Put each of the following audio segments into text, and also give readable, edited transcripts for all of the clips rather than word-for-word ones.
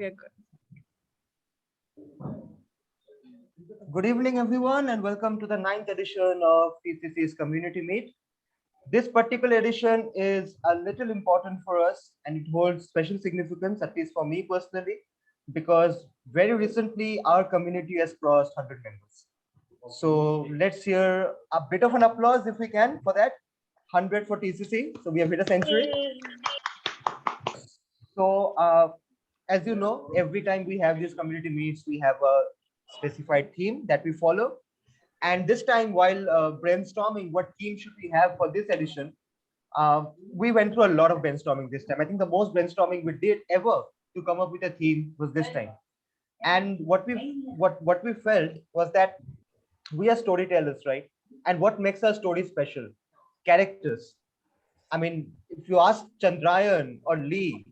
we're good. Good evening, everyone, and welcome to the 9th edition of TCC's Community Meet. This particular edition is a little important for us, and it holds special significance, at least for me personally, because very recently our community has crossed 100 members. So let's hear a bit of an applause if we can for that. 100 for TCC. So we have hit a century. So as you know, every time we have these community meets, we have a specified theme that we follow. And this time, while brainstorming what theme should we have for this edition, we went through a lot of brainstorming this time. I think the most brainstorming we did ever to come up with a theme was this time. And what we felt was that we are storytellers, right? And what makes our story special? Characters. I mean, if you ask Chandrayan or Lee,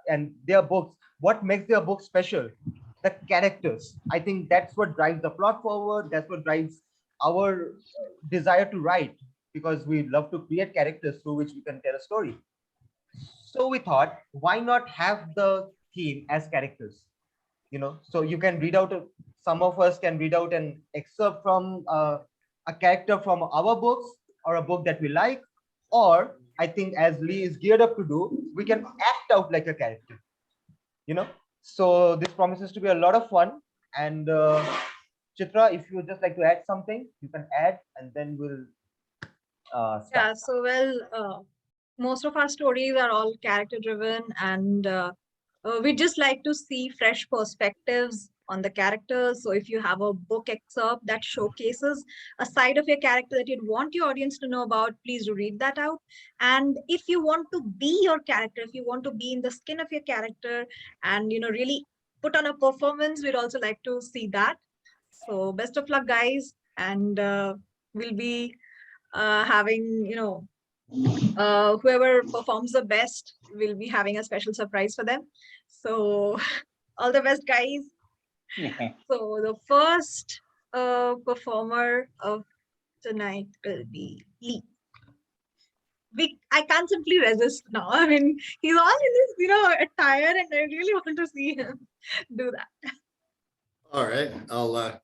and their books, what makes their books special? The characters. I think that's what drives the plot forward. That's what drives our desire to write, because we love to create characters through which we can tell a story. So we thought, why not have the theme as characters? So you can read out, some of us can read out an excerpt from a character from our books or a book that we like, or I think as Lee is geared up to do, we can act out like a character, So this promises to be a lot of fun. And Chitra, if you would just like to add something, you can add, and then we'll start. Yeah, so most of our stories are all character driven, and we just like to see fresh perspectives on the characters. So if you have a book excerpt that showcases a side of your character that you'd want your audience to know about, please do read that out. And if you want to be your character, if you want to be in the skin of your character and really put on a performance, we'd also like to see that. So best of luck, guys, and we'll be having whoever performs the best, will be having a special surprise for them. So all the best, guys. So the first performer of tonight will be Lee. I can't simply resist now. I mean, he's all in this, attire, and I really want to see him do that. All right, I'll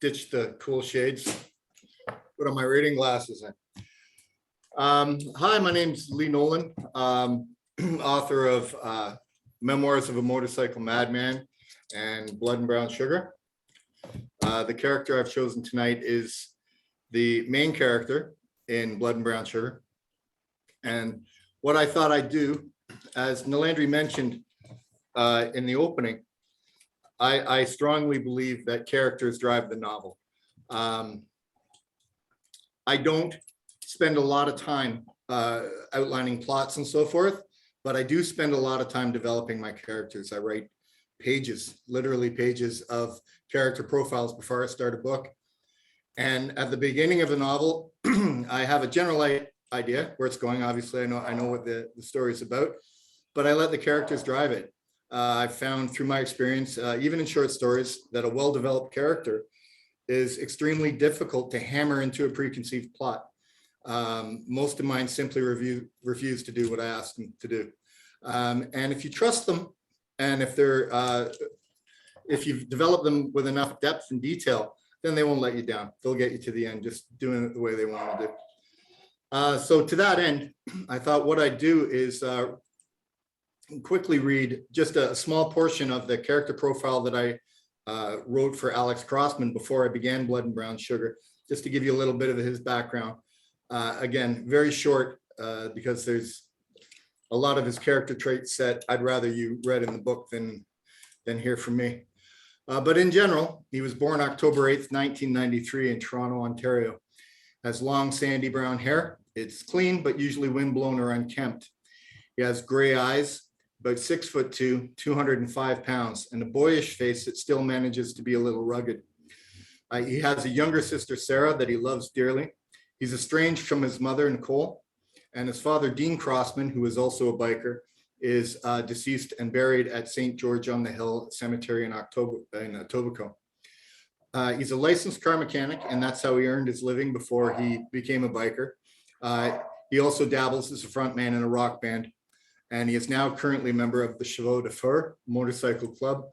ditch the cool shades, put on my reading glasses. Hi, my name's Lee Nolan, author of Memoirs of a Motorcycle Madman and Blood and Brown Sugar. The character I've chosen tonight is the main character in Blood and Brown Sugar. And what I thought I'd do, as Niladri mentioned in the opening, I strongly believe that characters drive the novel. I don't spend a lot of time outlining plots and so forth, but I do spend a lot of time developing my characters. I write pages, literally pages of character profiles before I start a book. And at the beginning of the novel, I have a general idea where it's going. Obviously, I know what the story is about, but I let the characters drive it. I've found through my experience, even in short stories, that a well-developed character is extremely difficult to hammer into a preconceived plot. Most of mine simply refuse to do what I ask them to do. And if you trust them, and if you've developed them with enough depth and detail, then they won't let you down. They'll get you to the end, just doing it the way they want to do. So to that end, I thought what I'd do is quickly read just a small portion of the character profile that I wrote for Alex Crossman before I began Blood and Brown Sugar, just to give you a little bit of his background. Again, very short, because there's a lot of his character traits that I'd rather you read in the book than hear from me. But in general, he was born October 8th, 1993 in Toronto, Ontario. Has long sandy brown hair. It's clean, but usually windblown or unkempt. He has gray eyes, about 6'2", 205 pounds, and a boyish face that still manages to be a little rugged. He has a younger sister, Sarah, that he loves dearly. He's estranged from his mother, Nicole, and his father, Dean Crossman, who is also a biker, is deceased and buried at St. George on the Hill Cemetery in Etobicoke. He's a licensed car mechanic, and that's how he earned his living before he became a biker. He also dabbles as a frontman in a rock band, and he is now currently a member of the Chevaux de Feu motorcycle club.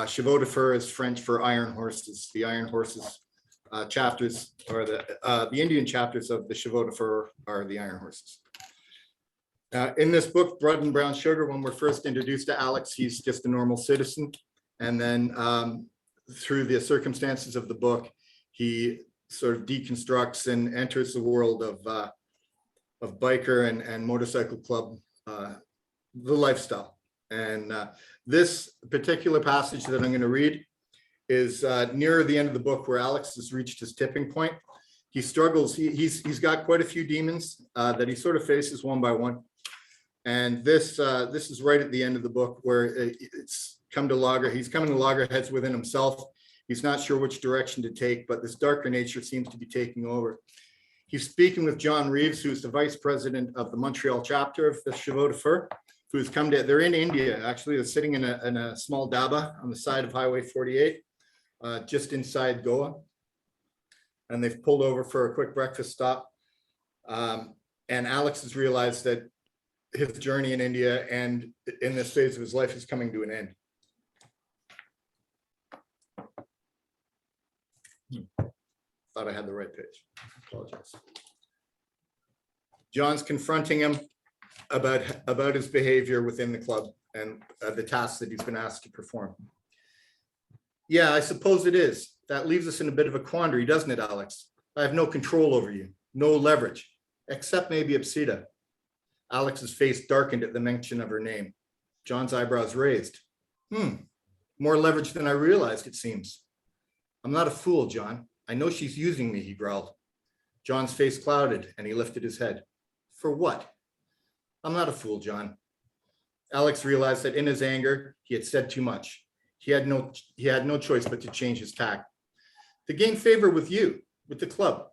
Chevaux de Feu is French for iron horses. The iron horses chapters, or the Indian chapters of the Chevaux de Feu are the iron horses. In this book, Blood and Brown Sugar, when we're first introduced to Alex, he's just a normal citizen. And then through the circumstances of the book, he sort of deconstructs and enters the world of biker and motorcycle club, the lifestyle. And this particular passage that I'm going to read is near the end of the book, where Alex has reached his tipping point. He struggles. He's got quite a few demons that he sort of faces one by one. And this is right at the end of the book, where it's come to he's coming to loggerheads within himself. He's not sure which direction to take, but this darker nature seems to be taking over. He's speaking with John Reeves, who's the vice president of the Montreal chapter of the Chevaux de Feu, who's come to, they're in India, actually. They're sitting in a small dhaba on the side of Highway 48, just inside Goa. And they've pulled over for a quick breakfast stop. And Alex has realized that his journey in India and in this phase of his life is coming to an end. Thought I had the right page. Apologize. John's confronting him about his behavior within the club and the tasks that he's been asked to perform. Yeah, I suppose it is. That leaves us in a bit of a quandary, doesn't it, Alex? I have no control over you, no leverage, except maybe Apsida. Alex's face darkened at the mention of her name. John's eyebrows raised. More leverage than I realized, it seems. I'm not a fool, John. I know she's using me, he growled. John's face clouded and he lifted his head. For what? I'm not a fool, John. Alex realized that in his anger, he had said too much. He had no choice but to change his tack. To gain favor with you, with the club.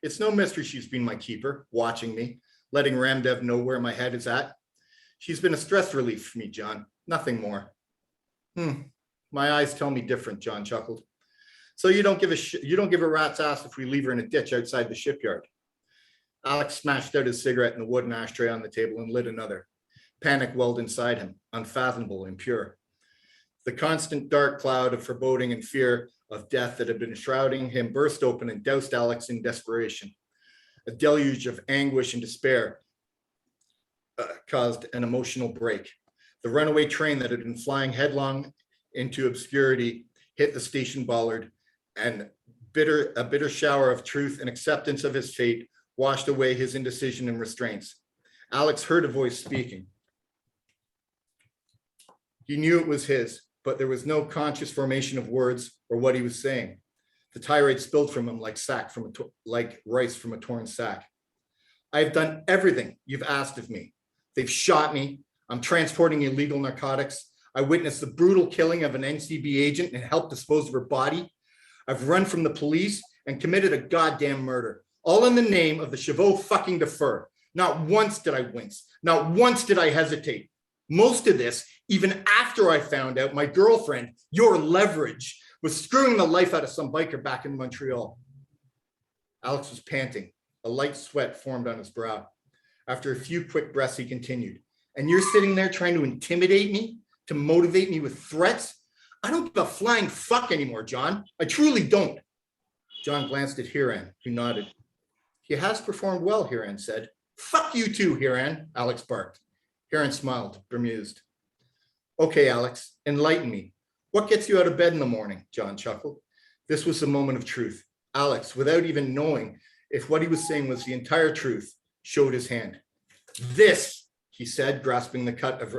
It's no mystery she's been my keeper, watching me, letting Ramdev know where my head is at. She's been a stress relief for me, John, nothing more. My eyes tell me different, John chuckled. So you don't give a rat's ass if we leave her in a ditch outside the shipyard. Alex smashed out his cigarette in the wooden ashtray on the table and lit another. Panic welled inside him, unfathomable, impure. The constant dark cloud of foreboding and fear of death that had been shrouding him burst open and doused Alex in desperation. A deluge of anguish and despair caused an emotional break. The runaway train that had been flying headlong into obscurity hit the station bollard, and a bitter shower of truth and acceptance of his fate washed away his indecision and restraints. Alex heard a voice speaking. He knew it was his, but there was no conscious formation of words or what he was saying. The tirade spilled from him like rice from a torn sack. I've done everything you've asked of me. They've shot me. I'm transporting illegal narcotics. I witnessed the brutal killing of an NCB agent and helped dispose of her body. I've run from the police and committed a goddamn murder, all in the name of the Chevaux fucking de Feu. Not once did I wince. Not once did I hesitate. Most of this, even after I found out my girlfriend, your leverage, was screwing the life out of some biker back in Montreal. Alex was panting. A light sweat formed on his brow. After a few quick breaths, he continued. And you're sitting there trying to intimidate me, to motivate me with threats? I don't give a flying fuck anymore, John. I truly don't. John glanced at Hiran, who nodded. He has performed well, Hiran said. Fuck you too, Hiran, Alex barked. Hiran smiled, bemused. Okay, Alex, enlighten me. What gets you out of bed in the morning? John chuckled. This was the moment of truth. Alex, without even knowing if what he was saying was the entire truth, showed his hand. This, he said, grasping the cut of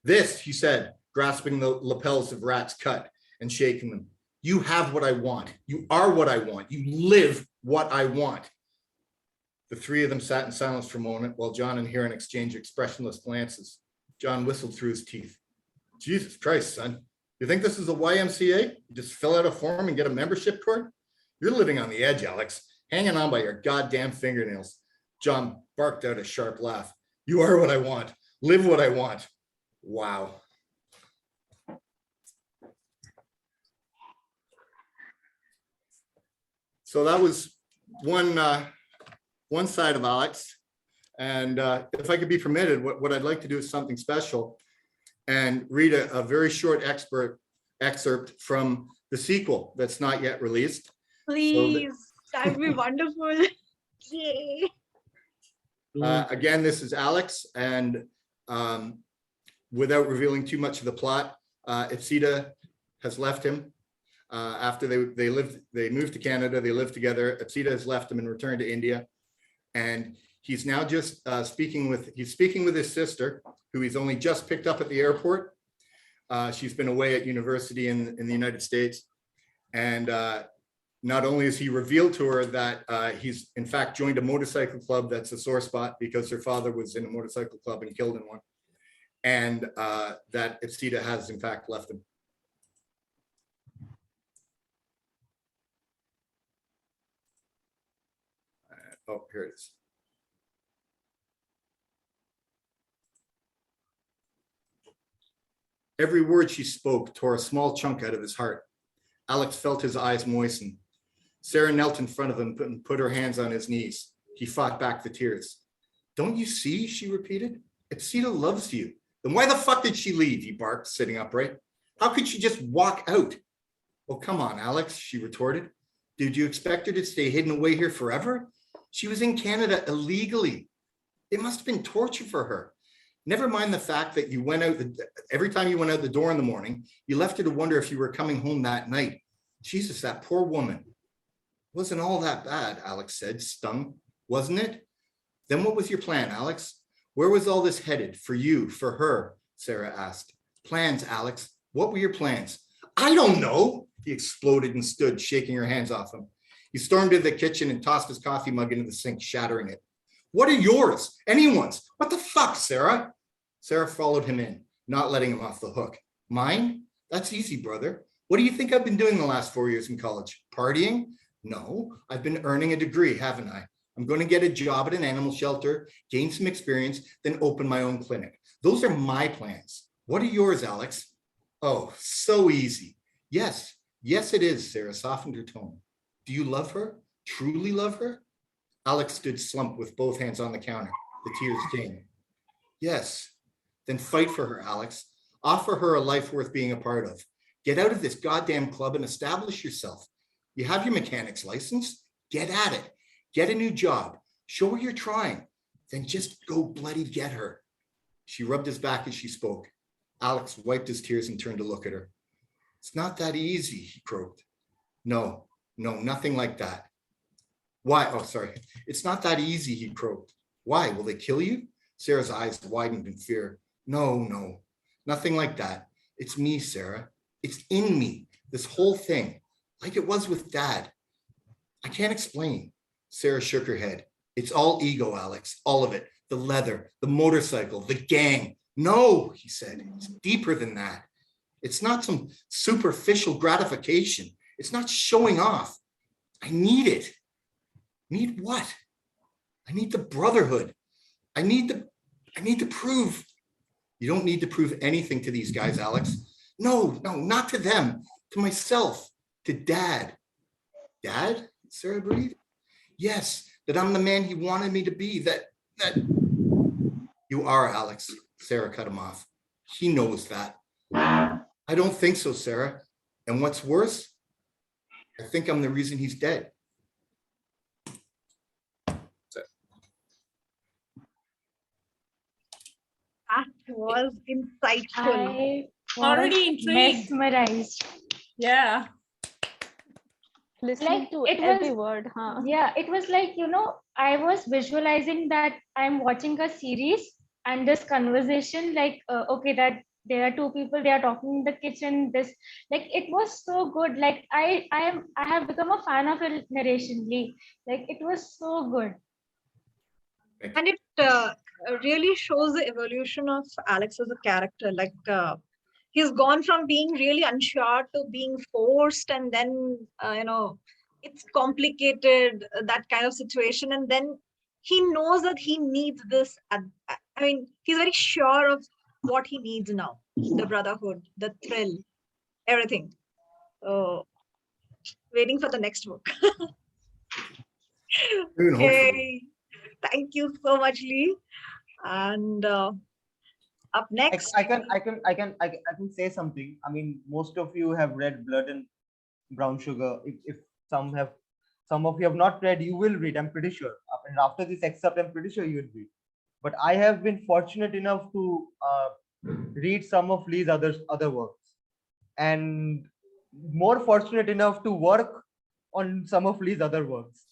this, he said, grasping the lapels of Rat's cut and shaking them. You have what I want. You are what I want. You live what I want. The three of them sat in silence for a moment while John and Hiran exchanged expressionless glances. John whistled through his teeth. Jesus Christ, son. You think this is a YMCA? You just fill out a form and get a membership card? You're living on the edge, Alex, hanging on by your goddamn fingernails. John barked out a sharp laugh. You are what I want. Live what I want. Wow. So that was one side of Alex. And if I could be permitted, what I'd like to do is something special and read a very short excerpt from the sequel that's not yet released. Please, that'd be wonderful. Yay. Again, this is Alex, and without revealing too much of the plot, Ipsita has left him after they moved to Canada. They lived together. Ipsita has left him and returned to India, and he's now just speaking with his sister, who he's only just picked up at the airport. She's been away at university in the United States, and not only has he revealed to her that he's in fact joined a motorcycle club that's a sore spot because her father was in a motorcycle club and killed in one, and that Ipsita has in fact left him. Oh, here it is. Every word she spoke tore a small chunk out of his heart. Alex felt his eyes moisten. Sarah knelt in front of him and put her hands on his knees. He fought back the tears. Don't you see, she repeated. Ipsita loves you. Then why the fuck did she leave, he barked, sitting upright. How could she just walk out? Well, come on, Alex, she retorted. Did you expect her to stay hidden away here forever? She was in Canada illegally. It must have been torture for her. Never mind the fact that you went out, every time you went out the door in the morning, you left her to wonder if you were coming home that night. Jesus, that poor woman. Wasn't all that bad, Alex said, stung. Wasn't it? Then what was your plan, Alex? Where was all this headed? For you, for her, Sarah asked. Plans, Alex. What were your plans? I don't know, he exploded and stood, shaking her hands off him. He stormed into the kitchen and tossed his coffee mug into the sink, shattering it. What are yours? Anyone's. What the fuck, Sarah? Sarah followed him in, not letting him off the hook. Mine? That's easy, brother. What do you think I've been doing the last 4 years in college? Partying? No, I've been earning a degree, haven't I? I'm going to get a job at an animal shelter, gain some experience, then open my own clinic. Those are my plans. What are yours, Alex? Oh, so easy. Yes, yes, it is, Sarah softened her tone. Do you love her? Truly love her? Alex stood slumped with both hands on the counter, the tears came. Yes, then fight for her, Alex. Offer her a life worth being a part of. Get out of this goddamn club and establish yourself. You have your mechanic's license? Get at it. Get a new job. Show her you're trying. Then just go bloody get her. She rubbed his back as she spoke. Alex wiped his tears and turned to look at her. It's not that easy, he croaked. No, nothing like that. Why? Oh, sorry. It's not that easy, he croaked. Why? Will they kill you? Sarah's eyes widened in fear. No, nothing like that. It's me, Sarah. It's in me, this whole thing, like it was with Dad. I can't explain. Sarah shook her head. It's all ego, Alex, all of it. The leather, the motorcycle, the gang. No, he said, it's deeper than that. It's not some superficial gratification. It's not showing off. I need it. Need what? I need the brotherhood. I need to prove. You don't need to prove anything to these guys, Alex. No, not to them. To myself. To Dad. Dad? Sarah breathed. Yes, that I'm the man he wanted me to be. That you are, Alex. Sarah cut him off. He knows that. I don't think so, Sarah. And what's worse, I think I'm the reason he's dead. That was insightful. I Already was intrigued. mesmerized. Yeah. Listening Like, to it every was- word, huh? Yeah, it was like, I was visualizing that I'm watching a series and this conversation, like, okay, that there are two people, they are talking in the kitchen, this, like, it was so good. Like, I have become a fan of your narration, Lee. Like, it was so good. And it really shows the evolution of Alex as a character. Like he's gone from being really unsure to being forced, and then it's complicated, that kind of situation, and then he knows that he needs this. I mean, he's very sure of what he needs now: the brotherhood, the thrill, everything. Waiting for the next book. Hopefully. Yay. Thank you so much, Lee. And up next, I can say something. I mean, most of you have read Blood and Brown Sugar. If some have, some of you have not read, you will read. I'm pretty sure. And after this excerpt, I'm pretty sure you will read. But I have been fortunate enough to read some of Lee's other works, and more fortunate enough to work on some of Lee's other works.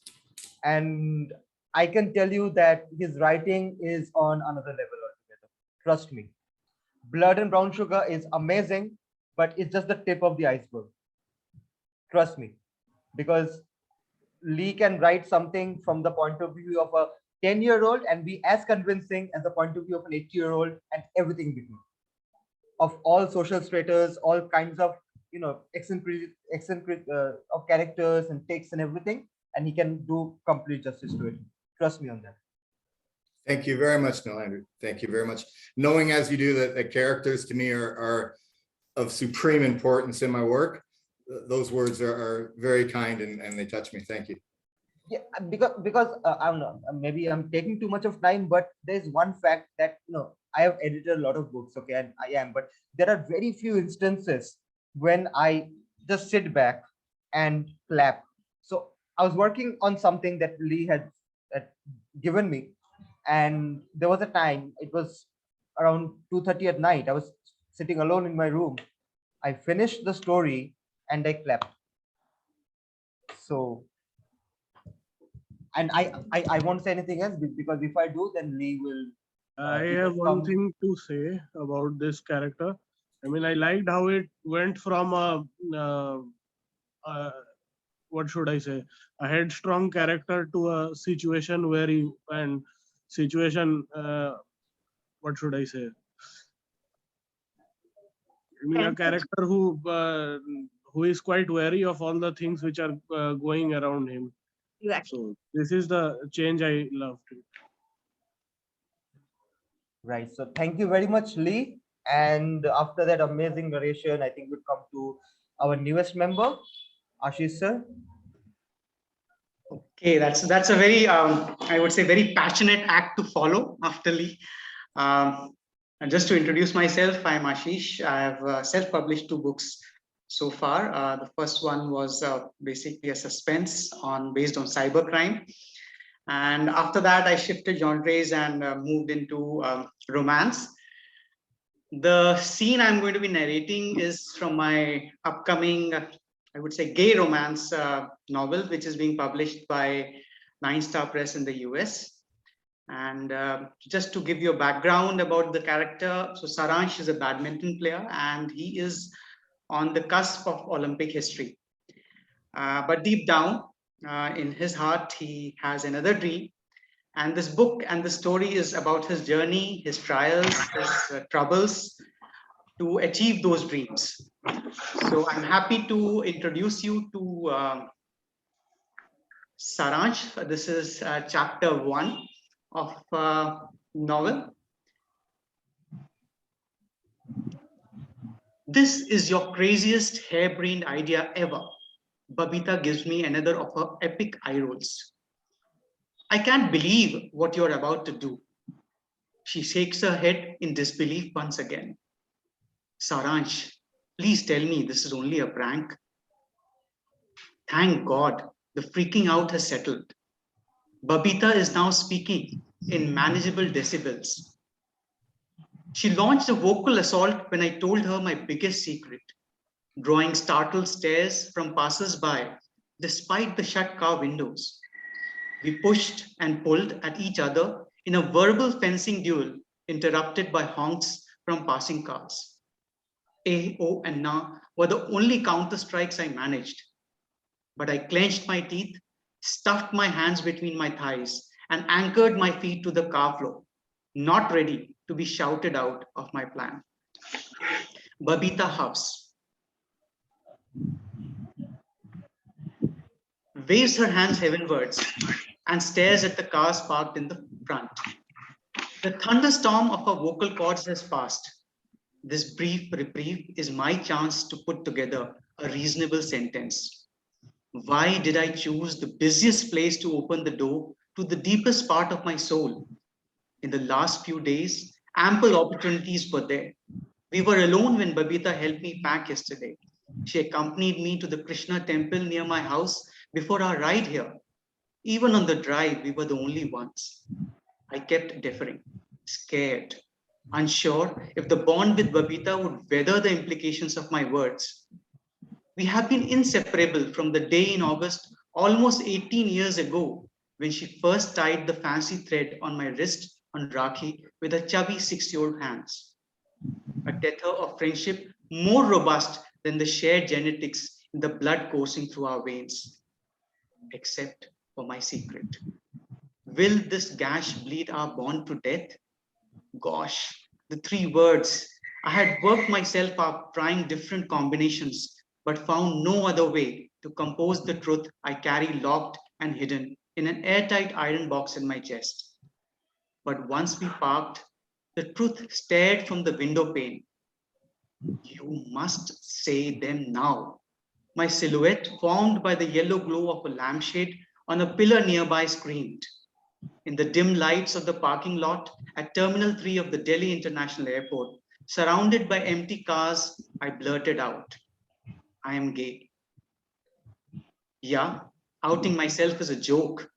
And I can tell you that his writing is on another level altogether. Trust me. Blood and Brown Sugar is amazing, but it's just the tip of the iceberg. Trust me. Because Lee can write something from the point of view of a 10-year-old and be as convincing as the point of view of an 80-year-old and everything between. Of all social stratas, all kinds of, you know, eccentric of characters and takes and everything, and he can do complete justice to it. Trust me on that. Thank you very much, Nolan. Thank you very much. Knowing as you do that the characters to me are of supreme importance in my work, those words are very kind and they touch me. Thank you. Yeah, because I don't know, maybe I'm taking too much of time, but there's one fact that, you know, I have edited a lot of books, okay, and I am, but there are very few instances when I just sit back and clap. So I was working on something that Lee had given me, and there was a time, it was around 2:30 at night. I was sitting alone in my room. I finished the story and I clapped. So, and I won't say anything else, because if I do, then Lee will. I he have will one come. thing to say about this character. I mean, I liked how it went from what should I say, a headstrong character to a situation where he and situation. What should I say? I mean, a character who is quite wary of all the things which are going around him. exactly. So this is the change I loved. Right. So thank you very much, Lee. And after that amazing narration, I think we'll come to our newest member, Ashish sir. Okay, that's a very I would say very passionate act to follow after Lee. And just to introduce myself, I'm Ashish. I have self-published 2 books so far. The first one was basically a suspense based on cybercrime, and after that I shifted genres and moved into romance. The scene I'm going to be narrating is from my upcoming, I would say, gay romance novel, which is being published by 9 Star Press in the US. And just to give you a background about the character, so Saransh is a badminton player and he is on the cusp of Olympic history. But deep down in his heart, he has another dream. And this book and the story is about his journey, his trials, his troubles to achieve those dreams. So I'm happy to introduce you to Saransh. This is chapter 1 of novel. This is your craziest harebrained idea ever. Babita gives me another of her epic eye rolls. I can't believe what you're about to do. She shakes her head in disbelief once again. Saransh, please tell me this is only a prank. Thank God, the freaking out has settled. Babita is now speaking in manageable decibels. She launched a vocal assault when I told her my biggest secret, drawing startled stares from passers-by despite the shut car windows. We pushed and pulled at each other in a verbal fencing duel interrupted by honks from passing cars. A, O, and Na were the only counter strikes I managed. But I clenched my teeth, stuffed my hands between my thighs, and anchored my feet to the car floor, not ready to be shouted out of my plan. Babita huffs, waves her hands heavenwards, and stares at the cars parked in the front. The thunderstorm of her vocal cords has passed. This brief reprieve is my chance to put together a reasonable sentence. Why did I choose the busiest place to open the door to the deepest part of my soul. In the last few days, ample opportunities were there. We were alone when Babita helped me pack yesterday. She accompanied me to the Krishna temple near my house before our ride here. Even on the drive, we were the only ones. I kept deferring, scared, unsure if the bond with Babita would weather the implications of my words. We have been inseparable from the day in August, almost 18 years ago, when she first tied the fancy thread on my wrist on Rakhi with her chubby 6-year-old hands. A tether of friendship more robust than the shared genetics in the blood coursing through our veins, except for my secret. Will this gash bleed our bond to death? Gosh, the 3 words. I had worked myself up trying different combinations, but found no other way to compose the truth I carry locked and hidden in an airtight iron box in my chest. But once we parked, the truth stared from the window pane. You must say them now. My silhouette, formed by the yellow glow of a lampshade on a pillar nearby, screamed. In the dim lights of the parking lot at Terminal 3 of the Delhi International Airport, surrounded by empty cars, I blurted out, I am gay. Yeah, outing myself is a joke.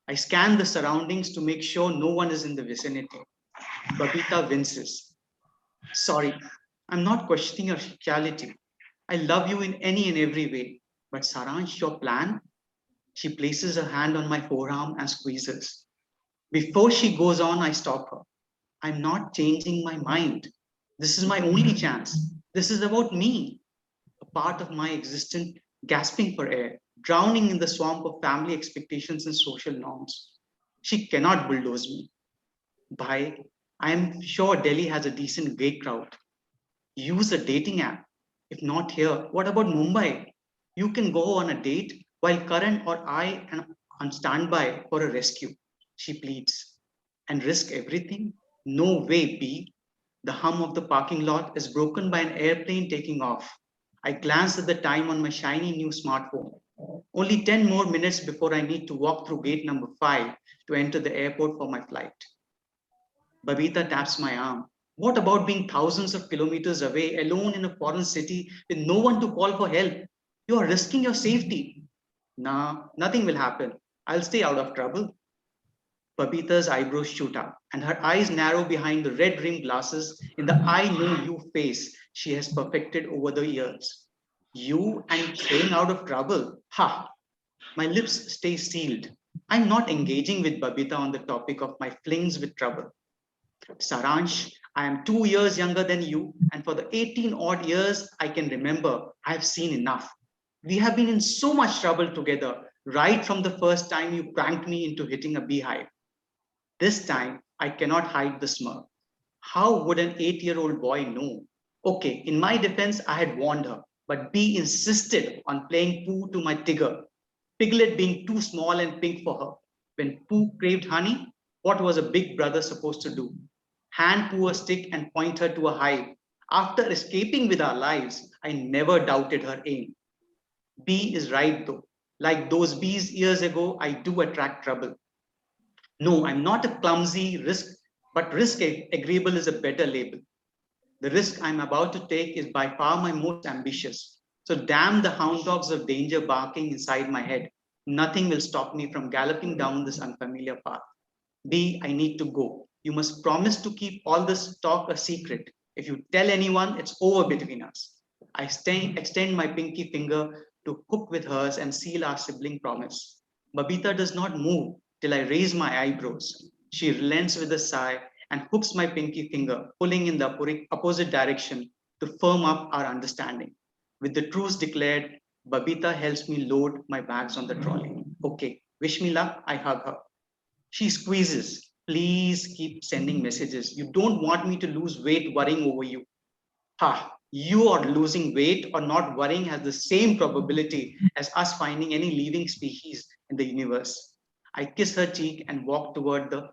I scan the surroundings to make sure no one is in the vicinity. Babita winces. Sorry, I'm not questioning your sexuality. I love you in any and every way. But Saransh, your plan? She places her hand on my forearm and squeezes. Before she goes on, I stop her. I'm not changing my mind. This is my only chance. This is about me, a part of my existence gasping for air, drowning in the swamp of family expectations and social norms. She cannot bulldoze me. Bhai, I am sure Delhi has a decent gay crowd. Use a dating app. If not here, what about Mumbai? You can go on a date while Karan or I am on standby for a rescue, she pleads. And risk everything? No way, B. The hum of the parking lot is broken by an airplane taking off. I glance at the time on my shiny new smartphone. Only 10 more minutes before I need to walk through gate number 5 to enter the airport for my flight. Babita taps my arm. What about being thousands of kilometers away, alone in a foreign city with no one to call for help? You are risking your safety. Nah, nothing will happen. I'll stay out of trouble. Babita's eyebrows shoot up, and her eyes narrow behind the red rimmed glasses in the I know you face she has perfected over the years. You and staying out of trouble? Ha! My lips stay sealed. I'm not engaging with Babita on the topic of my flings with trouble. Saransh, I am 2 years younger than you, and for the 18 odd years I can remember, I've seen enough. We have been in so much trouble together, right from the first time you pranked me into hitting a beehive. This time, I cannot hide the smirk. How would an 8-year-old boy know? Okay, in my defense, I had warned her, but B insisted on playing Pooh to my Tigger, Piglet being too small and pink for her. When Pooh craved honey, what was a big brother supposed to do? Hand Pooh a stick and point her to a hive. After escaping with our lives, I never doubted her aim. B is right though. Like those bees years ago, I do attract trouble. No, I'm not a clumsy risk, but risk agreeable is a better label. The risk I'm about to take is by far my most ambitious. So damn the hound dogs of danger barking inside my head. Nothing will stop me from galloping down this unfamiliar path. B, I need to go. You must promise to keep all this talk a secret. If you tell anyone, it's over between us. I extend my pinky finger to hook with hers and seal our sibling promise. Babita does not move till I raise my eyebrows. She relents with a sigh and hooks my pinky finger, pulling in the opposite direction to firm up our understanding. With the truce declared, Babita helps me load my bags on the trolley. Okay, wish me luck, I hug her. She squeezes. Please keep sending messages. You don't want me to lose weight worrying over you. Ha, you are losing weight or not worrying has the same probability as us finding any living species in the universe. I kiss her cheek and walk toward the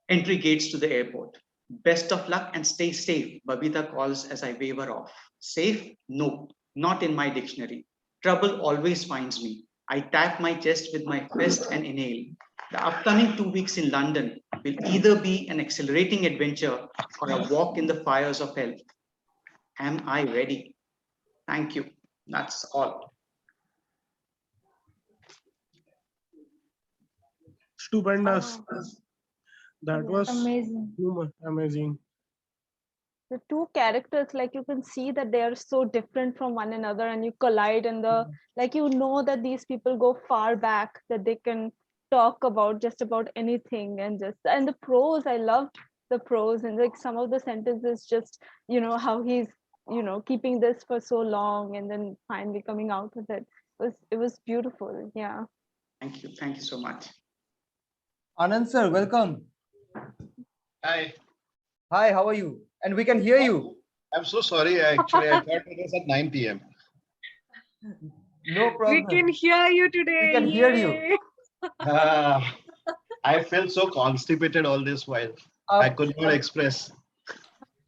entry gates to the airport. Best of luck and stay safe, Babita calls as I wave her off. Safe? No, not in my dictionary. Trouble always finds me. I tap my chest with my fist and inhale. The upcoming 2 weeks in London will either be an exhilarating adventure or a walk in the fires of hell. Am I ready? Thank you. That's all. Stupendous. That was Amazing. amazing. The two characters, like you can see that they are so different from one another, and you collide in the, like, you know that these people go far back, that they can talk about just about anything. And the prose, I loved the prose, and like some of the sentences, just, you know, how he's, you know, keeping this for so long and then finally coming out with it. It was beautiful. Yeah. Thank you. Thank you so much. Anand sir, welcome. Hi. Hi, how are you? And we can hear you. I'm so sorry. Actually, I thought it was at 9 p.m. No problem. We can hear you today. We can hear you. Yay. I felt so constipated all this while. I could not express.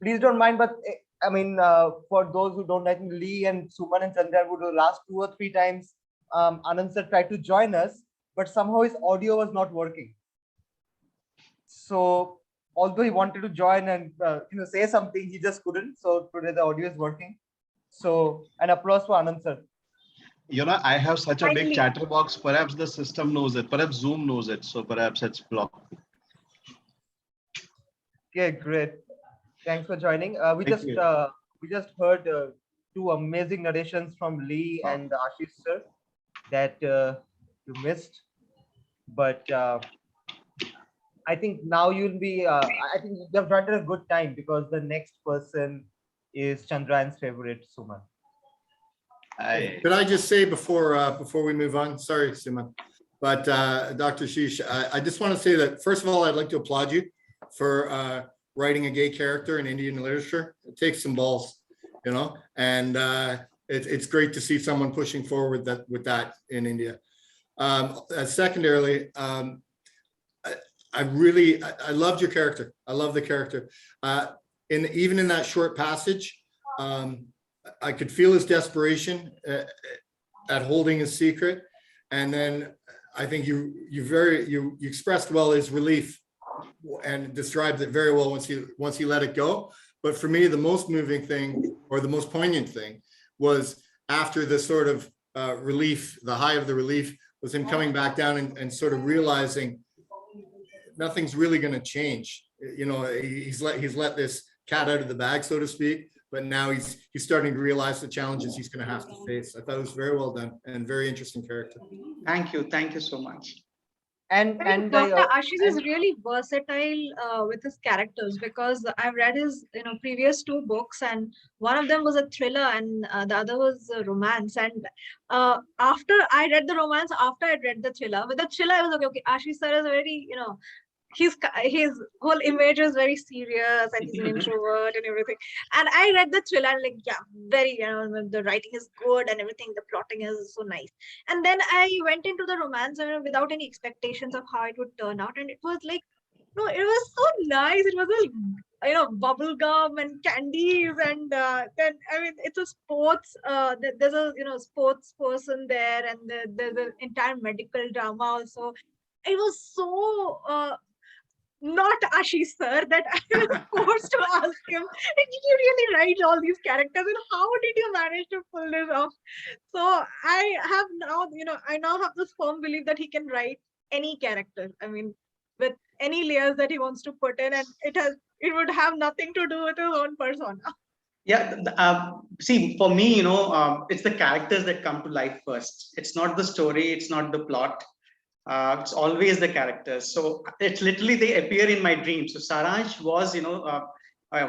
Please don't mind, but I mean, for those who don't, I think Lee and Suman and Chandrayan would the last 2 or 3 times Anand sir tried to join us, but somehow his audio was not working. So although he wanted to join and say something, he just couldn't. So today the audio is working. So an applause for Anand sir. You know, I have such a big Finally. chatterbox. Perhaps the system knows it. Perhaps Zoom knows it. So perhaps it's blocked. Okay, great. Thanks for joining. We Thank just heard 2 amazing narrations from Lee and Ashish sir that you missed, but I think now you'll be. I think you've had a good time because the next person is Chandrayan's favorite, Suman. Could I just say before we move on? Sorry, Suman, but Dr. Ashish, I just want to say that first of all, I'd like to applaud you for writing a gay character in Indian literature. It takes some balls, you know, and it's great to see someone pushing forward with that in India. Secondarily, I loved your character. I love the character. Even in that short passage, I could feel his desperation at holding his secret, and then I think you expressed well his relief and described it very well once he let it go. But for me, the most moving thing, or the most poignant thing, was after the sort of relief, the high of the relief, was him coming back down and sort of realizing nothing's really going to change. You know, he's let this cat out of the bag, so to speak. But now he's starting to realize the challenges he's going to have to face. I thought it was very well done and very interesting character. Thank you. Thank you so much. And Dr. Ashish is really versatile with his characters, because I've read his previous 2 books, and one of them was a thriller and the other was a romance. And after I read the romance, after I read the thriller, with the thriller I was okay, Ashish sir is very, his whole image is very serious and he's an introvert and everything. And I read the thriller and like, yeah, very, the writing is good and everything, the plotting is so nice. And then I went into the romance without any expectations of how it would turn out, and it was like, no, it was so nice. It was a bubble gum and candies, and then I mean it's a sports. There's a sports person there, and there's an entire medical drama also. It was so not Ashish sir that I was forced to ask him, did you really write all these characters, and how did you manage to pull this off? So I have now, I now have this firm belief that he can write any character. I mean, with any layers that he wants to put in, and it would have nothing to do with his own persona. Yeah, see, for me, it's the characters that come to life first. It's not the story, it's not the plot. It's always the characters. So it's literally, they appear in my dreams. So Saransh was,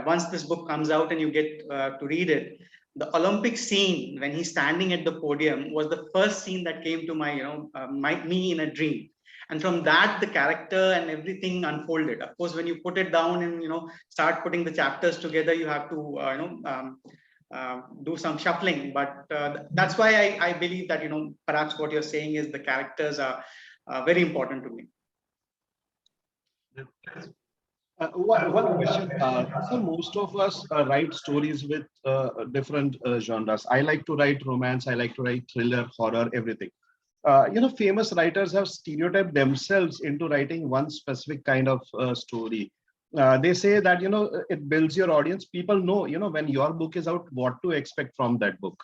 once this book comes out and you get to read it, the Olympic scene when he's standing at the podium was the first scene that came to my, me in a dream. And from that, the character and everything unfolded. Of course, when you put it down and, start putting the chapters together, you have to, do some shuffling. But that's why I believe that, perhaps what you're saying is the characters are very important to me. One question. So most of us write stories with different genres. I like to write romance. I like to write thriller, horror, everything. famous writers have stereotyped themselves into writing one specific kind of story. They say that, it builds your audience. People know, when your book is out, what to expect from that book.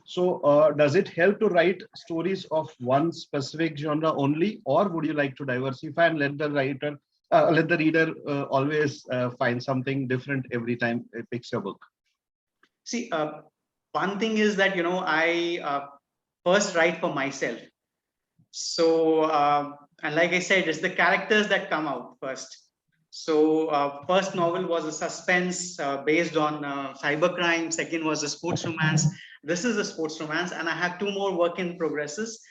So does it help to write stories of one specific genre only, or would you like to diversify and let the reader always find something different every time it picks your book? See, one thing is that, I first write for myself. So, and like I said, it's the characters that come out first. So first novel was a suspense based on cybercrime. Second was a sports romance. This is a sports romance, and I have two more work in progresses,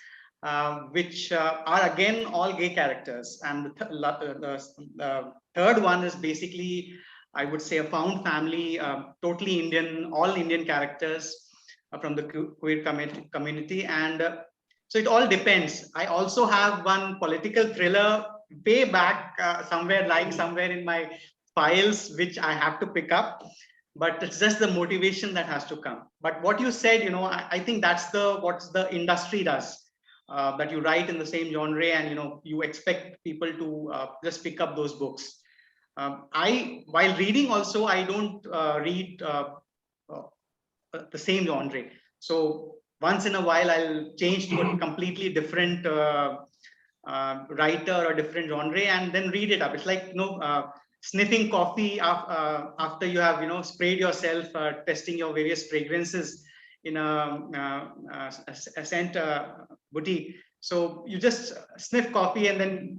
which are again all gay characters. And the third one is basically, I would say, a found family, totally Indian, all Indian characters from the queer community. And so it all depends. I also have one political thriller way back somewhere in my files, which I have to pick up, but it's just the motivation that has to come. But what you said, I think that's what the industry does, that you write in the same genre, and you expect people to just pick up those books. While reading also, I don't read the same genre. So once in a while I'll change to a completely different writer or different genre and then read it up. It's like sniffing coffee after you have sprayed yourself, testing your various fragrances in a scent boutique. So you just sniff coffee and then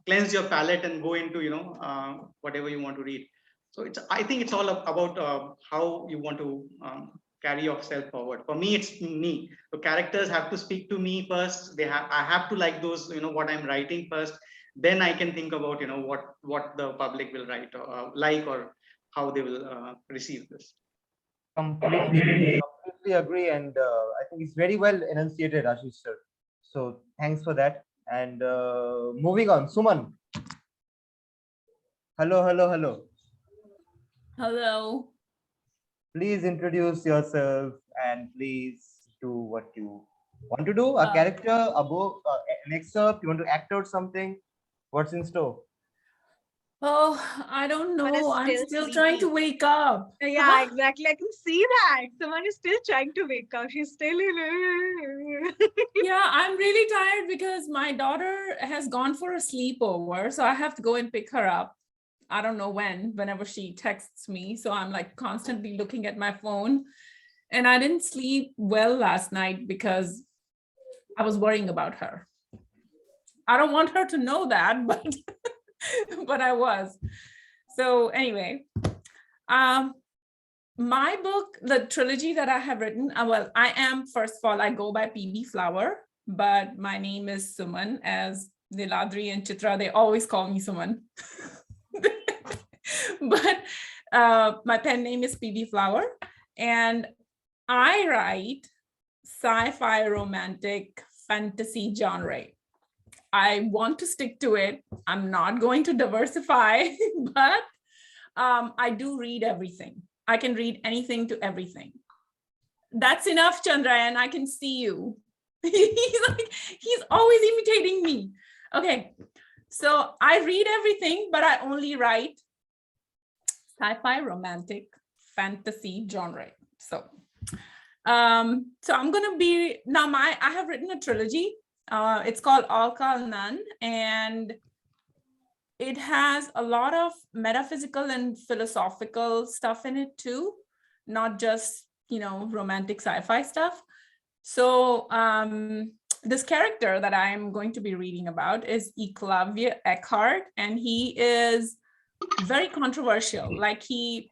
cleanse your palate and go into whatever you want to read. So I think it's all about how you want to carry yourself forward. For me, it's me. The characters have to speak to me first. I have to like those, what I'm writing first. Then I can think about, what the public will write or like, or how they will receive this. Completely agree, and I think it's very well enunciated, Ashish sir. So thanks for that. And moving on, Suman. Hello. Hello. Please introduce yourself and please do what you want to do. A character, a book, an excerpt. You want to act out something? What's in store? Oh, I don't Someone is know. I'm still trying to sleepy. wake up. Yeah, exactly. I can see that. Someone is still trying to wake up. She's still Yeah, I'm really tired because my daughter has gone for a sleepover. So I have to go and pick her up. I don't know whenever she texts me. So I'm like constantly looking at my phone. And I didn't sleep well last night because I was worrying about her. I don't want her to know that, but but I was. So anyway, my book, the trilogy that I have written, first of all, I go by PB Flower, but my name is Suman, as Niladri and Chitra, they always call me Suman. But my pen name is PB Flower, and I write sci-fi romantic fantasy genre. I want to stick to it. I'm not going to diversify, but I do read everything. I can read anything to everything. That's enough, Chandrayan. I can see you. He's always imitating me. Okay, so I read everything, but I only write sci-fi romantic fantasy genre. So I'm gonna be I have written a trilogy. It's called All Kal None, and it has a lot of metaphysical and philosophical stuff in it too, not just romantic sci-fi stuff. So this character that I'm going to be reading about is Eclavia Eckhart, and he is very controversial. Like he's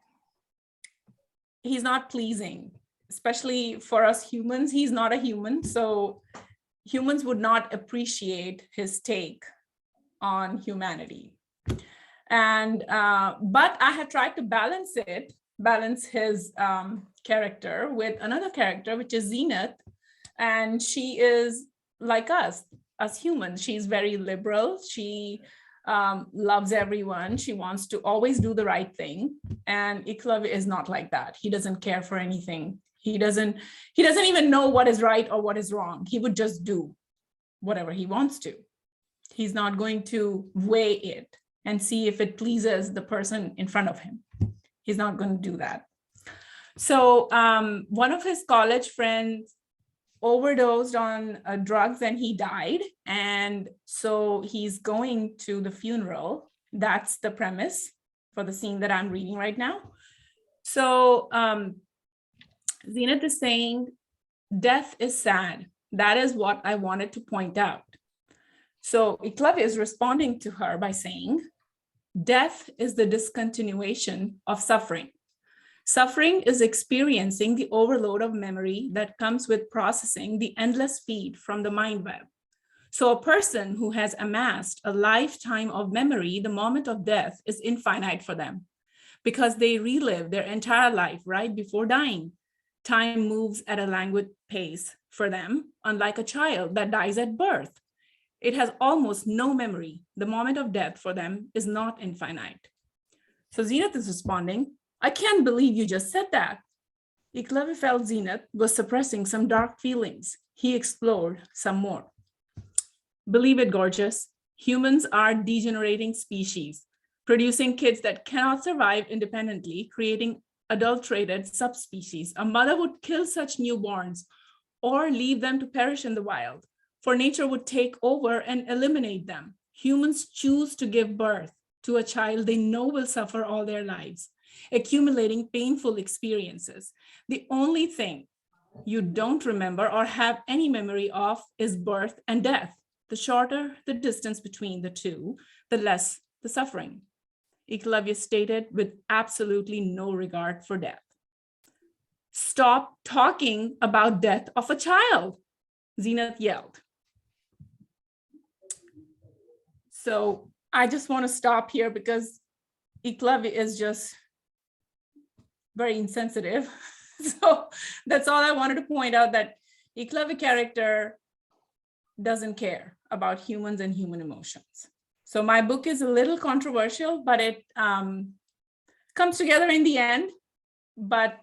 not pleasing, especially for us humans. He's not a human, so humans would not appreciate his take on humanity. And but I have tried to balance his character with another character, which is Zenith, and she is like us humans. She's very liberal. She loves everyone. She wants to always do the right thing. And Eclavia is not like that. He doesn't care for anything. He doesn't even know what is right or what is wrong. He would just do. whatever he wants to. He's not going to weigh it and see if it pleases the person in front of him. He's not going to do that. So one of his college friends overdosed on drugs and he died. And so he's going to the funeral. That's the premise for the scene that I'm reading right now. So Zenith is saying, death is sad. That is what I wanted to point out. So Eklavya is responding to her by saying, death is the discontinuation of suffering. Suffering is experiencing the overload of memory that comes with processing the endless feed from the mind web. So a person who has amassed a lifetime of memory, the moment of death is infinite for them because they relive their entire life right before dying. Time moves at a languid pace for them, unlike a child that dies at birth. It has almost no memory. The moment of death for them is not infinite. So Zenith is responding, I can't believe you just said that. Eklavya felt Zenith was suppressing some dark feelings. He explored some more. Believe it, gorgeous. Humans are degenerating species, producing kids that cannot survive independently, creating adulterated subspecies. A mother would kill such newborns or leave them to perish in the wild, for nature would take over and eliminate them. Humans choose to give birth to a child they know will suffer all their lives, accumulating painful experiences. The only thing you don't remember or have any memory of is birth and death. The shorter the distance between the two, the less the suffering. Eklavya stated with absolutely no regard for death. Stop talking about death of a child, Zenith yelled. So I just want to stop here because Eklavya is just very insensitive. So that's all I wanted to point out, that Eklavya character doesn't care about humans and human emotions. So my book is a little controversial, but it comes together in the end. But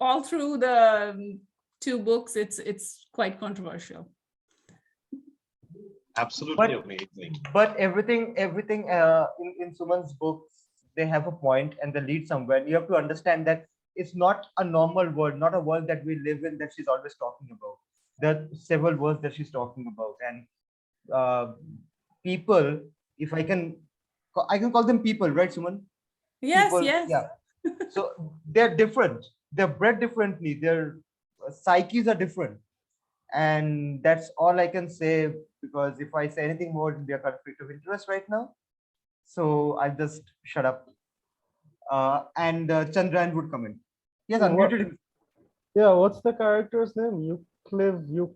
all through the two books, it's quite controversial. Absolutely amazing. But everything in Suman's books, they have a point and they lead somewhere. You have to understand that it's not a normal world, not a world that we live in that she's always talking about. There are several worlds that she's talking about, and people, if I can call them people, right, Suman? Yes, People, yes. yeah. So they're different. They're bred differently. Their psyches are different, and that's all I can say. Because if I say anything more, it'll be a conflict of interest right now. So I'll just shut up. And Chandrayan would come in. Yes, unmuted him. Yeah, what's the character's name? Eklavya.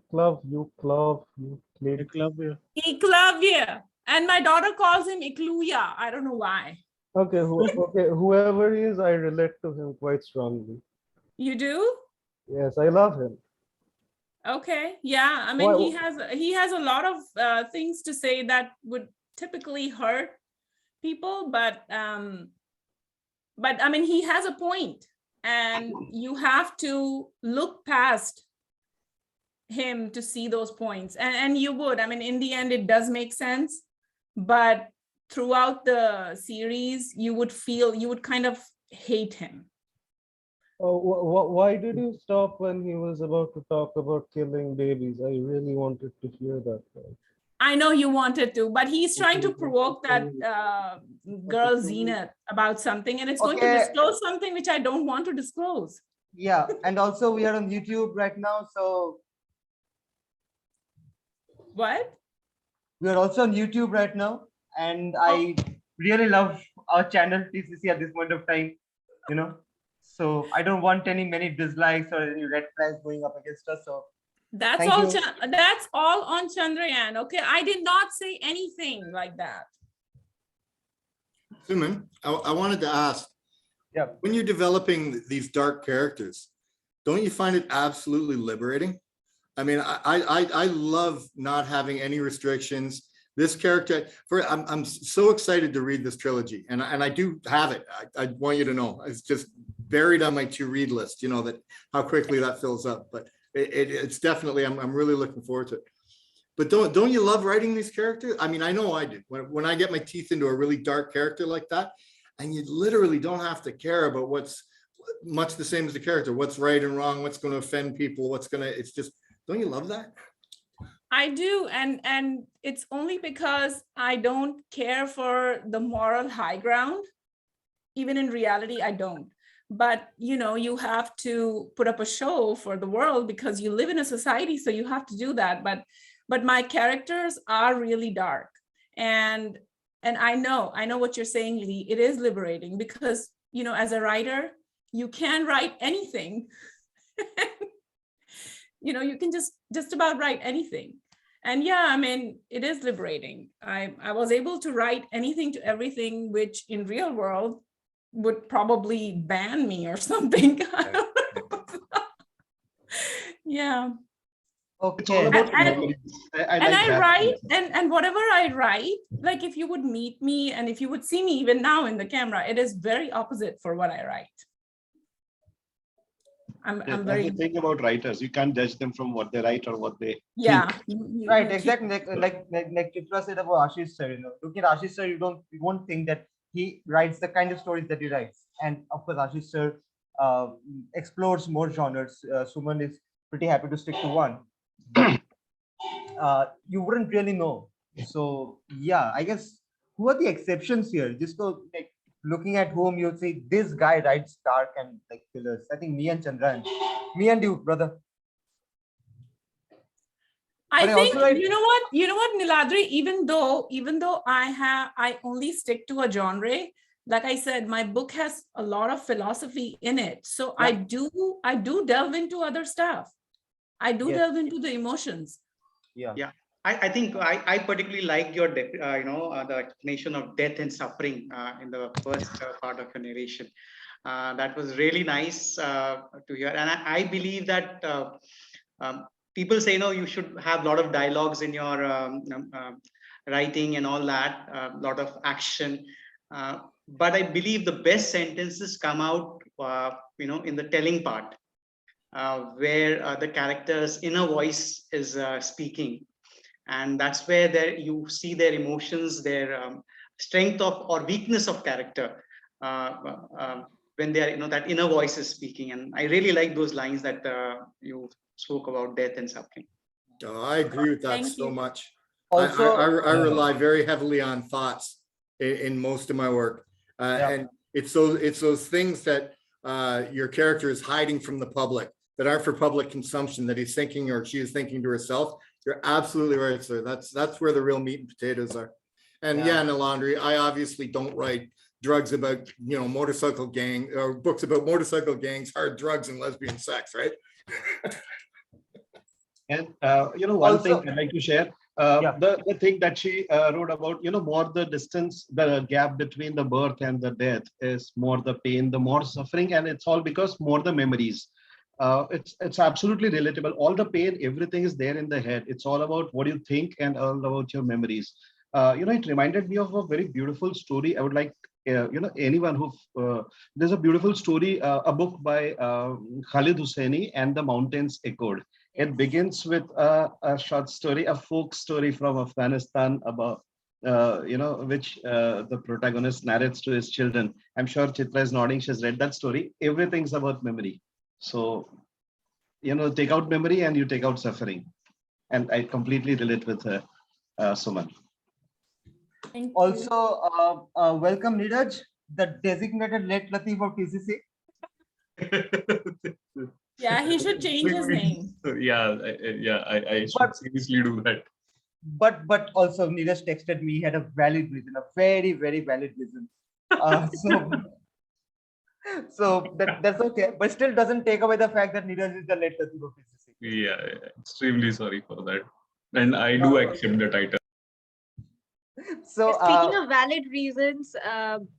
Eklavya. And my daughter calls him Ekluya. I don't know why. Okay, okay, whoever he is, I relate to him quite strongly. You do? Yes, I love him. Okay, yeah. I mean, he has a lot of things to say that would typically hurt people, but I mean, he has a point, and you have to look past him to see those points, and you would. I mean, in the end, it does make sense, but throughout the series, you would kind of hate him. Oh, why did you stop when he was about to talk about killing babies? I really wanted to hear that. I know you wanted to, but he's trying to provoke that girl Zenith about something, and it's going to disclose something which I don't want to disclose. Yeah, and also we are on YouTube right now, so. What? We are also on YouTube right now, and I really love our channel TCC at this point of time, you know. So I don't want many dislikes or any red flags going up against us. So that's all. That's all on Chandrayan. Okay, I did not say anything like that. Suman, I wanted to ask. Yeah. When you're developing these dark characters, don't you find it absolutely liberating? I mean, I love not having any restrictions. This character, I'm so excited to read this trilogy, and I do have it. I want you to know it's just buried on my to-read list. You know that how quickly that fills up, but it's definitely I'm really looking forward to it. But don't you love writing these characters? I mean, I know I do. When I get my teeth into a really dark character like that, and you literally don't have to care about what's much the same as the character, what's right and wrong, what's going to offend people, it's just, don't you love that? I do, and it's only because I don't care for the moral high ground. Even in reality, I don't. But you have to put up a show for the world because you live in a society, so you have to do that. But my characters are really dark, and I know what you're saying, Lee. It is liberating because as a writer, you can write anything. You can just about write anything. And yeah, I mean, it is liberating. I was able to write anything to everything, which in real world would probably ban me or something. I don't know. Yeah. It's all Okay. about And- memories. I And like I that. write, and whatever I write, like if you would meet me and if you would see me even now in the camera, it is very opposite for what I write. I'm That's very, the thing about writers. You can't judge them from what they write or what they yeah. think. Right, you exactly. Like Chitra said about Ashish sir, looking at Ashish sir, you won't think that he writes the kind of stories that he writes. And of course, Ashish sir explores more genres. Suman is pretty happy to stick to one, but you wouldn't really know. So yeah, I guess who are the exceptions here? Just go like looking at whom you'll see this guy writes dark and like killers. I think me and Chandrayan, me and you, brother. I But I think also write- you know what, Niladri, even though I only stick to a genre, like I said, my book has a lot of philosophy in it. So I do delve into other stuff. I do Yes. delve into the emotions. Yeah. Yeah. I think I particularly like your the explanation of death and suffering in the first part of your narration. That was really nice to hear, and I believe that people say you should have a lot of dialogues in your writing and all that, a lot of action. But I believe the best sentences come out in the telling part, where the character's inner voice is speaking. And that's where you see their emotions, their strength of or weakness of character, when they are that inner voice is speaking. And I really like those lines that you spoke about death and suffering. Oh, I agree with that Thank so you. much. Also, I rely very heavily on thoughts in most of my work, and it's those things that your character is hiding from the public, that aren't for public consumption, that he's thinking or she is thinking to herself. You're absolutely right, sir. That's where the real meat and potatoes are. And yeah, Niladri, I obviously don't write drugs about motorcycle gang or books about motorcycle gangs, hard drugs, and lesbian sex, right? And one Also- thing I'd like to share, Yeah. the thing that she wrote about, more the distance, the gap between the birth and the death is more the pain, the more suffering, and it's all because more the memories. It's absolutely relatable. All the pain, everything is there in the head. It's all about what you think and all about your memories. It reminded me of a very beautiful story. I would like anyone who there's a beautiful story, a book by Khalid Husseini, and the Mountains Echoed. It begins with a short story, a folk story from Afghanistan about which the protagonist narrates to his children. I'm sure Chitra is nodding. She's read that story. Everything's about memory. So, take out memory and you take out suffering. And I completely relate with Suman. Thank you. Also, welcome Neeraj, the designated late Latif of TCC. Yeah, he should change his name. I should But- seriously do that. But also Neeraj texted me. He had a valid reason, a very very valid reason. So that's okay, but still doesn't take away the fact that Neeraj is the late Latif of TCC. Yeah, extremely sorry for that. And I do accept the title. So Speaking of valid reasons,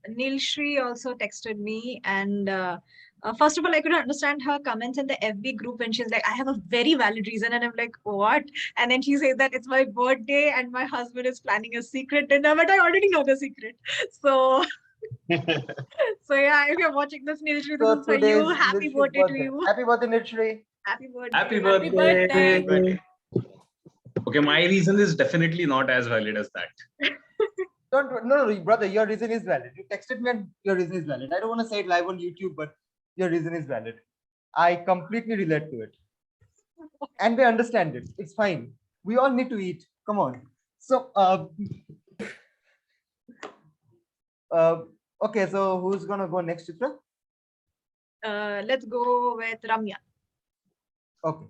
Nilshri also texted me, and first of all, I couldn't understand her comments in the FB group when she's like, "I have a very valid reason," and I'm like, "What?" And then she says that it's my birthday and my husband is planning a secret dinner, but I already know the secret. So, so yeah, if you're watching this, Nilshri, this is for today you. is Happy Nilshri's birthday to you. Happy birthday, Nilshri. Happy birthday. Happy Happy birthday. Birthday. Okay, my reason is definitely not as valid as that. No, brother, your reason is valid. You texted me and your reason is valid. I don't want to say it live on YouTube, but your reason is valid. I completely relate to it. And we understand it. It's fine. We all need to eat. Come on. So, okay, so who's going to go next, Chitra? Let's go with Ramya. Okay.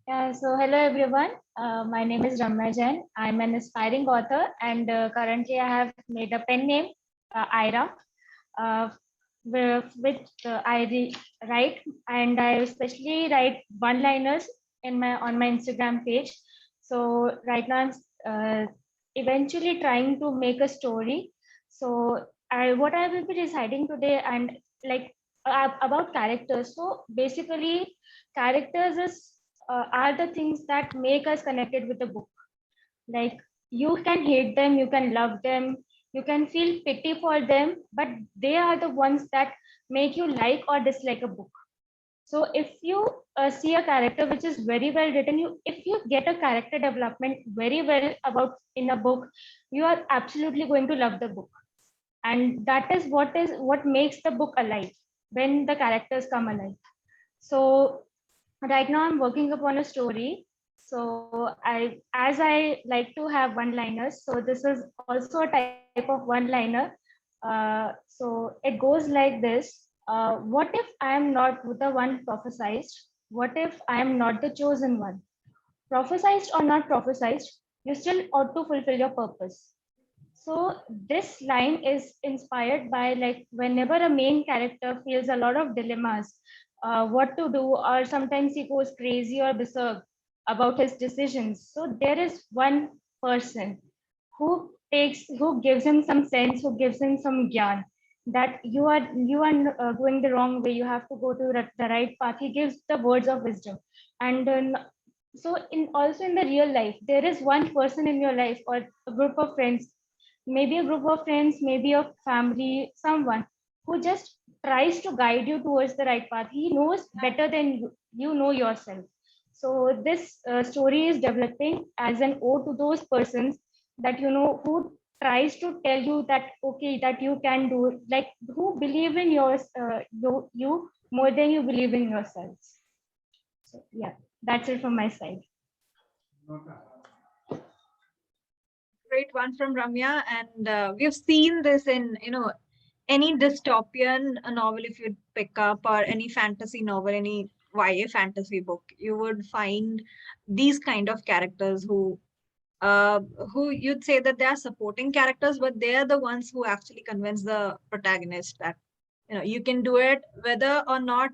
Yeah, so hello everyone. My name is Ramya Jain. I'm an aspiring author, and currently I have made a pen name, Ira, which I write, and I especially write one-liners on my Instagram page. So right now I'm eventually trying to make a story. So what I will be deciding today and like about characters. So basically, characters are the things that make us connected with the book. Like you can hate them, you can love them, you can feel pity for them, but they are the ones that make you like or dislike a book. So if you see a character which is very well written, if you get a character development very well about in a book, you are absolutely going to love the book. And that is what makes the book alive, when the characters come alive. So right now I'm working upon a story. So as I like to have one-liners, so this is also a type of one-liner. So it goes like this. What if I am not the one prophesized? What if I am not the chosen one? Prophesized or not prophesized, you still ought to fulfill your purpose. So this line is inspired by like whenever a main character feels a lot of dilemmas, what to do, or sometimes he goes crazy or berserk about his decisions. So there is one person who gives him some sense, who gives him some gyan that you are going the wrong way. You have to go to the right path. He gives the words of wisdom, and so in also in the real life, there is one person in your life or a group of friends, maybe a group of friends, maybe a family, someone who just tries to guide you towards the right path. He knows better than you know yourself. So this story is developing as an ode to those persons that you know who tries to tell you that okay, that you can do it, like who believe in you more than you believe in yourselves. So yeah, that's it from my side. Great one from Ramya, and we've seen this in any dystopian novel. If you pick up, or any fantasy novel, any YA fantasy book, you would find these kind of characters who you'd say that they are supporting characters, but they are the ones who actually convince the protagonist that you can do it, whether or not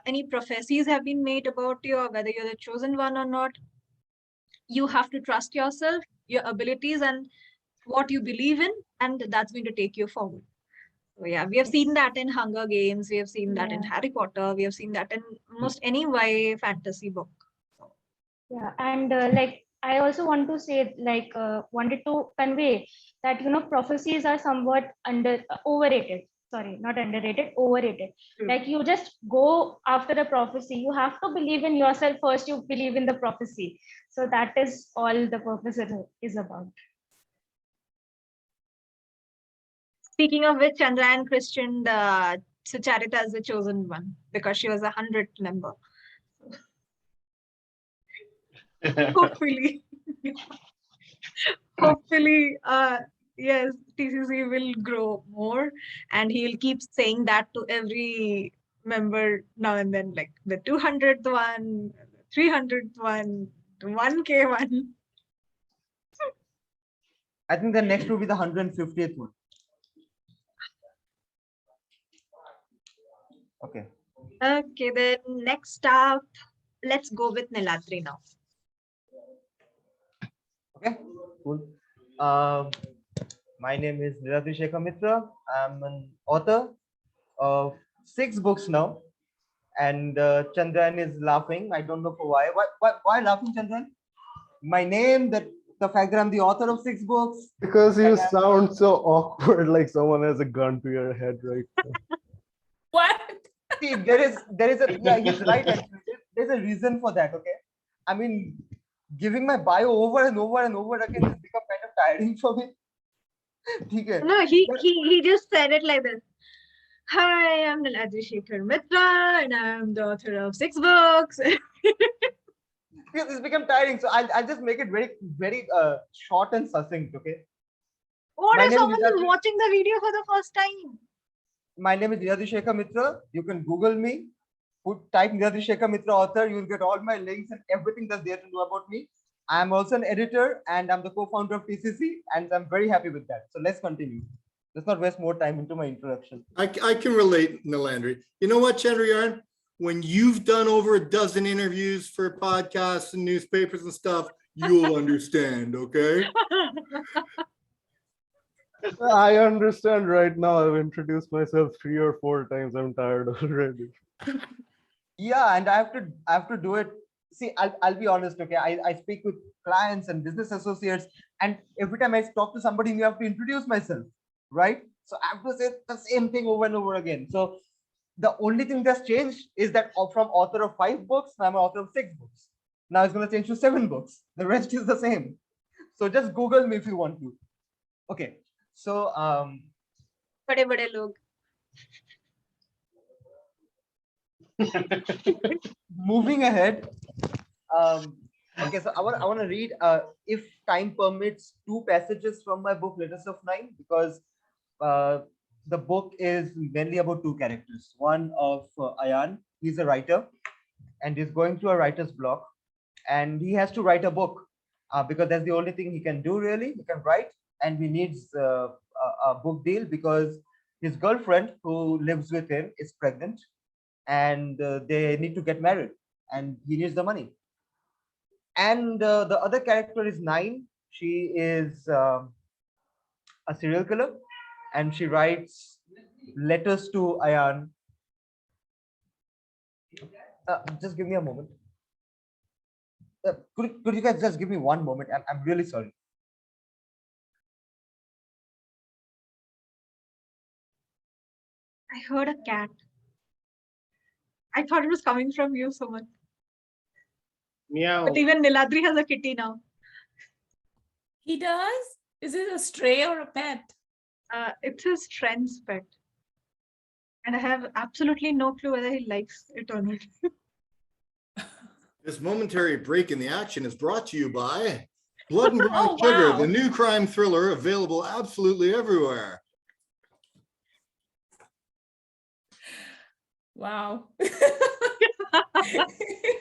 any prophecies have been made about you, or whether you're the chosen one or not. You have to trust yourself, your abilities, and what you believe in, and that's going to take you forward. So yeah, we have seen that in Hunger Games, we have seen that in Harry Potter, we have seen that in almost any YA fantasy book. Yeah, and like I also want to say, like wanted to convey that prophecies are somewhat overrated. Sorry, not underrated, overrated. Like you just go after the prophecy. You have to believe in yourself first. You believe in the prophecy. So that is all the purpose is about. Speaking of which, Chandrayan christianed Sucharita as the chosen one because she was 100th member. Hopefully, hopefully, yes, TCC will grow more, and he'll keep saying that to every member now and then, like the 200th one, 300th one, 1K one. I think the next will be the 150th one. Okay. Okay, then next up, let's go with Niladri now. Okay, cool. My name is Niladri Shekhar Mitra. I'm an author of 6 books now, and Chandrayan is laughing. I don't know for why. Why laughing, Chandrayan? My name, the fact that I'm the author of 6 books. Because you sound so awkward, like someone has a gun to your head right now. What? See, there is a, yeah, he's right. Actually, there's a reason for that. Okay, I mean, giving my bio over and over and over again has become kind of tiring for me. Okay. No, he just said it like this. Hi, I'm Niladri Shekhar Mitra, and I'm the author of 6 books. Because it's become tiring. So I'll just make it very short and succinct. Okay. What My if name is someone is Niladri. watching the video for the first time? My name is Niladri Shekhar Mitra. You can Google me. Type Niladri Shekhar Mitra author. You'll get all my links and everything that's there to know about me. I'm also an editor and I'm the co-founder of TCC, and I'm very happy with that. So let's continue. Let's not waste more time into my introduction. I can relate, Niladri. You know what, Chandrayan? When you've done over a dozen interviews for podcasts and newspapers and stuff, you'll understand, okay? I understand right now. I've introduced myself 3 or 4 times. I'm tired already. Yeah, and I have to do it. See, I'll be honest, okay. I speak with clients and business associates, and every time I talk to somebody, you have to introduce myself, right? So I have to say the same thing over and over again. So the only thing that's changed is that from author of 5 books, I'm an author of 6 books. Now it's going to change to 7 books. The rest is the same. So just Google me if you want to. Okay. So बड़े-बड़े लोग. moving ahead. Okay, so I want to read, if time permits, 2 passages from my book Letters of Nine, because the book is mainly about 2 characters. One of Ayan, he's a writer and he's going through a writer's block, and he has to write a book because that's the only thing he can do really. He can write, and he needs a book deal because his girlfriend who lives with him is pregnant, and they need to get married, and he needs the money. And the other character is Nine. She is a serial killer, and she writes letters to Ayan. Just give me a moment. Could you guys just give me one moment? I'm really sorry. I heard a cat. I thought it was coming from you so much. Meow. But even Niladri has a kitty now. He does? Is it a stray or a pet? It's his friend's pet. And I have absolutely no clue whether he likes it or not. This momentary break in the action is brought to you by Blood and Brown Oh, Sugar, wow. the new crime thriller available absolutely everywhere. Wow.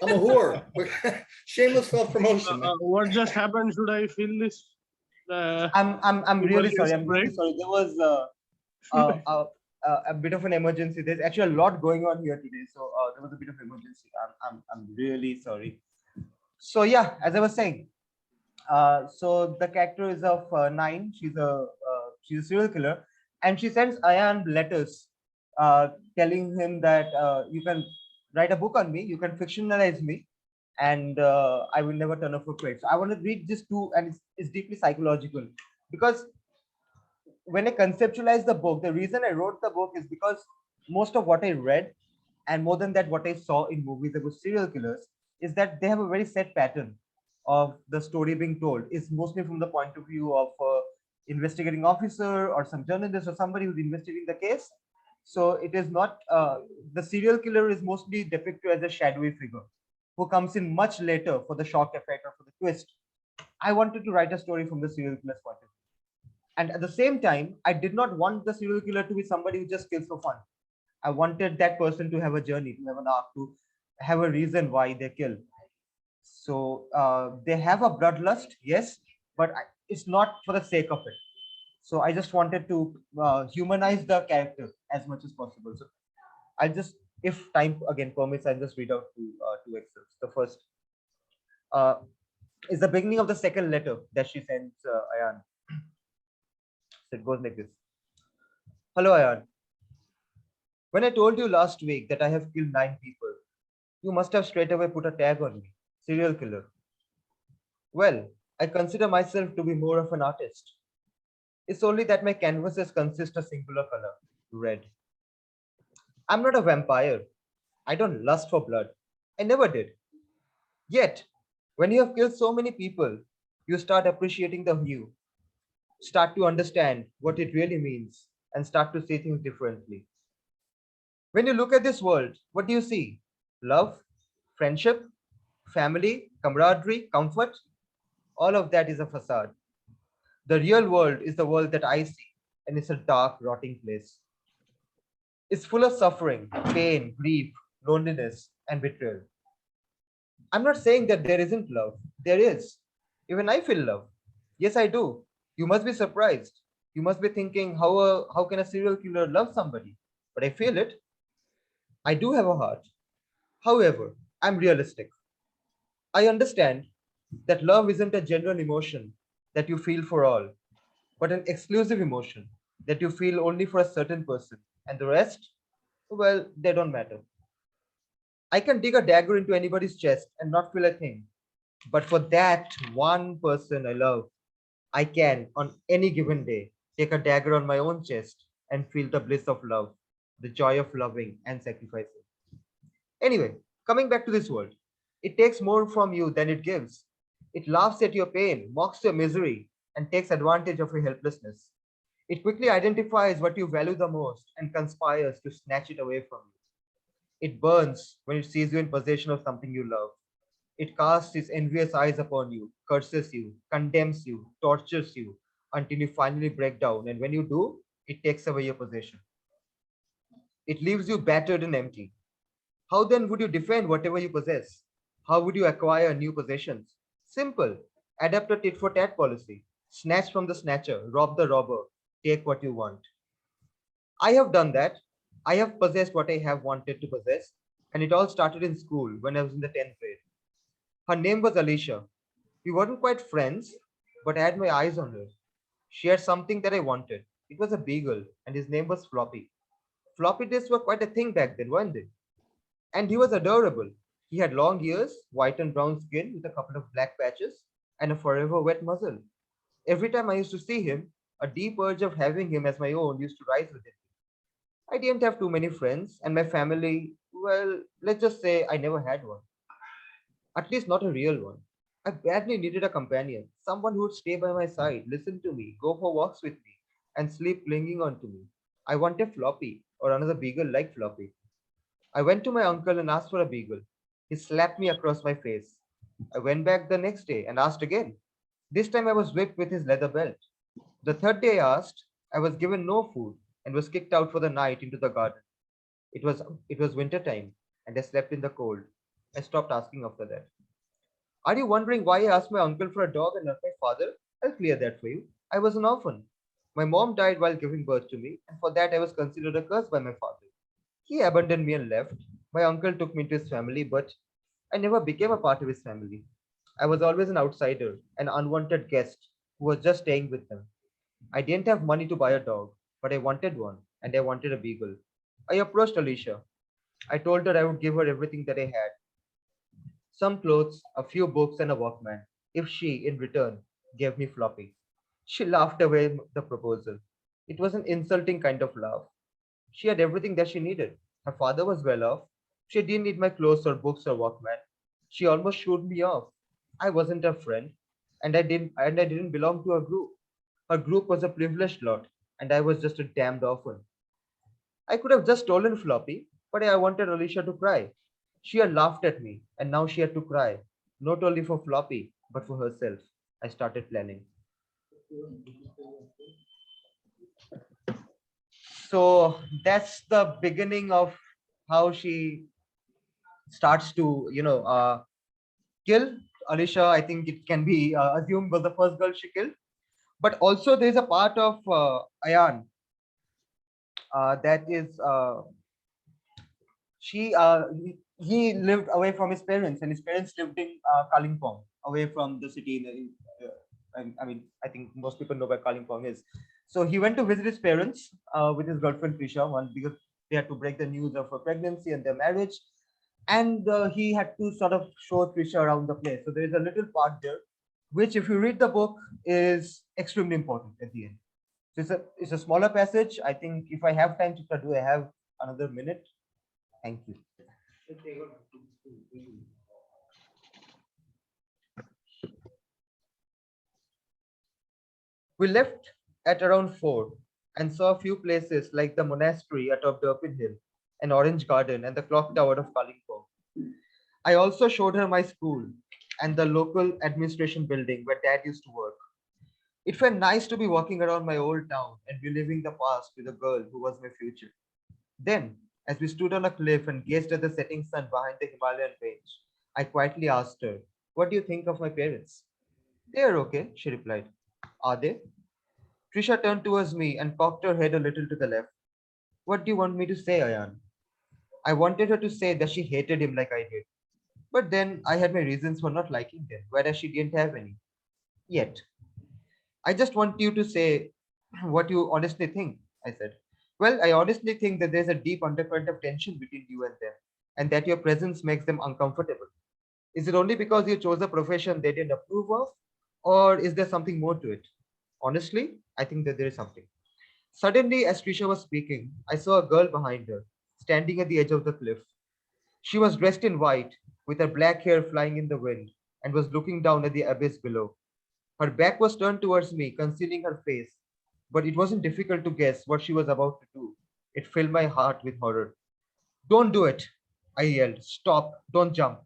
I'm a whore. Shameless self-promotion. man. What just happened? Should I feel this? I'm really sorry. I'm really break? sorry. There was a bit of an emergency. There's actually a lot going on here today, so there was a bit of emergency. I'm really sorry. So yeah, as I was saying, so the character is of Nine. She's a serial killer, and she sends Ayan letters telling him that you can write a book on me, you can fictionalize me, and I will never turn up for credit. So I want to read this too, and it's deeply psychological, because when I conceptualized the book, the reason I wrote the book is because most of what I read, and more than that, what I saw in movies about serial killers, is that they have a very set pattern of the story being told. Is mostly from the point of view of investigating officer or some journalist or somebody who's investigating the case. So it is not, the serial killer is mostly depicted as a shadowy figure who comes in much later for the shock effect or for the twist. I wanted to write a story from the serial killer's point of view. And at the same time, I did not want the serial killer to be somebody who just kills for fun. I wanted that person to have a journey, to have an arc, to have a reason why they kill. So they have a bloodlust, yes, but it's not for the sake of it. So I just wanted to humanize the character as much as possible. So I'll just, if time again permits, I'll just read out 2 excerpts. The first is the beginning of the second letter that she sends Ayan. So it goes like this. Hello, Ayan. When I told you last week that I have killed 9 people, you must have straight away put a tag on me, serial killer. Well, I consider myself to be more of an artist. It's only that my canvases consist of singular color, red. I'm not a vampire. I don't lust for blood. I never did. Yet, When you have killed so many people, you start appreciating the view, start to understand what it really means, and start to see things differently. When you look at this world, what do you see? Love, friendship, family, camaraderie, comfort? All of that is a facade. The real world is the world that I see, and it's a dark, rotting place. It's full of suffering, pain, grief, loneliness, and betrayal. I'm not saying that there isn't love. There is. Even I feel love. Yes, I do. You must be surprised. You must be thinking, how can a serial killer love somebody? But I feel it. I do have a heart. However, I'm realistic. I understand that love isn't a general emotion that you feel for all, but an exclusive emotion that you feel only for a certain person. And the rest, well, they don't matter. I can dig a dagger into anybody's chest and not feel a thing. But for that one person I love, I can, on any given day, take a dagger on my own chest and feel the bliss of love, the joy of loving and sacrificing. Anyway, coming back to this world, it takes more from you than it gives. It laughs at your pain, mocks your misery, and takes advantage of your helplessness. It quickly identifies what you value the most and conspires to snatch it away from you. It burns when it sees you in possession of something you love. It casts its envious eyes upon you, curses you, condemns you, tortures you until you finally break down. And when you do, it takes away your possession. It leaves you battered and empty. How then would you defend whatever you possess? How would you acquire new possessions? Simple. Adapt a tit for tat policy. Snatch from the snatcher, rob the robber, take what you want. I have done that. I have possessed what I have wanted to possess, and it all started in school when I was in the 10th grade. Her name was Alicia. We weren't quite friends, but I had my eyes on her. She had something that I wanted. It was a beagle, and his name was Floppy. Floppy disks were quite a thing back then, weren't they? And he was adorable. He had long ears, white and brown skin with a couple of black patches, and a forever wet muzzle. Every time I used to see him, a deep urge of having him as my own used to rise within me. I didn't have too many friends, and my family, well, let's just say I never had one. At least not a real one. I badly needed a companion, someone who would stay by my side, listen to me, go for walks with me, and sleep clinging on to me. I wanted Floppy, or another beagle like Floppy. I went to my uncle and asked for a beagle. He slapped me across my face. I went back the next day and asked again. This time I was whipped with his leather belt. The third day I asked, I was given no food and was kicked out for the night into the garden. It was winter time, and I slept in the cold. I stopped asking after that. Are you wondering why I asked my uncle for a dog and not my father? I'll clear that for you. I was an orphan. My mom died while giving birth to me, and for that I was considered a curse by my father. He abandoned me and left. My uncle took me to his family, but I never became a part of his family. I was always an outsider, an unwanted guest who was just staying with them. I didn't have money to buy a dog, but I wanted one, and I wanted a beagle. I approached Alicia. I told her I would give her everything that I had, some clothes, a few books, and a Walkman, if she, in return, gave me Floppy. She laughed away the proposal. It was an insulting kind of laugh. She had everything that she needed. Her father was well off. She didn't need my clothes or books or Walkman. She almost shooed me off. I wasn't her friend, and I didn't belong to her group. Her group was a privileged lot, and I was just a damned orphan. I could have just stolen Floppy, but I wanted Alicia to cry. She had laughed at me, and now she had to cry, not only for Floppy, but for herself. I started planning. So that's the beginning of how she starts to, kill Alicia. I think it can be assumed was the first girl she killed. But also, there's a part of Ayan that is he lived away from his parents, and his parents lived in Kalimpong, away from the city. I mean, I think most people know where Kalimpong is. So he went to visit his parents with his girlfriend Trisha, one because they had to break the news of her pregnancy and their marriage, and he had to sort of show Trisha around the place. So there is a little part there, which, if you read the book, is extremely important at the end. So it's a smaller passage. I think if I have time, Chitra, do I have another minute? Thank you. We left at around 4 and saw a few places like the monastery atop Durpin Hill, an orange garden, and the clock tower of Kalimpong. I also showed her my school and the local administration building where Dad used to work. It felt nice to be walking around my old town and reliving the past with a girl who was my future. Then, as we stood on a cliff and gazed at the setting sun behind the Himalayan range, I quietly asked her, "What do you think of my parents?" "They are okay," she replied. "Are they?" Trisha turned towards me and cocked her head a little to the left. "What do you want me to say, Ayan?" I wanted her to say that she hated him like I did. But then I had my reasons for not liking him, whereas she didn't have any. Yet. "I just want you to say what you honestly think," I said. "Well, I honestly think that there's a deep undercurrent of tension between you and them, and that your presence makes them uncomfortable. Is it only because you chose a profession they didn't approve of? Or is there something more to it?" Honestly, I think that there is something. Suddenly, as Trisha was speaking, I saw a girl behind her, standing at the edge of the cliff. She was dressed in white, with her black hair flying in the wind, and was looking down at the abyss below. Her back was turned towards me, concealing her face, but it wasn't difficult to guess what she was about to do. It filled my heart with horror. "Don't do it!" I yelled. "Stop! Don't jump!"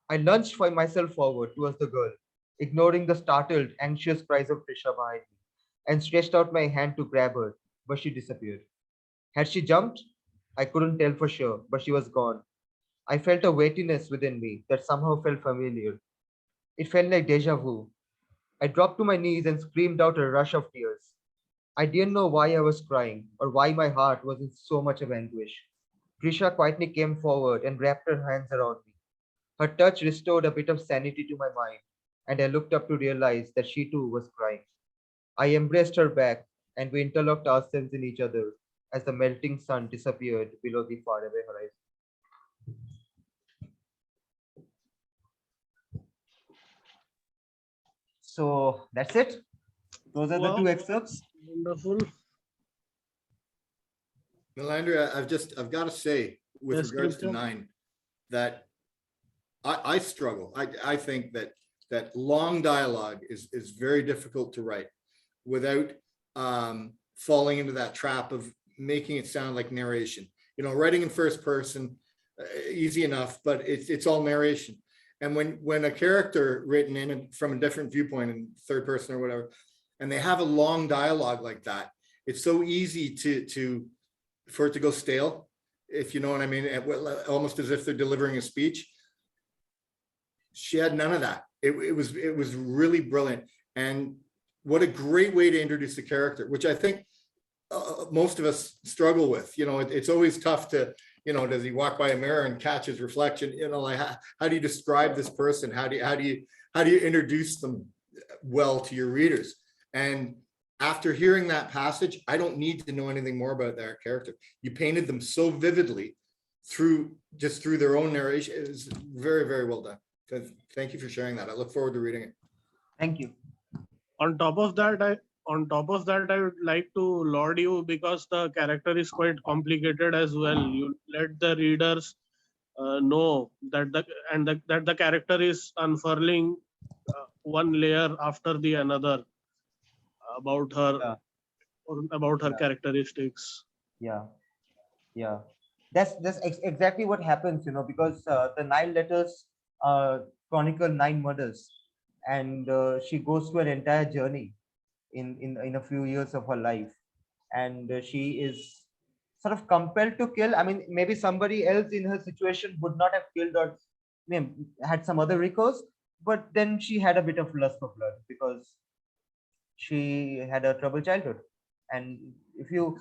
I lunged for myself forward towards the girl, ignoring the startled, anxious cries of Trisha behind me, and stretched out my hand to grab her, but she disappeared. Had she jumped? I couldn't tell for sure, but she was gone. I felt a weightiness within me that somehow felt familiar. It felt like deja vu. I dropped to my knees and screamed out a rush of tears. I didn't know why I was crying or why my heart was in so much of anguish. Trisha quietly came forward and wrapped her hands around me. Her touch restored a bit of sanity to my mind, and I looked up to realize that she too was crying. I embraced her back, and we interlocked ourselves in each other as the melting sun disappeared below the faraway horizon. So that's it. Those are the Wow, two excerpts. wonderful. Niladri, I've got to say, with regards to Description. 9, that I struggle. I think that long dialogue is very difficult to write without falling into that trap of making it sound like narration. You know, writing in first person, easy enough, but it's all narration. And when a character written in from a different viewpoint in third person or whatever, and they have a long dialogue like that, it's so easy for it to go stale, if you know what I mean, almost as if they're delivering a speech. She had none of that. It was really brilliant. And what a great way to introduce the character, which I think most of us struggle with. You know, it's always tough to, you know, does he walk by a mirror and catch his reflection? You know, like how do you describe this person? How do you introduce them well to your readers? And after hearing that passage, I don't need to know anything more about that character. You painted them so vividly through their own narration. It was very, very well done. Thank you for sharing that. I look forward to reading it. Thank you. On top of that, I would like to laud you because the character is quite complicated as well. You let the readers know that the character is unfurling one layer after the another about her Yeah, yeah, characteristics. yeah, yeah. That's exactly what happens, you know, because the 9 letters chronicle 9 murders, and she goes through an entire journey in a few years of her life, and she is sort of compelled to kill. I mean, maybe somebody else in her situation would not have killed or had some other recourse, but then she had a bit of lust for blood because she had a troubled childhood. And if you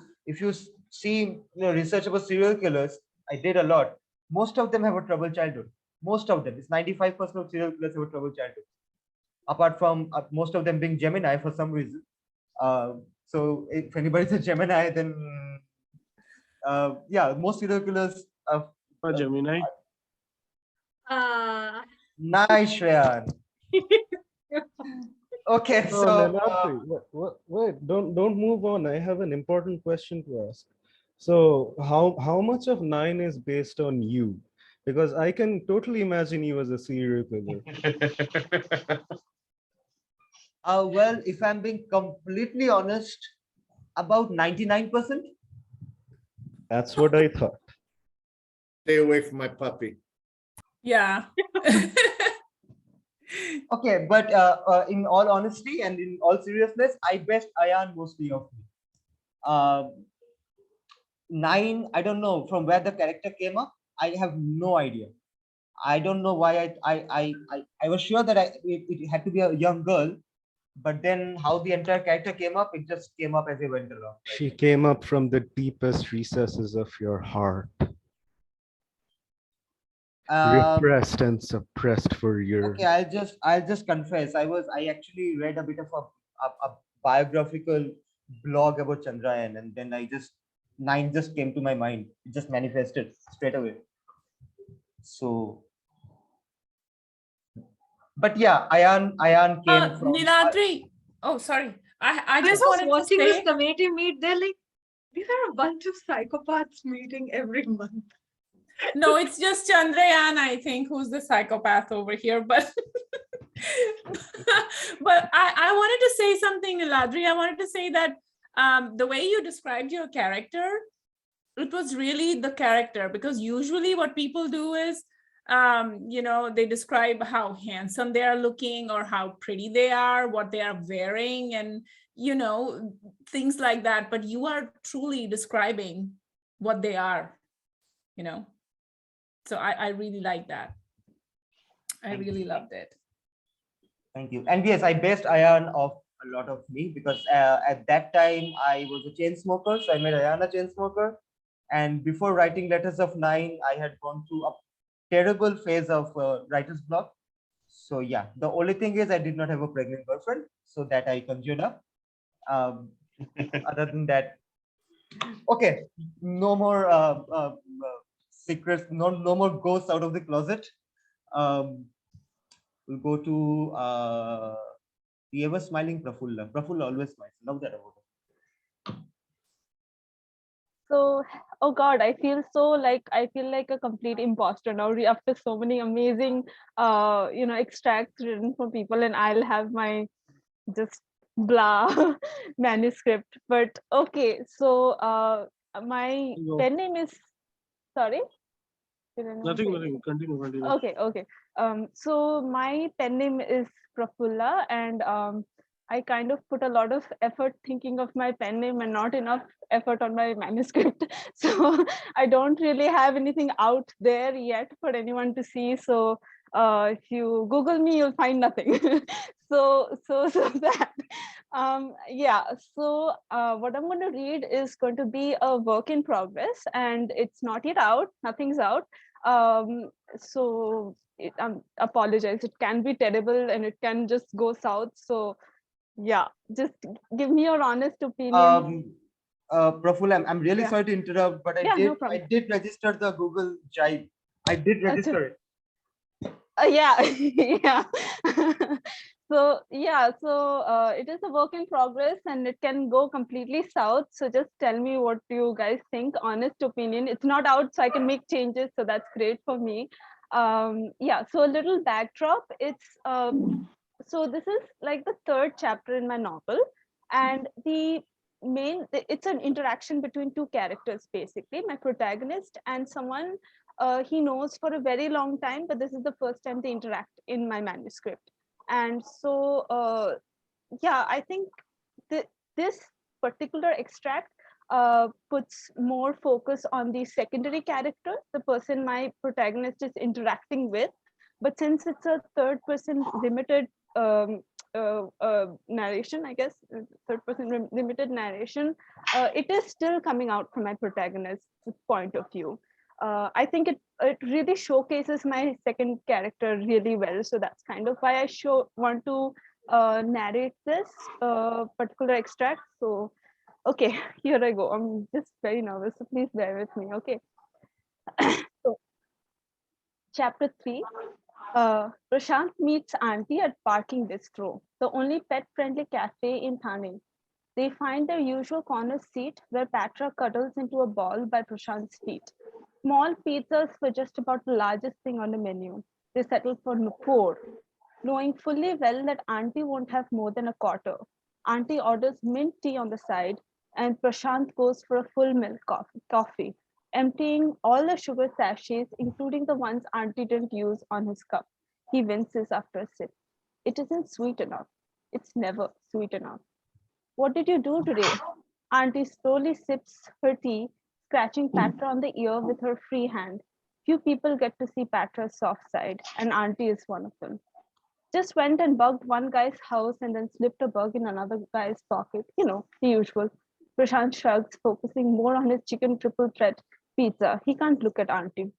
see, you know, research about serial killers, I did a lot. Most of them have a troubled childhood. Most of them, it's 95% of serial killers have a troubled childhood, apart from most of them being Gemini for some reason. So if anybody's a Gemini, then yeah, most serial killers are Gemini. Uh, nice, Shreyan. Okay, No, so Niladri, wait, don't move on. I have an important question to ask. So how much of 9 is based on you? Because I can totally imagine you as a serial killer. Well, if I'm being completely honest, about 99%. That's what I thought. Stay away from my puppy. Yeah. Okay, but in all honesty and in all seriousness, I best Ayan mostly of me. 9, I don't know from where the character came up. I have no idea. I don't know why I was sure that it had to be a young girl, but then how the entire character came up, it just came up as it went along. She came up from the deepest recesses of your heart, repressed and suppressed for years. Okay, I'll just confess. I actually read a bit of a biographical blog about Chandrayan, and then 9 just came to my mind. It just manifested straight away. So, but yeah, Ayan came from. Niladri. Oh, sorry. I was just wanted to watching say. this committee meet. They're like, these are a bunch of psychopaths meeting every month. No, it's just Chandrayan, I think, who's the psychopath over here. But but I wanted to say something, Niladri. I wanted to say that the way you described your character, it was really the character, because usually what people do is, they describe how handsome they are looking or how pretty they are, what they are wearing, and, things like that. But you are truly describing what they are, So I really like that. I really loved it. Thank you. And yes, I based Ayan off a lot of me because at that time I was a chain smoker. So I made Ayan a chain smoker. And before writing Letters of 9, I had gone through a terrible phase of writer's block. So yeah, the only thing is I did not have a pregnant girlfriend. So that I conjured up. Other than that, okay, no more secrets, no more ghosts out of the closet. We'll go to the ever smiling Prafula. Prafula always smiles. Love that about her. So, oh God, I feel like a complete imposter now after so many amazing, extracts written from people, and I'll have my just blah manuscript. But okay, so my pen name is, sorry. Nothing. Continue. Okay. So my pen name is Prafula, and I kind of put a lot of effort thinking of my pen name and not enough effort on my manuscript. So I don't really have anything out there yet for anyone to see. So if you Google me, you'll find nothing. so that yeah. So what I'm going to read is going to be a work in progress, and it's not yet out. Nothing's out. So apologize, it can be terrible and it can just go south. So yeah, just give me your honest opinion. Prafula, I'm really Yeah. sorry to interrupt, but No I problem. did register the Google Jive. I did register it. Yeah. Yeah. So yeah, so it is a work in progress and it can go completely south. So just tell me what you guys think. Honest opinion. It's not out, so I can make changes. So that's great for me. Yeah. So a little backdrop. It's so this is like the 3rd chapter in my novel, and it's an interaction between 2 characters, basically my protagonist and someone he knows for a very long time, but this is the first time they interact in my manuscript. And so yeah, I think this particular extract puts more focus on the secondary character, the person my protagonist is interacting with. But since it's a 3rd person limited narration, I guess, 3rd person limited narration, it is still coming out from my protagonist's point of view. I think it really showcases my second character really well. So that's kind of why I want to narrate this particular extract. So, okay, here I go. I'm just very nervous, so please bear with me. Okay. So, chapter 3. Prashant meets Auntie at Parking Bistro, the only pet-friendly cafe in Thane. They find their usual corner seat where Patra cuddles into a ball by Prashant's feet. Small pizzas were just about the largest thing on the menu. They settled for 4. knowing fully well that Auntie won't have more than a quarter. Auntie orders mint tea on the side, and Prashant goes for a full milk coffee, emptying all the sugar sachets, including the ones Auntie didn't use, on his cup. He winces after a sip. It isn't sweet enough. It's never sweet enough. What did you do today? Auntie slowly sips her tea, scratching Patra on the ear with her free hand. Few people get to see Patra's soft side, and Auntie is one of them. Just went and bugged one guy's house and then slipped a bug in another guy's pocket. You know, the usual. Prashant shrugs, focusing more on his chicken triple threat pizza. He can't look at Auntie.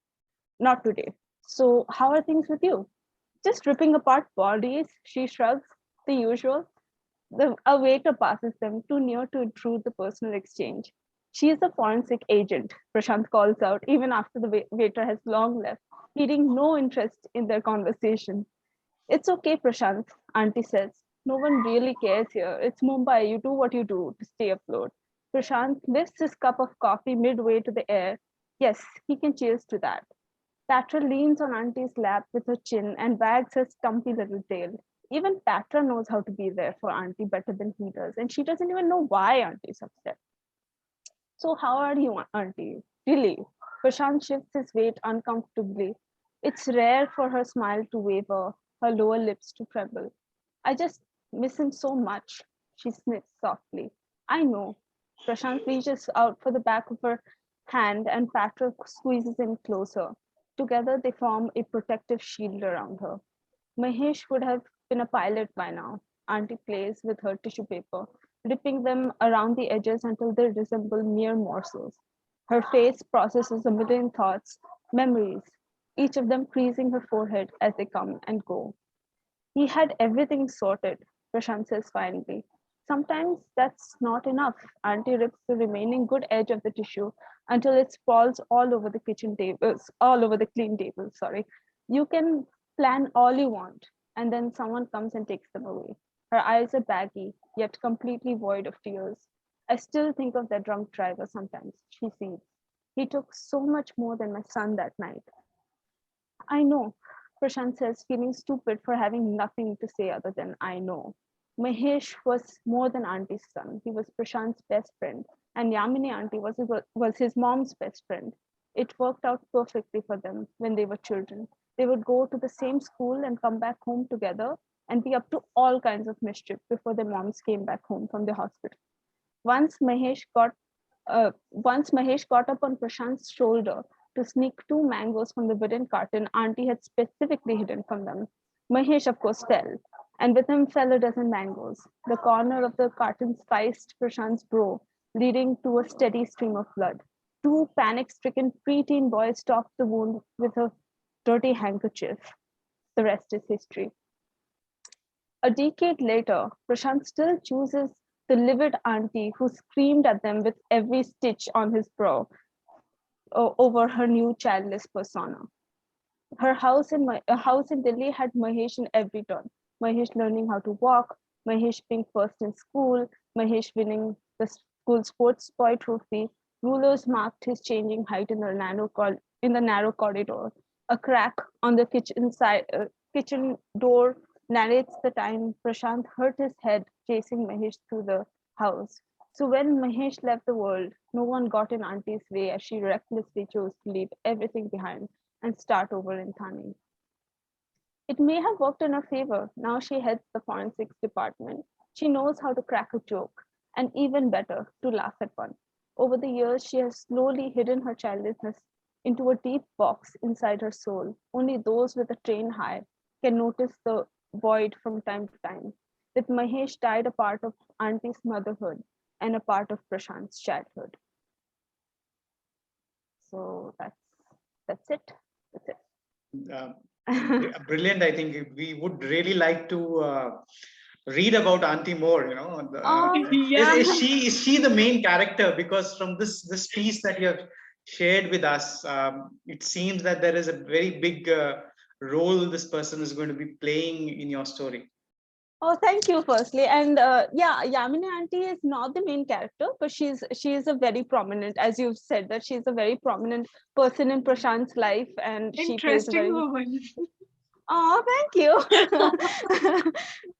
Not today. So, how are things with you? Just ripping apart bodies, she shrugs. The usual. A waiter passes them, too near to intrude the personal exchange. She is a forensic agent, Prashant calls out, even after the waiter has long left, needing no interest in their conversation. It's okay, Prashant, Auntie says. No one really cares here. It's Mumbai. You do what you do to stay afloat. Prashant lifts his cup of coffee midway to the air. Yes, he can cheers to that. Patra leans on Auntie's lap with her chin and wags her stumpy little tail. Even Patra knows how to be there for Auntie better than he does, and she doesn't even know why Auntie's upset. So, how are you, Auntie? Really? Prashant shifts his weight uncomfortably. It's rare for her smile to waver, her lower lips to tremble. I just miss him so much, she sniffs softly. I know. Prashant reaches out for the back of her hand and Patra squeezes in closer. Together, they form a protective shield around her. Mahesh would have been a pilot by now. Auntie plays with her tissue paper, ripping them around the edges until they resemble mere morsels. Her face processes a million thoughts, memories, each of them creasing her forehead as they come and go. He had everything sorted, Prashant says finally. Sometimes that's not enough. Auntie rips the remaining good edge of the tissue until it sprawls all over the kitchen tables, all over the clean table, sorry. You can plan all you want, and then someone comes and takes them away. Her eyes are baggy, yet completely void of tears. I still think of that drunk driver sometimes, she sees. He took so much more than my son that night. I know, Prashant says, feeling stupid for having nothing to say other than I know. Mahesh was more than Auntie's son. He was Prashant's best friend, and Yamini Auntie was his mom's best friend. It worked out perfectly for them when they were children. They would go to the same school and come back home together and be up to all kinds of mischief before their moms came back home from the hospital. Once Mahesh got up on Prashant's shoulder to sneak 2 mangoes from the wooden carton Auntie had specifically hidden from them. Mahesh, of course, fell, and with him fell a dozen mangoes. The corner of the carton spiced Prashant's brow, leading to a steady stream of blood. 2 panic-stricken preteen boys stopped the wound with a dirty handkerchief. The rest is history. A decade later, Prashant still chooses the livid auntie who screamed at them with every stitch on his brow over her new childless persona. Her house in Delhi had Mahesh in every turn. Mahesh learning how to walk, Mahesh being first in school, Mahesh winning the school sports boy trophy. Rulers marked his changing height in the narrow corridor. A crack on the kitchen door narrates the time Prashant hurt his head chasing Mahesh through the house. So when Mahesh left the world, no one got in Auntie's way as she recklessly chose to leave everything behind and start over in Thane. It may have worked in her favor. Now she heads the forensics department. She knows how to crack a joke, and even better, to laugh at one. Over the years, she has slowly hidden her childlessness into a deep box inside her soul. Only those with a trained eye can notice the void from time to time. With Mahesh died a part of Auntie's motherhood and a part of Prashant's childhood. So that's it. That's it. Brilliant. I think we would really like to read about Auntie more. You know, Yeah. is she the main character? Because from this piece that you have shared with us, it seems that there is a very big role this person is going to be playing in your story. Oh, thank you, firstly. And yeah, Yamini Auntie is not the main character, but she is a very prominent, as you've said, that she's a very prominent person in Prashant's life, and she plays a Interesting very woman. Oh, thank you.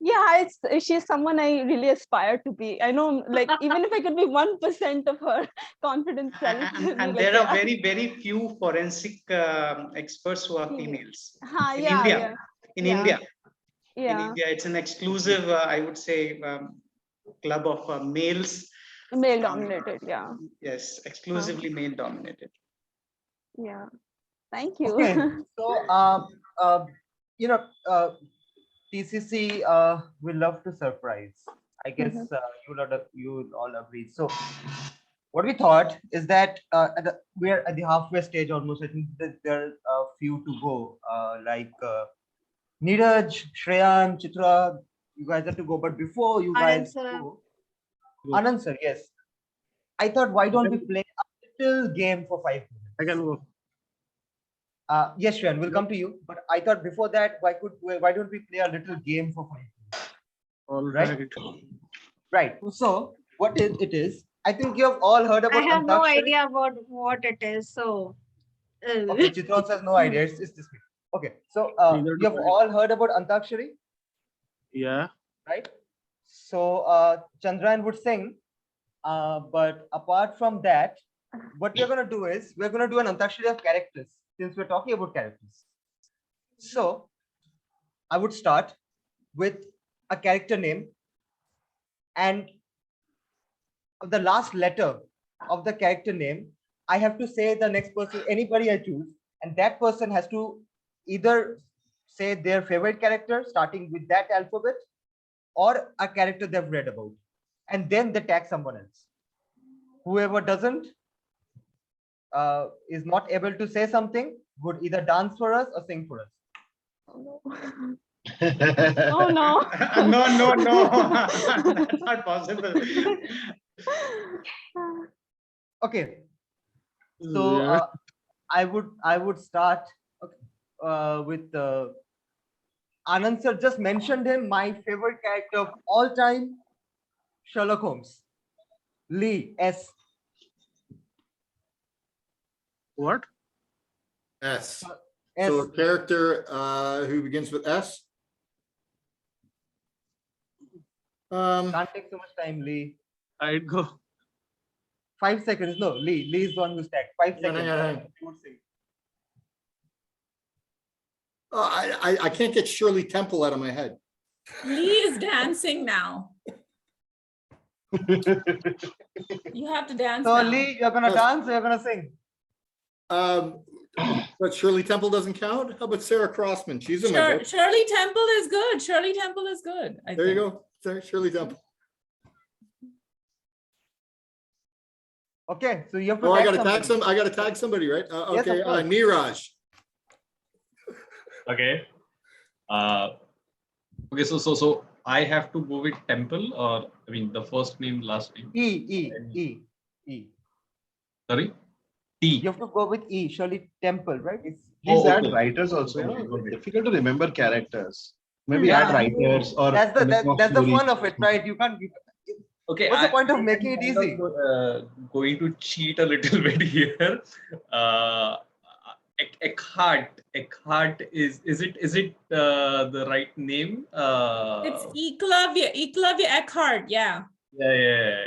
Yeah, she's someone I really aspire to be. I know, like, even if I could be 1% of her confident self. And there are very, very few forensic experts who are females in India. In India. Yeah. In India, it's an exclusive, I would say, club of males. Male dominated, yeah. Yes, exclusively male dominated. Yeah. Thank you. Okay, so you know, TCC will love to surprise. I guess you'll all agree. So what we thought is that we're at the halfway stage almost. I think that there are a few to go, like Neeraj, Shreyan, Chitra. You guys have to go, but before you guys go, Anand sir, yes. I thought, why don't we play a little game for 5 minutes? I can go. Yes, Shreyan, we'll come to you. But I thought before that, why don't we play a little game for 5 minutes? All Right? right. Right. So what it is? I think you have all heard about. I have no Antakshari. idea about what it is. So. Okay, Chitra has no idea. It's this week. Okay, so Neither you do have I. all heard about Antakshari, Yeah. right? So Chandrayan would sing, but apart from that, what we're gonna do is we're gonna do an Antakshari of characters since we're talking about characters. So I would start with a character name, and the last letter of the character name, I have to say the next person, anybody I choose, and that person has to either say their favorite character starting with that alphabet or a character they've read about, and then they tag someone else. Whoever doesn't is not able to say something would either dance for us or sing for us. Oh no. No. That's not possible. Okay. So I would start with Anand sir just mentioned him, my favorite character of all time, Sherlock Holmes. Lee S. What? S. S. So a character who begins with S. Can't take so much time, Lee. I'd go. 5 seconds. No, Lee. Lee is the one who's tagged. 5 Hang on, seconds. hang on. I can't get Shirley Temple out of my head. Lee is dancing now. You have to dance So now. Lee, you're gonna dance or you're gonna sing? But Shirley Temple doesn't count? How about Sarah Crossman? She's in my book. Shirley Temple is good. Shirley Temple is good. There you go. Sorry, Shirley Temple. Okay, so you have to Oh, I tag gotta tag somebody. I gotta tag somebody, right? Yes, Okay, of course. Neeraj. Okay. Okay, so I have to go with Temple, or I mean the first name, last name. E. Sorry? T. You have to go with E. Shirley Temple, right? Please add okay. writers also. Okay, okay. Difficult to remember characters. Maybe Yeah, add writers or that's the that's the stories. fun of it, right? You can't. Okay. What's the point of making it easy? Going to cheat a little bit here. Eckhart is it the right name? It's Eklavya Eckhart, yeah. Yeah.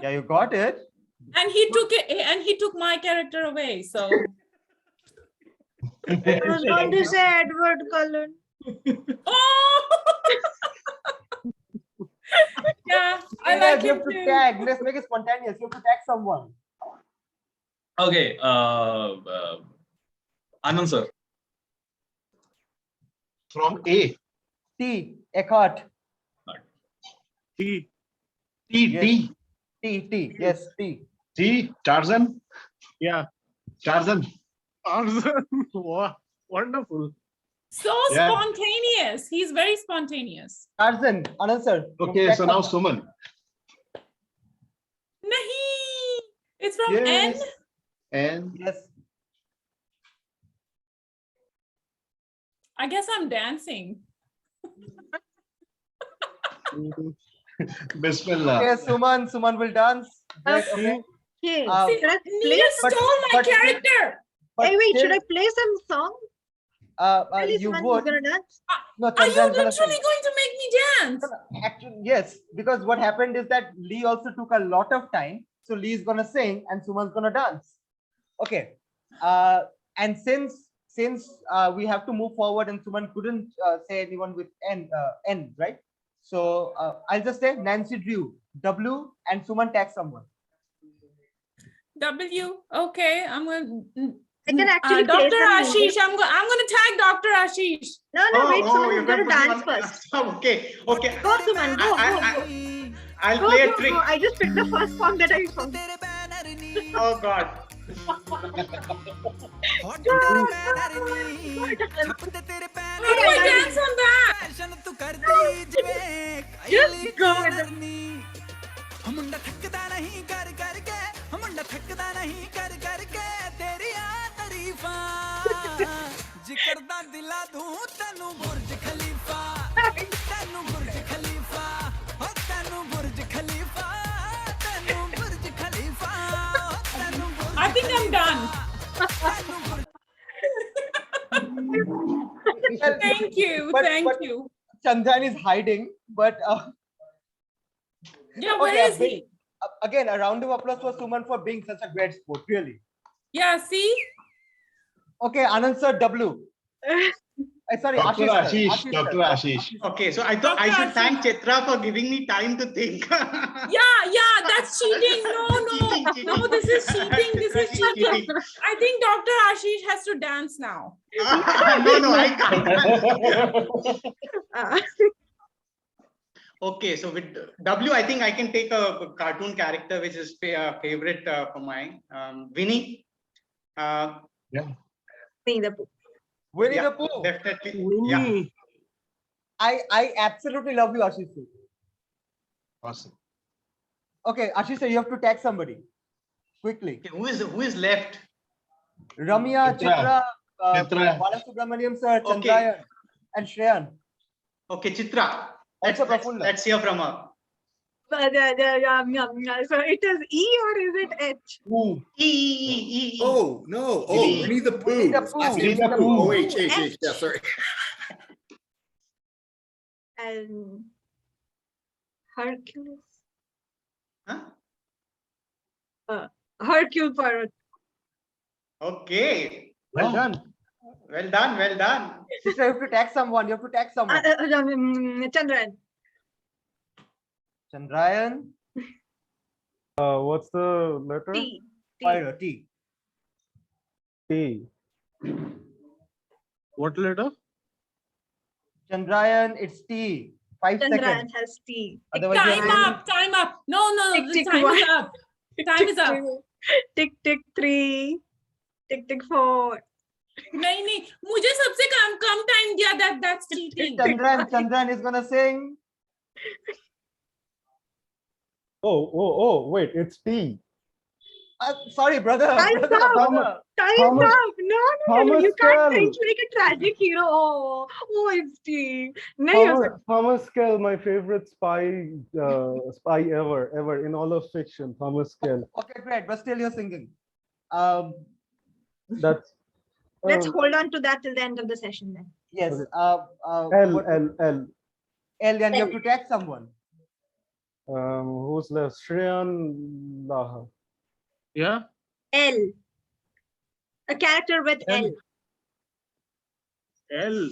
Yeah, you got it. And he took it, and he took my character away. So I was going to say Edward Cullen. oh yeah, I Yes, like you him have to too. tag. Let's make it spontaneous. You have to tag someone. Okay. Anand sir. From A. T. Eckhart. T. T. T. Yes, T. T. Tarzan. Yeah. Tarzan. Tarzan. Wow. Wonderful. So Yeah. spontaneous. He's very spontaneous. Tarzan. Anand sir. Okay, so now Suman. Nahi. It's from Yes. N. And Yes. I guess I'm dancing. Bismillah. Okay, Suman will dance. Great, okay. Okay. Um, Should I play? Neil stole my but- character. But Hey, wait, should still- I play some song? Really, you Suman is would. gonna dance? No, Are you Chandrayan's gonna literally sing. going to make me dance? Actually, yes, because what happened is that Lee also took a lot of time. So Lee is gonna sing and Suman's gonna dance. Okay. And since we have to move forward and Suman couldn't say anyone with N, right? So I'll just say Nancy Drew, W, and Suman tag someone. W. Okay, I'm going to. I can actually play Dr. some Ashish, music. I'm going to tag Dr. Ashish. No, wait, Suman you're is gonna put me dance on- first. Okay. Go, Suman, go. I'll Go, play go, a trick. go. I just picked the first song that I saw. Oh God. How do I dance on that? Just go with it. ਮੁੰਡਾ ਥੱਕਦਾ ਨਹੀਂ ਕਰ ਕਰਕੇ ਮੁੰਡਾ ਥੱਕਦਾ ਨਹੀਂ ਕਰ ਕਰਕੇ ਤੇਰੀਆਂ ਤਾਰੀਫਾਂ ਜਿਕਰਦਾ ਦਿਲਾ ਦੂੰ ਤੈਨੂੰ ਬੁਰਜ ਖਲੀਫਾ ਤੈਨੂੰ ਬੁਰਜ ਖਲੀਫਾ ਹੋ ਤੈਨੂੰ ਬੁਰਜ ਖਲੀਫਾ ਤੈਨੂੰ ਬੁਰਜ ਖਲੀਫਾ ਤੈਨੂੰ I think I'm done. Thank you. Thank you. Chandrayan is hiding, but Yeah, where is he? Again, a round of applause for Suman for being such a great sport, really. Yeah, see? Okay, Anand sir, W. Sorry, Dr. Ashish. Ashish, Dr. Ashish. Okay, so I thought I should thank Chitra for giving me time to think. Yeah, that's cheating. No, Cheating. no, this is cheating. This is cheating. I think Dr. Ashish has to dance now. No, I can't. Okay, so with W, I think I can take a cartoon character which is favorite for mine. Winnie. Yeah. Winnie the Pooh. Winnie the Pooh. Definitely. Winnie. Yeah. I absolutely love you, Ashish sir. Awesome. Okay, Ashish sir, you have to tag somebody quickly. Okay, who is left? Ramya, Chitra. Chitra, Balasubramanium sir, Okay. Chandrayan, and Shreyan. Okay, Chitra. Also Prafula. Let's hear from her. So it is E or is it H? E. Oh, no. Oh, Winnie the Pooh. Winnie the Pooh. Asking Winnie the Pooh. Pooh. Oh, H. Yeah, sorry. And Hercules. Huh? Hercule Poirot. Okay. Well done. Well done. Well done. Sister, you have to tag someone. You have to tag someone. Chandrayan. Chandrayan, What's the letter? T. Fire, T. T. What letter? Chandrayan, it's T. 5 Chandrayan seconds. has T. Otherwise, you're Time running. up. Time up. No, Tick, the tick, time one. is up. Time is up. Tick tick 3. Tick tick 4. नहीं मुझे सबसे कम time दिया. That's cheating. Chandrayan is gonna sing. Oh, wait, it's T. Sorry, brother. Time's brother, up. brother. Time's Thomas- up. No, Thomas you can't Kell. think like a tragic hero. Oh, it's T. नहीं हो सकता. Thomas Kell, my favorite spy ever in all of fiction. Thomas Kell. Okay, great. But still, you're singing. That's Let's hold on to that till the end of the session then. Yes. L. L, and you have to tag someone. Who's left? Shreyan, Laha. Yeah. L. A character with L. L.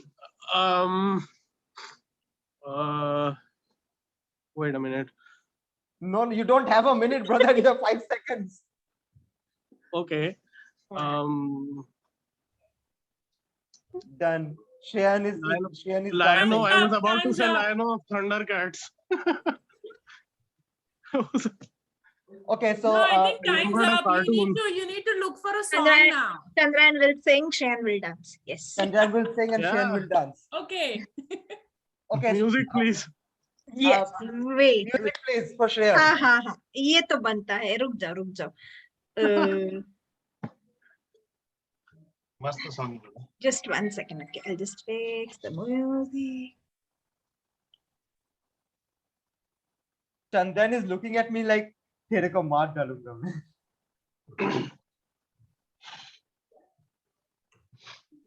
Wait a minute. No, you don't have a minute, brother. You have 5 seconds. Okay. Done. Shreyan is Lion-O. dancing. I was about to Time's say up. Lion-O of Thundercats. Okay, so No, I think time's remember the up. cartoon. You need to look for a song Chandrayan, now. Chandrayan will sing, Shreyan will dance. Yes. Chandrayan will sing and Shreyan Yeah. will dance. Okay. Okay. Music, please. Yes. Wait. Music, please, for Shreyan. हाँ. ये तो बनता है. रुक जाओ. Mast song. Just 1 second. Okay, I'll just fix the music. Chandrayan is looking at me like, तेरे को मार डालूंगा मैं.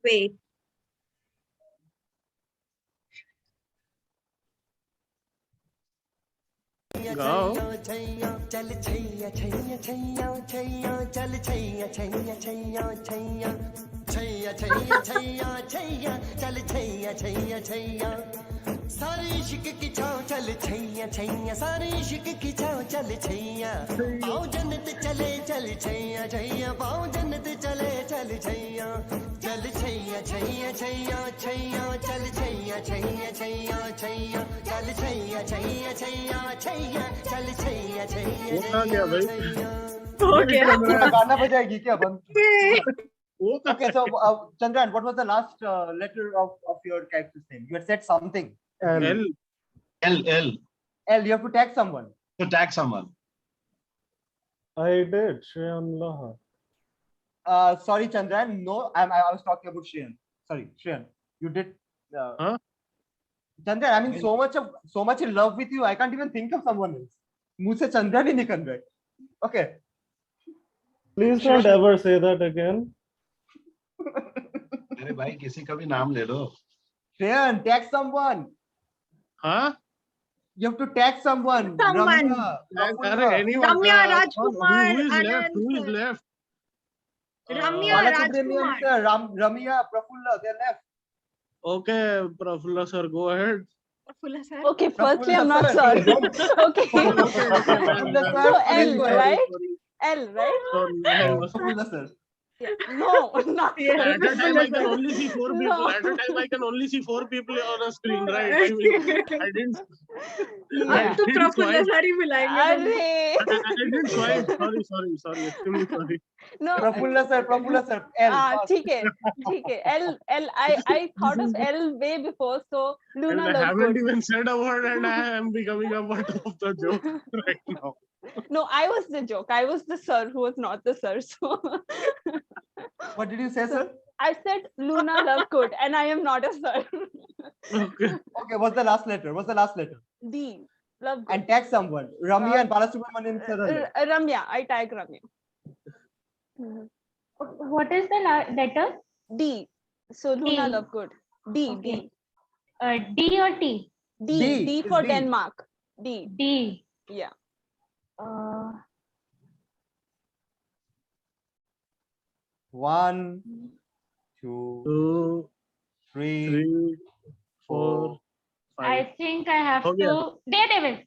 Wait. Go. चल छैया छैया छैया छैया चल छैया छैया छैया छैया छैया छैया छैया छैया चल छैया छैया छैया सारी इश्क की छाँव चल छैया छैया सारी इश्क की छाँव चल छैया पाँव जन्नत चले चल छैया छैया पाँव जन्नत चले चल छैया चल छैया छैया छैया छैया चल छैया छैया छैया छैया चल छैया छैया छैया छैया चल छैया छैया वो कहाँ गया भाई? हो गया गाना बजाएगी क्या बंद? वो कहाँ Okay, so Chandrayan, what was the last letter of your character's name? You had said something. L. L. L, you have to tag someone. To tag someone. I did. Shreyan Laha. Sorry, Chandrayan. No, I was talking about Shreyan. Sorry, Shreyan. You did. Huh? Chandrayan, I mean, so much in love with you. I can't even think of someone else. मुंह से Chandrayan ही निकल रहा है. Okay. Please don't ever say that again. अरे भाई किसी का भी नाम ले लो. Shreyan, tag someone. Huh? You have to tag someone. Someone. Ramya, Anyone. Ramya, Rajkumar, Who is left? Anand, Who is sir. left? Ramya, Balasubramanium, Rajkumar. sir. Ramya, Prafula, they're left. Okay, Prafula sir, go ahead. Prafula, sir. Okay, firstly, I'm not sir, sorry. don't- Okay. Prafula, So sir, L, sorry. right? L, right? Sorry. Prafula, sir. Yeah. No, not Yeah. At a time, I can Prafula, sir. only see four people. No. At a time, I can only see four people on a screen, right? I mean, I didn't. Yeah. अब तो Prafula sir ही बुलाएंगे अरे I didn't swipe. Sorry. Extremely sorry. no. Prafula, sir. L. fast. ठीक है. L. I thought of L way before. So Luna And I looked haven't good. even said a word, and I am becoming a part of the joke right now. No, I was the joke. I was the sir who was not the sir. So What did you say, sir? I said Luna looked good, and I am not a sir. Okay. Okay, what's the last letter? D. Love good. And tag someone. Ramya and Balasubramanium, sir. are left. Ramya. I tag Ramya. What is the letter? D. So Luna D. looked good. D. Okay. D or T? D. D it's for D. Denmark. D. D. Yeah. One, two, 2, three, 3, 4, 5. I think I have Okay. to. Daredevil.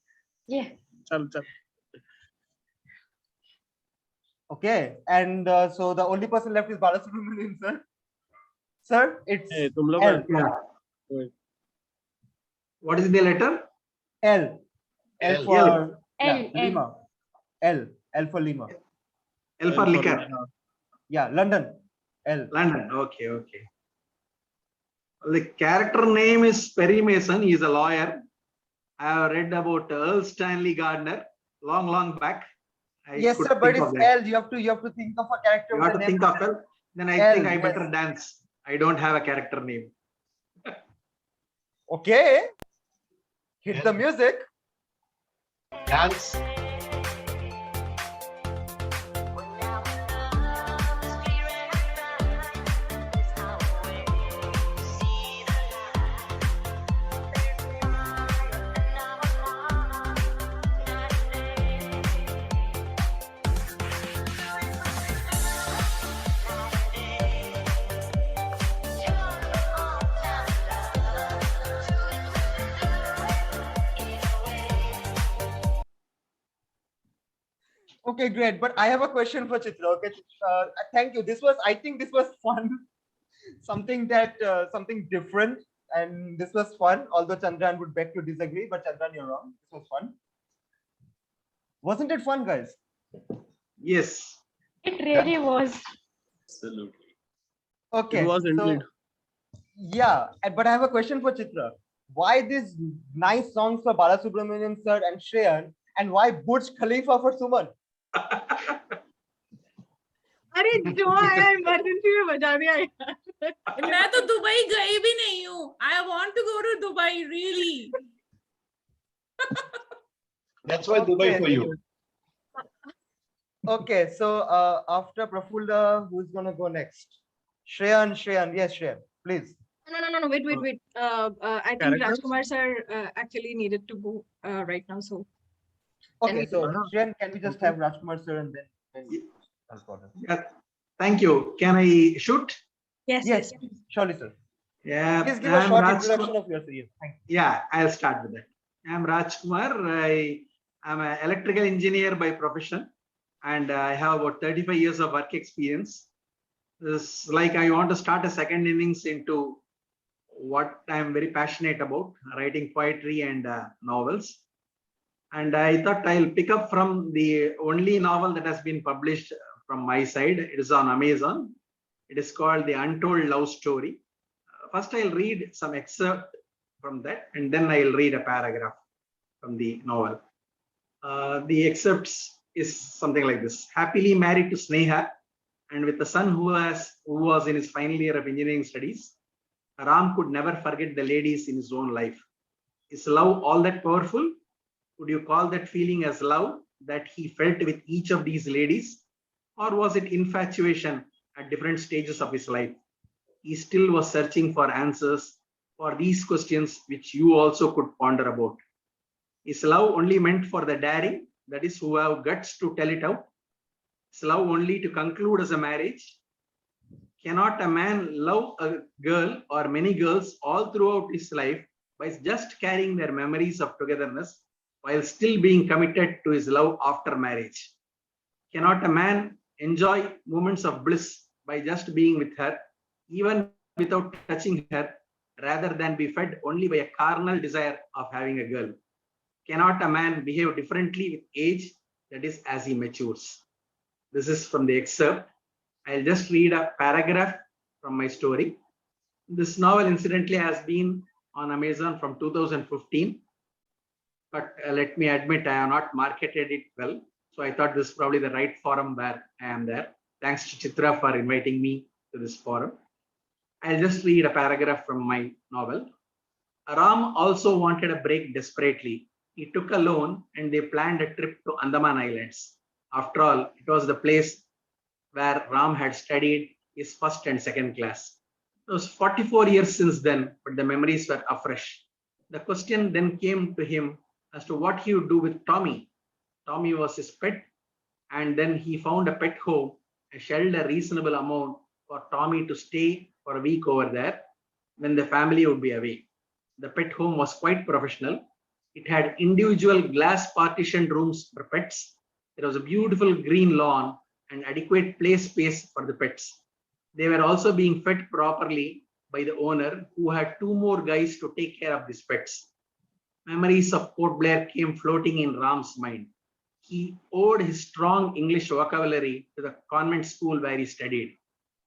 Yeah. Chal. Okay, and so the only person left is Balasubramaniam, sir. Sir, it's Hey, तुम लोग L. Yeah. What is the letter? L. L L. for L. Lima. L. L for Lima. L for liquor. Yeah, London. L. London. Okay. The character name is Perry Mason. He is a lawyer. I have read about Earl Stanley Gardner long back. I Yes, could sir, but think of it's that. L. You have to think of a character. You with have the to name think of it. Then I L, think I yes. better dance. I don't have a character name. Okay. Hit the music. Dance. Okay, great. But I have a question for Chitra. Okay, thank you. I think this was fun. Something different, and this was fun. Although Chandrayan would beg to disagree, but Chandrayan, you're wrong. This was fun. Wasn't it fun, guys? Yes. It really was. Absolutely. Okay. It was indeed. Yeah, but I have a question for Chitra. Why these nice songs for Balasubramaniam sir and Shreyan, and why Burj Khalifa for Suman? अरे जो आया emergency में बजा दिया यार मैं तो Dubai गई भी नहीं हूँ. I want to go to Dubai, really. That's why Dubai for you. Okay, so after Prafula, who's gonna go next? Shreyan. Yes, Shreyan, please. No, wait. I think Characters? Rajkumar sir actually needed to go right now, so Okay, so Shreyan, can we just have Rajkumar sir and then Yeah, thank you. Can I shoot? Yes, surely, sir. Yeah, Please give a short introduction of yourself. Yes, thank you. Yeah, I'll start with that. I'm Rajkumar. I'm an electrical engineer by profession, and I have about 35 years of work experience. This like I want to start a second innings into what I'm very passionate about, writing poetry and novels. And I thought I'll pick up from the only novel that has been published from my side. It is on Amazon. It is called The Untold Love Story. First, I'll read some excerpt from that, and then I'll read a paragraph from the novel. The excerpts is something like this. Happily married to Sneha and with a son who was in his final year of engineering studies, Ram could never forget the ladies in his own life. Is love all that powerful? Would you call that feeling as love that he felt with each of these ladies? Or was it infatuation at different stages of his life? He still was searching for answers for these questions, which you also could ponder about. Is love only meant for the daring, that is, who have guts to tell it out? Is love only to conclude as a marriage? Cannot a man love a girl or many girls all throughout his life by just carrying their memories of togetherness while still being committed to his love after marriage? Cannot a man enjoy moments of bliss by just being with her, even without touching her, rather than be fed only by a carnal desire of having a girl? Cannot a man behave differently with age, that is, as he matures? This is from the excerpt. I'll just read a paragraph from my story. This novel, incidentally, has been on Amazon from 2015. But let me admit, I have not marketed it well. So I thought this is probably the right forum where I am there. Thanks to Chitra for inviting me to this forum. I'll just read a paragraph from my novel. Ram also wanted a break desperately. He took a loan and they planned a trip to Andaman Islands. After all, it was the place where Ram had studied his first and second class. It was 44 years since then, but the memories were afresh. The question then came to him as to what he would do with Tommy. Tommy was his pet, and then he found a pet home and shelled a reasonable amount for Tommy to stay for a week over there when the family would be away. The pet home was quite professional. It had individual glass partitioned rooms for pets. There was a beautiful green lawn and adequate play space for the pets. They were also being fed properly by the owner, who had 2 more guys to take care of these pets. Memories of Port Blair came floating in Ram's mind. He owed his strong English vocabulary to the convent school where he studied.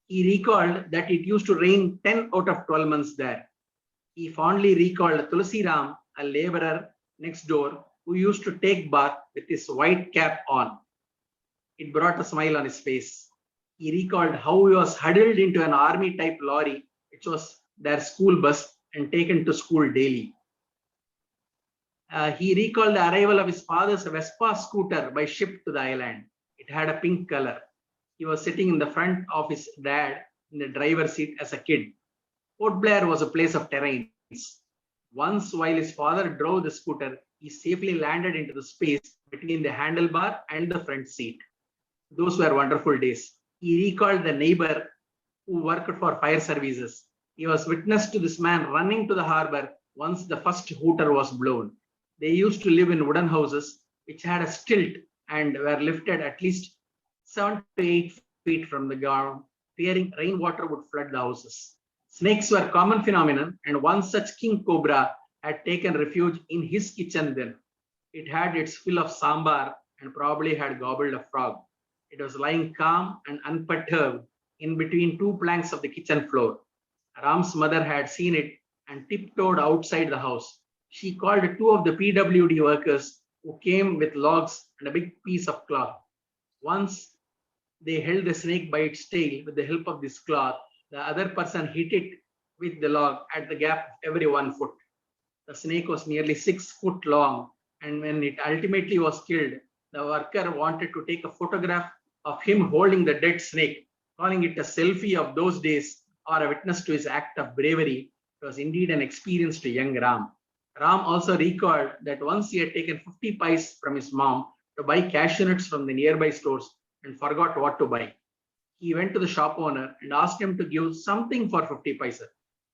He recalled that it used to rain 10 out of 12 months there. He fondly recalled Tulsi Ram, a laborer next door, who used to take bath with his white cap on. It brought a smile on his face. He recalled how he was huddled into an army-type lorry, which was their school bus, and taken to school daily. He recalled the arrival of his father's Vespa scooter by ship to the island. It had a pink color. He was sitting in the front of his dad in the driver's seat as a kid. Port Blair was a place of terrains. Once, while his father drove the scooter, he safely landed into the space between the handlebar and the front seat. Those were wonderful days. He recalled the neighbor who worked for fire services. He was witness to this man running to the harbor once the first hooter was blown. They used to live in wooden houses which had a stilt and were lifted at least 7 to 8 feet from the ground, fearing rainwater would flood the houses. Snakes were a common phenomenon, and one such king cobra had taken refuge in his kitchen then. It had its fill of sambar and probably had gobbled a frog. It was lying calm and unperturbed in between 2 planks of the kitchen floor. Ram's mother had seen it and tiptoed outside the house. She called 2 of the PWD workers who came with logs and a big piece of cloth. Once they held the snake by its tail with the help of this cloth. The other person hit it with the log at the gap of every 1 foot. The snake was nearly 6 foot long, and when it ultimately was killed, the worker wanted to take a photograph of him holding the dead snake, calling it a selfie of those days or a witness to his act of bravery. It was indeed an experience to young Ram. Ram also recalled that once he had taken 50 pies from his mom to buy cashew nuts from the nearby stores and forgot what to buy. He went to the shop owner and asked him to give something for 50 paisa.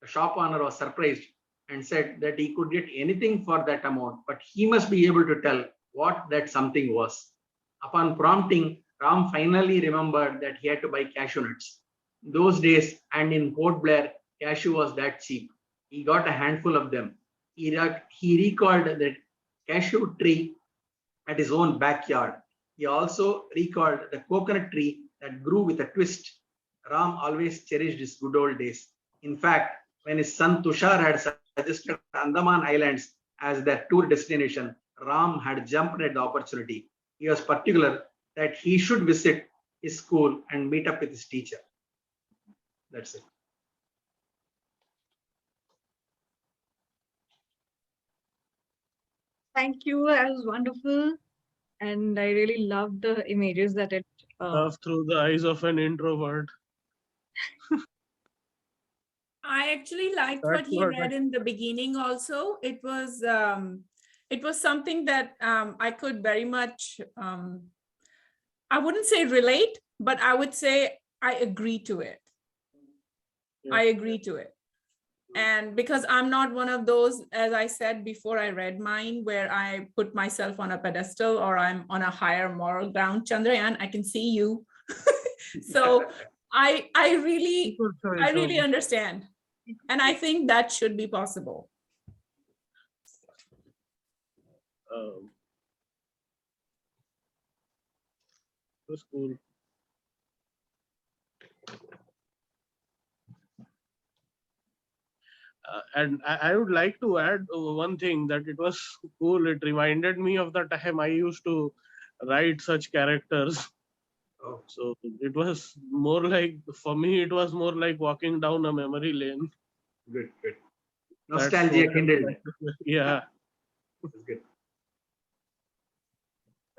The shop owner was surprised and said that he could get anything for that amount, but he must be able to tell what that something was. Upon prompting, Ram finally remembered that he had to buy cashew nuts. Those days and in Port Blair, cashew was that cheap. He got a handful of them. He recalled the cashew tree at his own backyard. He also recalled the coconut tree that grew with a twist. Ram always cherished his good old days. In fact, when his son Tushar had suggested Andaman Islands as their tour destination, Ram had jumped at the opportunity. He was particular that he should visit his school and meet up with his teacher. That's it. Thank you. That was wonderful. And I really loved the images that it Love through the eyes of an introvert. I actually liked what he read in the beginning also. It was something that I could very much, I wouldn't say relate, but I would say I agree to it. Yeah. I agree to it. And because I'm not one of those, as I said before I read mine, where I put myself on a pedestal or I'm on a higher moral ground. Chandrayan, I can see you. So I really understand. And I think that should be possible. That's cool. And I would like to add one thing, that it was cool. It reminded me of the time I used to write such characters. Oh. So it was more like, for me, it was more like walking down a memory lane. Good, good. Nostalgia kindled. Yeah. That's good.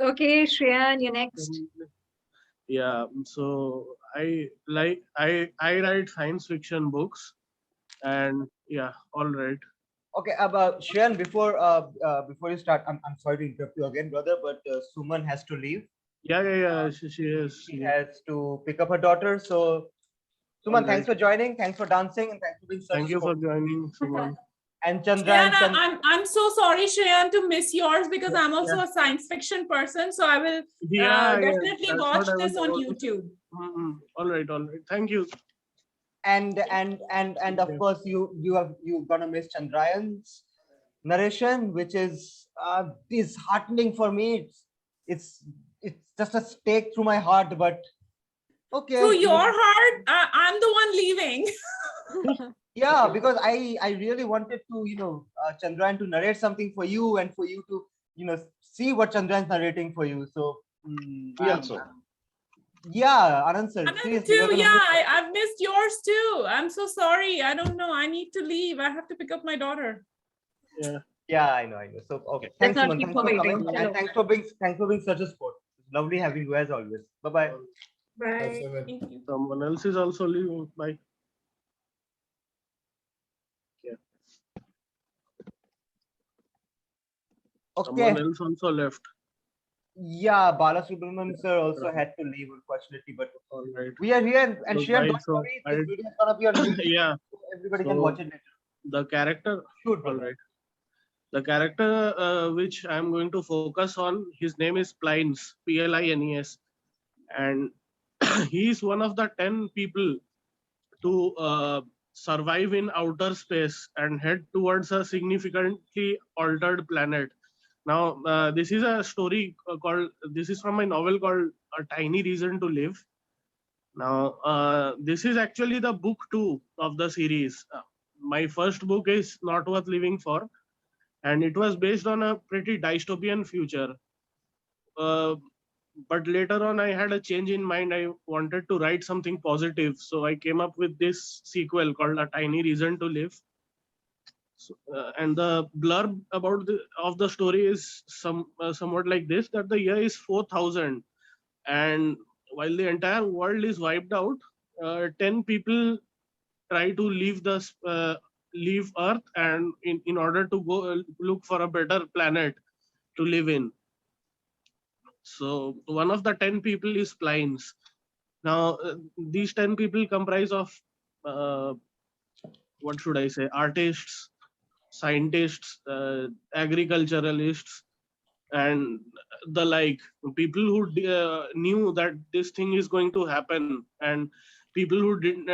Okay, Shreyan, you're next. Yeah, so I write science fiction books, and yeah, all right. Okay, Shreyan, before you start, I'm sorry to interrupt you again, brother, but Suman has to leave. Yeah. She is. She has to pick up her daughter. So, Suman, thanks for joining. Thanks for dancing, and thanks for being such. Thank you for joining, Suman. And Chandrayan, I'm so sorry, Shreyan, to miss yours, because I'm also a science fiction person. So I will definitely watch this on YouTube. All right. Thank you. And of course you're gonna miss Chandrayan's narration, which is disheartening for me. It's just a stake through my heart, but okay. Through your heart, I'm the one leaving. Yeah, because I really wanted to Chandrayan to narrate something for you, and for you to see what Chandrayan's narrating for you. So yeah, Anand sir. Anand too. Yeah, I've missed yours too. I'm so sorry. I don't know. I need to leave. I have to pick up my daughter. Yeah, I know. So okay, thanks for coming, and thanks for being such a sport. It's lovely having you as always. Bye. Bye. Thank you. Someone else is also leaving. Bye. Yeah. Okay. Someone else also left. Yeah, Balasubramanium sir also had to leave, unfortunately, but we are here, and Shreyan, don't worry, this video is gonna be on YouTube. Yeah, everybody can watch it later. The character, all right. The character which I'm going to focus on, his name is Plines, Plines, and he is one of the 10 people to survive in outer space and head towards a significantly altered planet. Now, this is a story this is from my novel called A Tiny Reason to Live. Now, this is actually the book 2 of the series. My first book is Not Worth Living For, and it was based on a pretty dystopian future. But later on, I had a change in mind. I wanted to write something positive. So I came up with this sequel called A Tiny Reason to Live. So, and the blurb about the story is somewhat like this: that the year is 4000, and while the entire world is wiped out, 10 people try to leave the leave Earth and in order to go look for a better planet to live in. So one of the 10 people is Plines. Now these 10 people comprise of what should I say, artists, scientists, agriculturalists, and the like, people who knew that this thing is going to happen, and people who didn't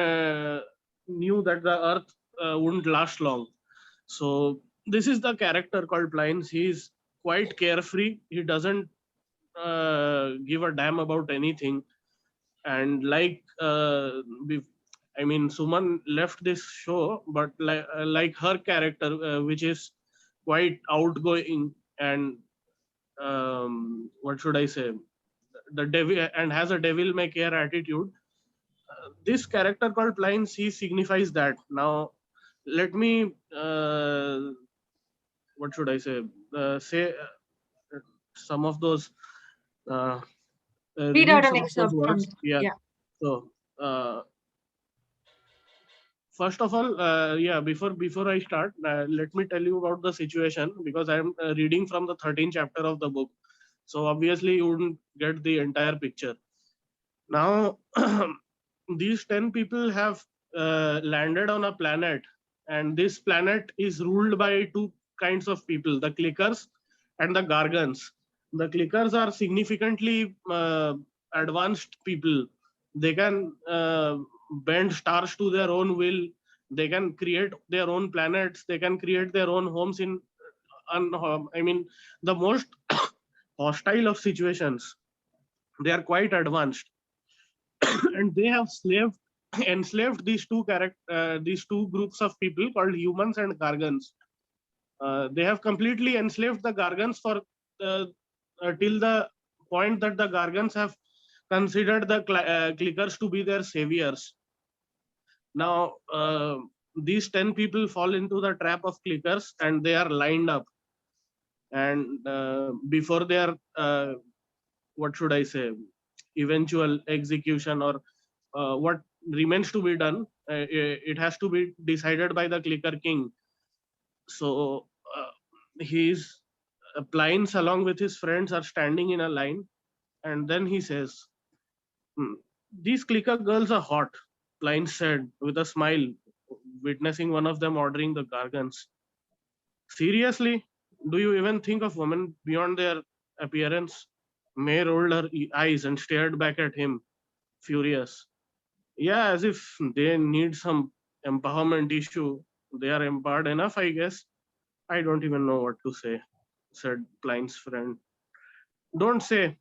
knew that the Earth wouldn't last long. So this is the character called Plines. He's quite carefree. He doesn't give a damn about anything. And like I mean, Suman left this show, but like her character, which is quite outgoing and what should I say, the devil, and has a devil may care attitude. This character called Plines, he signifies that. Now, let me what should I say? Say some of those. Read out an some of those excerpt from. words. Yeah. Yeah. So. First of all, yeah, before I start, let me tell you about the situation, because I'm reading from the 13th chapter of the book. So obviously you wouldn't get the entire picture. Now, these 10 people have landed on a planet, and this planet is ruled by two kinds of people, the clickers and the gargans. The clickers are significantly advanced people. They can bend stars to their own will. They can create their own planets. They can create their own homes in, I mean, the most hostile of situations. They are quite advanced, and they have enslaved these two groups of people called humans and gargans. They have completely enslaved the gargans for till the point that the gargans have considered the clickers to be their saviors. Now, these 10 people fall into the trap of clickers, and they are lined up. And before their, what should I say, eventual execution, or what remains to be done, it has to be decided by the clicker king. So he's Plines along with his friends are standing in a line, and then he says, "These clicker girls are hot," Plines said with a smile, witnessing one of them ordering the gargans. "Seriously? Do you even think of women beyond their appearance?" May rolled her eyes and stared back at him, furious. "Yeah, as if they need some empowerment issue. They are empowered enough, I guess. I don't even know what to say," said Plines' friend. "Don't say.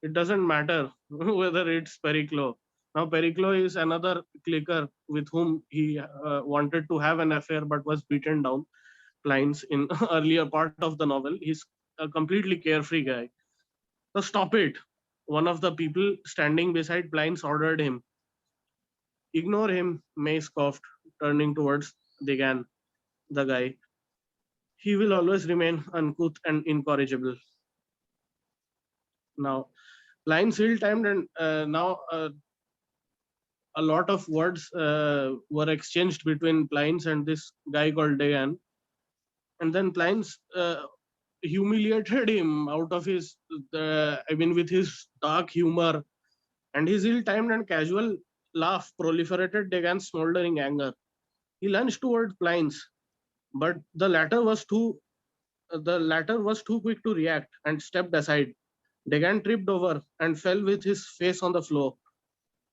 It doesn't matter whether it's Periclo." Now, Periclo is another clicker with whom he wanted to have an affair but was beaten down. Plines in earlier part of the novel. He's a completely carefree guy. "So stop it," one of the people standing beside Plines ordered him. "Ignore him," May scoffed, turning towards the guy. "He will always remain uncouth and incorrigible." Now, Plines ill-timed, and now a lot of words were exchanged between Plines and this guy called Dayan. And then Plines humiliated him out of his, with his dark humor, and his ill-timed and casual laugh proliferated Dagan's smoldering anger. He lunged toward Plines, but the latter was too quick to react and stepped aside. Dagan tripped over and fell with his face on the floor.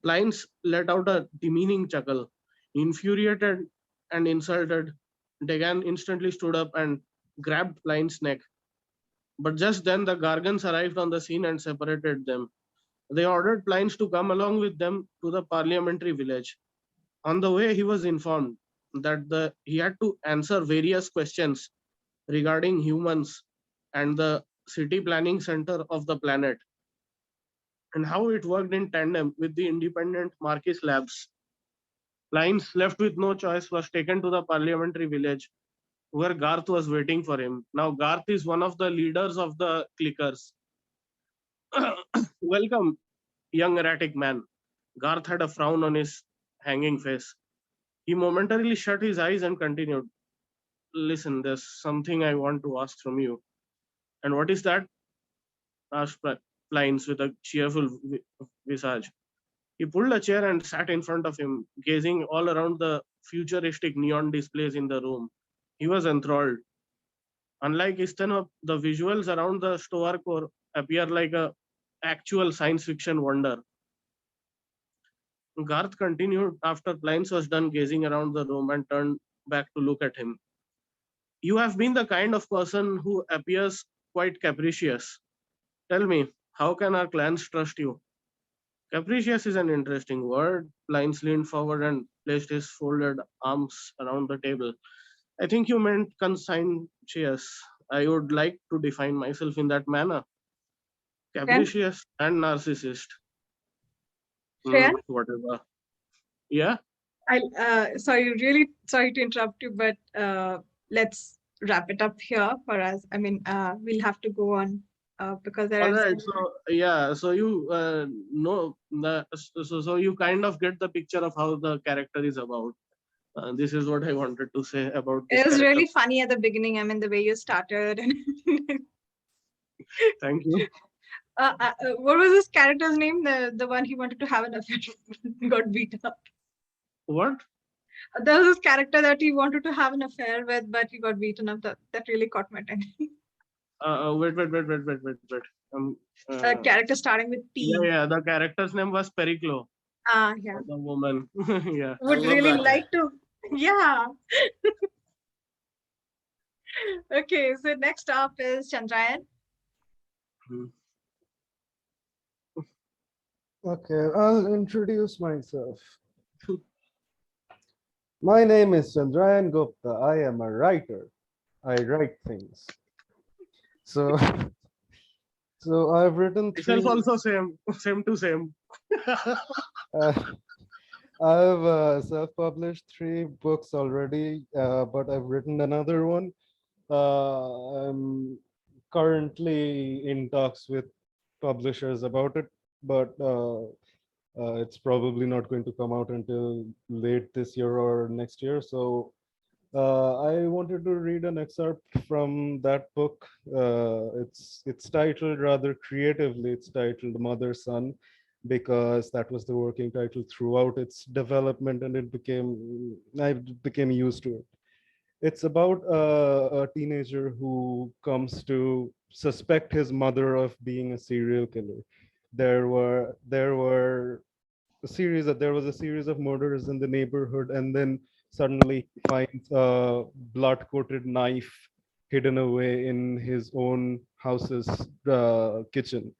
Plines let out a demeaning chuckle. Infuriated and insulted, Dagan instantly stood up and grabbed Plines' neck. But just then the Gargans arrived on the scene and separated them. They ordered Plines to come along with them to the parliamentary village. On the way, he was informed that he had to answer various questions regarding humans and the city planning center of the planet, and how it worked in tandem with the independent Marquis labs. Plines, left with no choice, was taken to the parliamentary village where Garth was waiting for him. Now, Garth is one of the leaders of the clickers. "Welcome, young erratic man." Garth had a frown on his hanging face. He momentarily shut his eyes and continued, "Listen, there's something I want to ask from you." "And what is that?" asked Plines with a cheerful visage. He pulled a chair and sat in front of him, gazing all around the futuristic neon displays in the room. He was enthralled. Unlike Istanbul, the visuals around the store core appear like a actual science fiction wonder. Garth continued after Plines was done gazing around the room and turned back to look at him. "You have been the kind of person who appears quite capricious. Tell me, how can our clans trust you?" "Capricious is an interesting word." Plines leaned forward and placed his folded arms around the table. "I think you meant conscientious. I would like to define myself in that manner. Shreyan? Capricious and narcissist. Shreyan? Whatever. Yeah? Sorry, really sorry to interrupt you, but let's wrap it up here for us. I mean, we'll have to go on because there All are right. So, yeah. So you know, so you kind of get the picture of how the character is about. This is what I wanted to say about this it was character. really funny at the beginning. I mean, the way you started. And Thank you. what was his character's name? The one he wanted to have an affair with, got beaten up. What? There was this character that he wanted to have an affair with, but he got beaten up. That really caught my attention. Wait. A character starting with P. Yeah. The character's name was Periclo. Yeah. The woman. Yeah. Would love really that like to. Yeah. Okay, so next up is Chandrayan. Okay, I'll introduce myself. My name is Chandrayan Gupta. I am a writer. I write things. So, so I've written three. Itself also same to same. I've self-published 3 books already, but I've written another one. I'm currently in talks with publishers about it, but it's probably not going to come out until late this year or next year. So I wanted to read an excerpt from that book. It's titled rather creatively. It's titled Mother Son, because that was the working title throughout its development, and I became used to it. It's about a teenager who comes to suspect his mother of being a serial killer. There was a series of murders in the neighborhood, and then suddenly he finds a blood-coated knife hidden away in his own house's kitchen.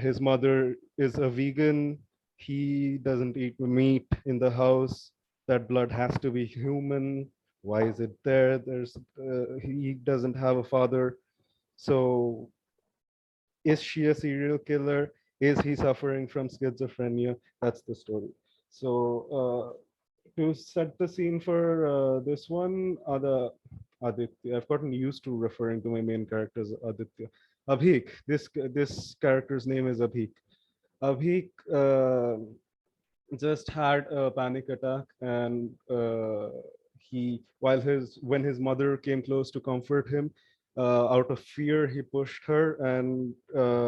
His mother is a vegan. He doesn't eat meat in the house. That blood has to be human. Why is it there? He doesn't have a father. So is she a serial killer? Is he suffering from schizophrenia? That's the story. So to set the scene for this one, Aditya, I've gotten used to referring to my main character as Aditya. Abhik, this character's name is Abhik. Abhik just had a panic attack, and when his mother came close to comfort him, out of fear, he pushed her, and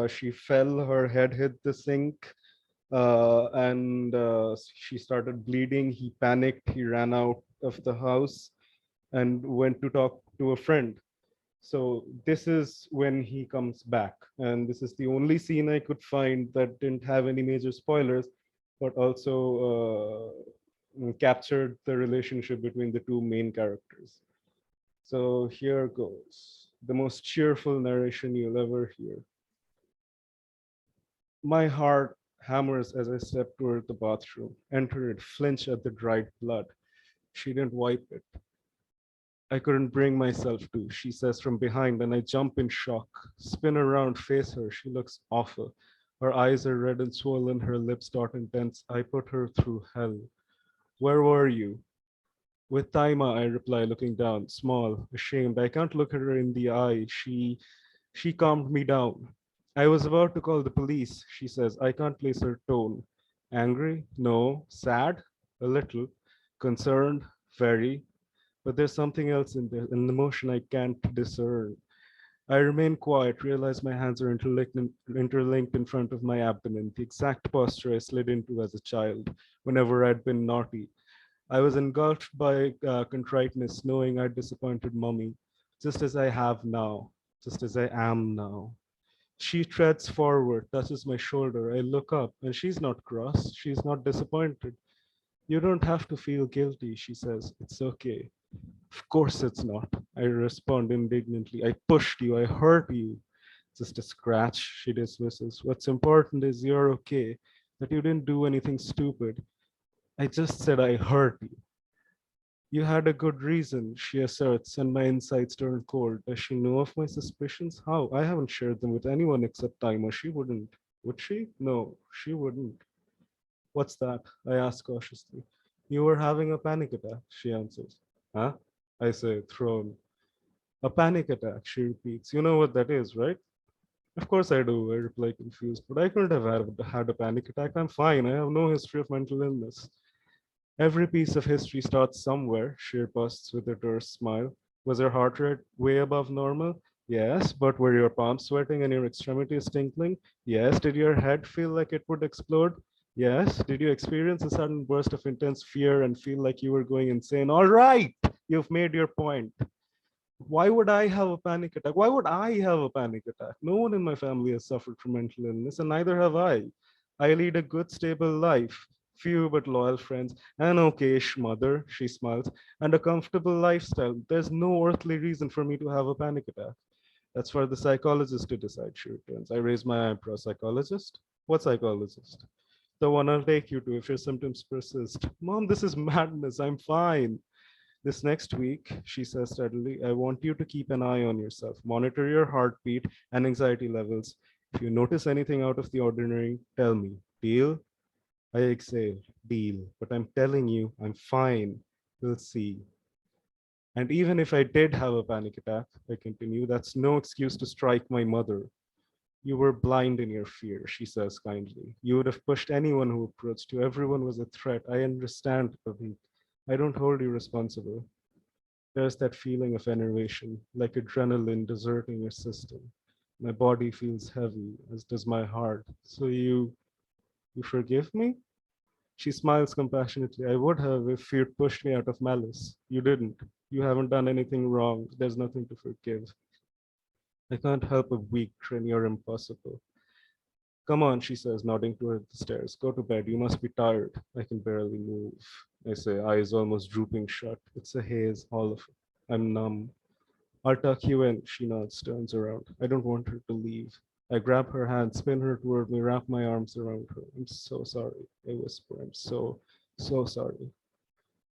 she fell. Her head hit the sink, and she started bleeding. He panicked. He ran out of the house and went to talk to a friend. So this is when he comes back, and this is the only scene I could find that didn't have any major spoilers, but also captured the relationship between the 2 main characters. So here goes, the most cheerful narration you'll ever hear. My heart hammers as I step toward the bathroom, enter it, flinch at the dried blood. She didn't wipe it. I couldn't bring myself to, she says from behind, and I jump in shock, spin around, face her. She looks awful. Her eyes are red and swollen, her lips taut and tense. I put her through hell. Where were you? With Taima, I reply, looking down, small, ashamed. I can't look her in the eye. She calmed me down. I was about to call the police, she says. I can't place her tone. Angry? No. Sad? A little. Concerned, very, but there's something else in there, an emotion I can't discern. I remain quiet, realize my hands are interlinked in front of my abdomen, the exact posture I slid into as a child whenever I'd been naughty. I was engulfed by contriteness, knowing I'd disappointed mommy, just as I have now, just as I am now. She treads forward, touches my shoulder. I look up, and she's not cross. She's not disappointed. You don't have to feel guilty, she says. It's okay. Of course it's not. I respond indignantly. I pushed you. I hurt you. Just a scratch, she dismisses. What's important is you're okay, that you didn't do anything stupid. I just said I hurt you. You had a good reason, she asserts, and my insides turn cold. Does she know of my suspicions? How? I haven't shared them with anyone except Taima. She wouldn't. Would she? No, she wouldn't. What's that? I ask cautiously. You were having a panic attack, she answers. Huh? I say, thrown. A panic attack, she repeats. You know what that is, right? Of course I do, I reply confused, but I couldn't have had a panic attack. I'm fine. I have no history of mental illness. Every piece of history starts somewhere, she reposts with a terse smile. Was your heart rate way above normal? Yes, but were your palms sweating and your extremities tingling? Yes. Did your head feel like it would explode? Yes. Did you experience a sudden burst of intense fear and feel like you were going insane? All right, you've made your point. Why would I have a panic attack? Why would I have a panic attack? No one in my family has suffered from mental illness, and neither have I. I lead a good, stable life, few but loyal friends, an okayish mother, she smiles, and a comfortable lifestyle. There's no earthly reason for me to have a panic attack. That's for the psychologist to decide, she returns. I raise my eyebrow. Psychologist? What psychologist? The one I'll take you to if your symptoms persist. Mom, this is madness. I'm fine. This next week, she says steadily, I want you to keep an eye on yourself, monitor your heartbeat and anxiety levels. If you notice anything out of the ordinary, tell me. Deal? I exhale. Deal. But I'm telling you, I'm fine. We'll see. And even if I did have a panic attack, I continue, that's no excuse to strike my mother. You were blind in your fear, she says kindly. You would have pushed anyone who approached you. Everyone was a threat. I understand, Praveen. I don't hold you responsible. There's that feeling of enervation, like adrenaline deserting your system. My body feels heavy, as does my heart. So you forgive me? She smiles compassionately. I would have if you'd pushed me out of malice. You didn't. You haven't done anything wrong. There's nothing to forgive. I can't help a weak grin. You're impossible. Come on, she says, nodding toward the stairs. Go to bed. You must be tired. I can barely move. I say, eyes almost drooping shut. It's a haze, all of it. I'm numb. I'll tuck you in, she nods, turns around. I don't want her to leave. I grab her hand, spin her toward me, wrap my arms around her. I'm so sorry, I whisper. I'm so sorry.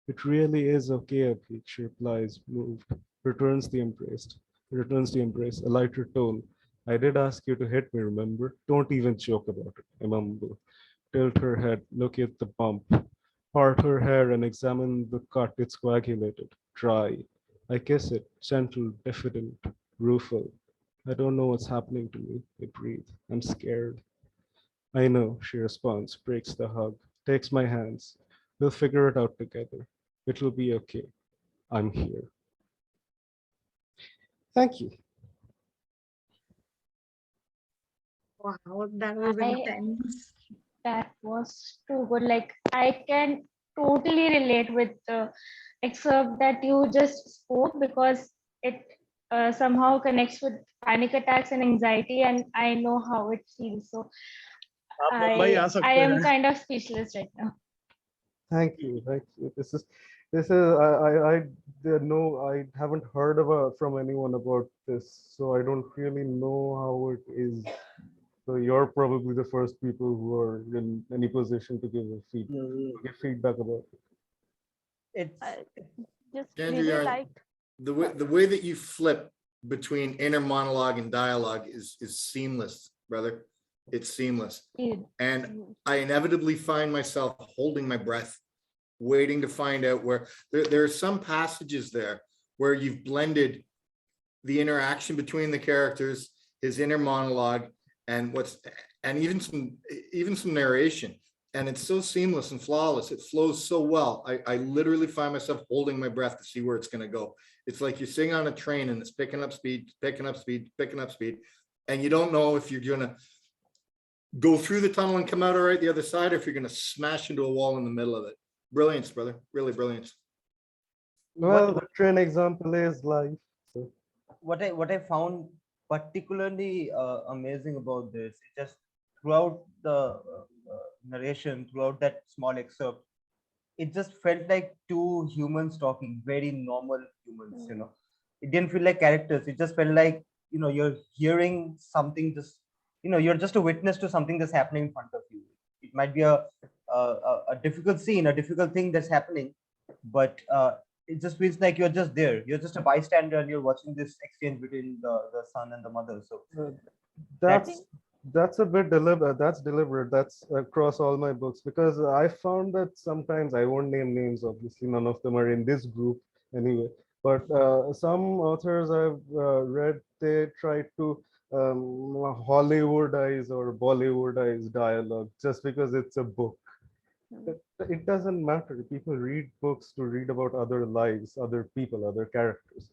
It really is okay, Abhi, she replies, moved. Returns the embrace, a lighter tone. I did ask you to hit me, remember? Don't even joke about it, I mumble. Tilt her head, look at the bump. Part her hair and examine the cut. It's coagulated, dry. I kiss it, gentle, diffident, rueful. I don't know what's happening to me. I breathe. I'm scared. I know, she responds, breaks the hug, takes my hands. We'll figure it out together. It'll be okay. I'm here. Thank you. Wow, that was intense. That was too good. Like I can totally relate with the excerpt that you just spoke because it somehow connects with panic attacks and anxiety, and I know how it feels. So I am kind of speechless right now. Thank you. This is I know I haven't heard from anyone about this, so I don't really know how it is. So you're probably the first people who are in any position to give feedback about it. Just Andrew, really liked the way that you flip between inner monologue and dialogue is seamless, brother. It's seamless. And I inevitably find myself holding my breath, waiting to find out where there are some passages there where you've blended the interaction between the characters, his inner monologue, and even some narration. and it's so seamless and flawless. It flows so well. I literally find myself holding my breath to see where it's going to go. It's like you're sitting on a train and it's picking up speed, picking up speed, picking up speed. And you don't know if you're going to go through the tunnel and come out all right the other side, or if you're going to smash into a wall in the middle of it. Brilliance, brother. Really brilliance. Well, the train example is life. So. What I found particularly amazing about this is just throughout the narration, throughout that small excerpt, it just felt like two humans talking, very normal humans. You know, it didn't feel like characters. It just felt like, you know, you're hearing something. Just, you know, you're just a witness to something that's happening in front of you. It might be a difficult scene, a difficult thing that's happening, but it just feels like you're just there. You're just a bystander and you're watching this exchange between the son and the mother. So that's a bit deliberate. That's deliberate. That's across all my books, because I found that sometimes, I won't name names, obviously none of them are in this group anyway, but some authors I've read, they try to Hollywoodize or Bollywoodize dialogue just because it's a book. It doesn't matter. People read books to read about other lives, other people, other characters.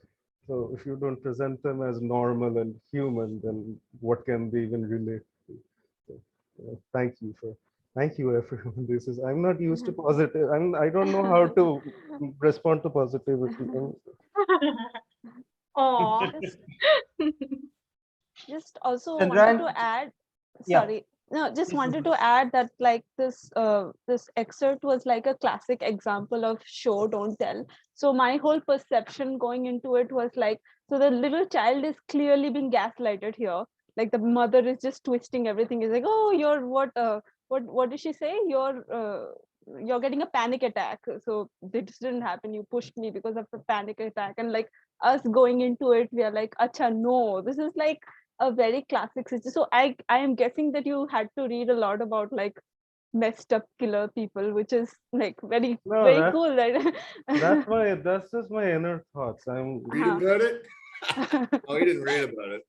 So if you don't present them as normal and human, then what can they even relate to? So, thank you everyone. This is, I'm not used to positive. I don't know how to respond to positivity. Oh. Just also Chandrayan, wanted to add, yeah. sorry, no, just wanted to add that like this excerpt was like a classic example of show don't tell. So my whole perception going into it was like, so the little child is clearly being gaslighted here. Like the mother is just twisting everything. Is like, oh, you're what did she say? You're getting a panic attack. So this didn't happen. You pushed me because of a panic attack. And like us going into it, we are like, acha, no, this is like a very classic situation. So I am guessing that you had to read a lot about like messed up killer people, which is like very cool, right? That's just my inner thoughts. Read about it. Oh, you didn't read about it.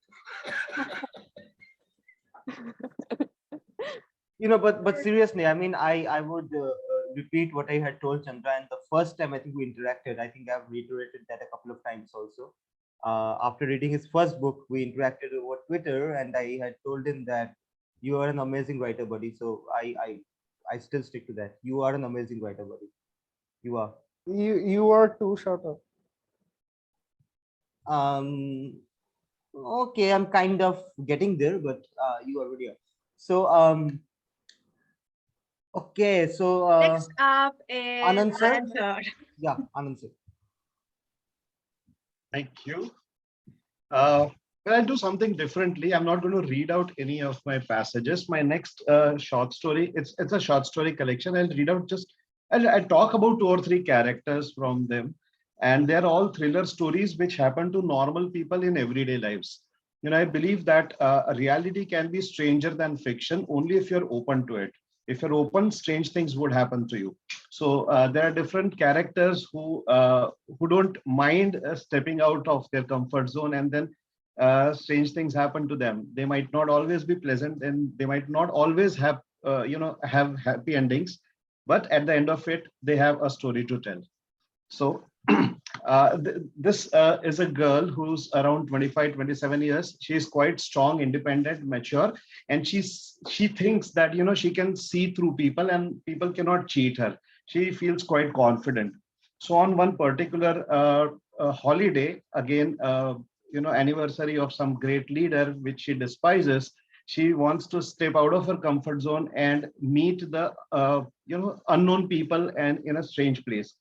You know, but seriously, I mean, I would repeat what I had told Chandrayan the first time I think we interacted. I think I've reiterated that a couple of times also. After reading his first book, we interacted over Twitter, and I had told him that you are an amazing writer, buddy. So I still stick to that. You are an amazing writer, buddy. You are. You are too. Shut up. Okay, I'm kind of getting there, but you already are. So okay, so next up is Anand sir. Anand sir. Yeah, Anand sir. Thank you. Well, I'll do something differently. I'm not going to read out any of my passages. My next short story, it's a short story collection. I'll read out I'll talk about 2 or 3 characters from them. And they're all thriller stories which happen to normal people in everyday lives. You know, I believe that reality can be stranger than fiction only if you're open to it. If you're open, strange things would happen to you. So there are different characters who don't mind stepping out of their comfort zone, and then strange things happen to them. They might not always be pleasant, and they might not always have have happy endings, but at the end of it, they have a story to tell. So this is a girl who's around 25, 27 years. She's quite strong, independent, mature, and she thinks that, you know, she can see through people and people cannot cheat her. She feels quite confident. So on one particular holiday, again, anniversary of some great leader, which she despises, she wants to step out of her comfort zone and meet the unknown people and in a strange place.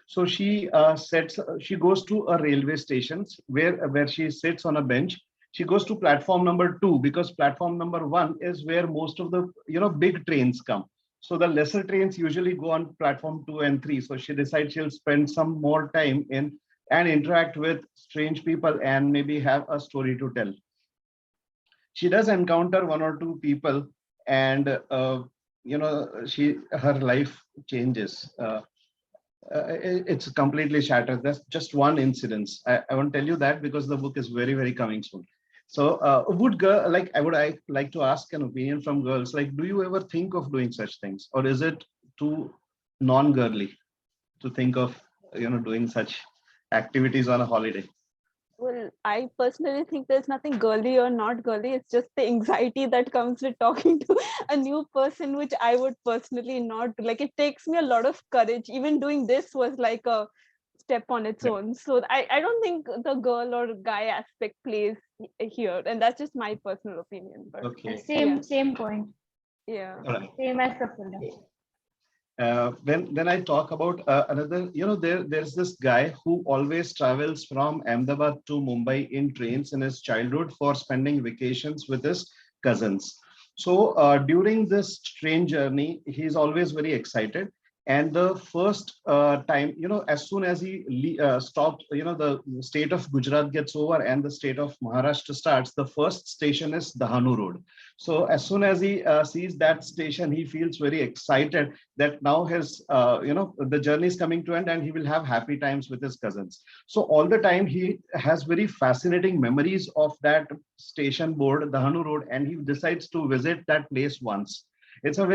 So she goes to a railway station where she sits on a bench. She goes to platform number 2 because platform number 1 is where most of the big trains come. So the lesser trains usually go on platform 2 and 3. So she decides she'll spend some more time in and interact with strange people and maybe have a story to tell. She does encounter 1 or 2 people, and her life changes. It's completely shattered. That's just one incident. I won't tell you that because the book is very, very coming soon. So I like to ask an opinion from girls. Like, do you ever think of doing such things, or is it too non-girly to think of doing such activities on a holiday? Well, I personally think there's nothing girly or not girly. It's just the anxiety that comes with talking to a new person, which I would personally not do. Like, it takes me a lot of courage. Even doing this was like a step on its own. So I don't think the girl or guy aspect plays here. And that's just my personal opinion. But Okay. Same point. yeah. All right. Same as Prafula. When I talk about another, there's this guy who always travels from Ahmedabad to Mumbai in trains in his childhood for spending vacations with his cousins. So during this train journey, he's always very excited. And the first time, as soon as he stopped, the state of Gujarat gets over and the state of Maharashtra starts, the first station is Dahanu Road. So as soon as he sees that station, he feels very excited that now his, the journey is coming to end and he will have happy times with his cousins. So all the time he has very fascinating memories of that station board, Dahanu Road, and he decides to visit that place once. It's a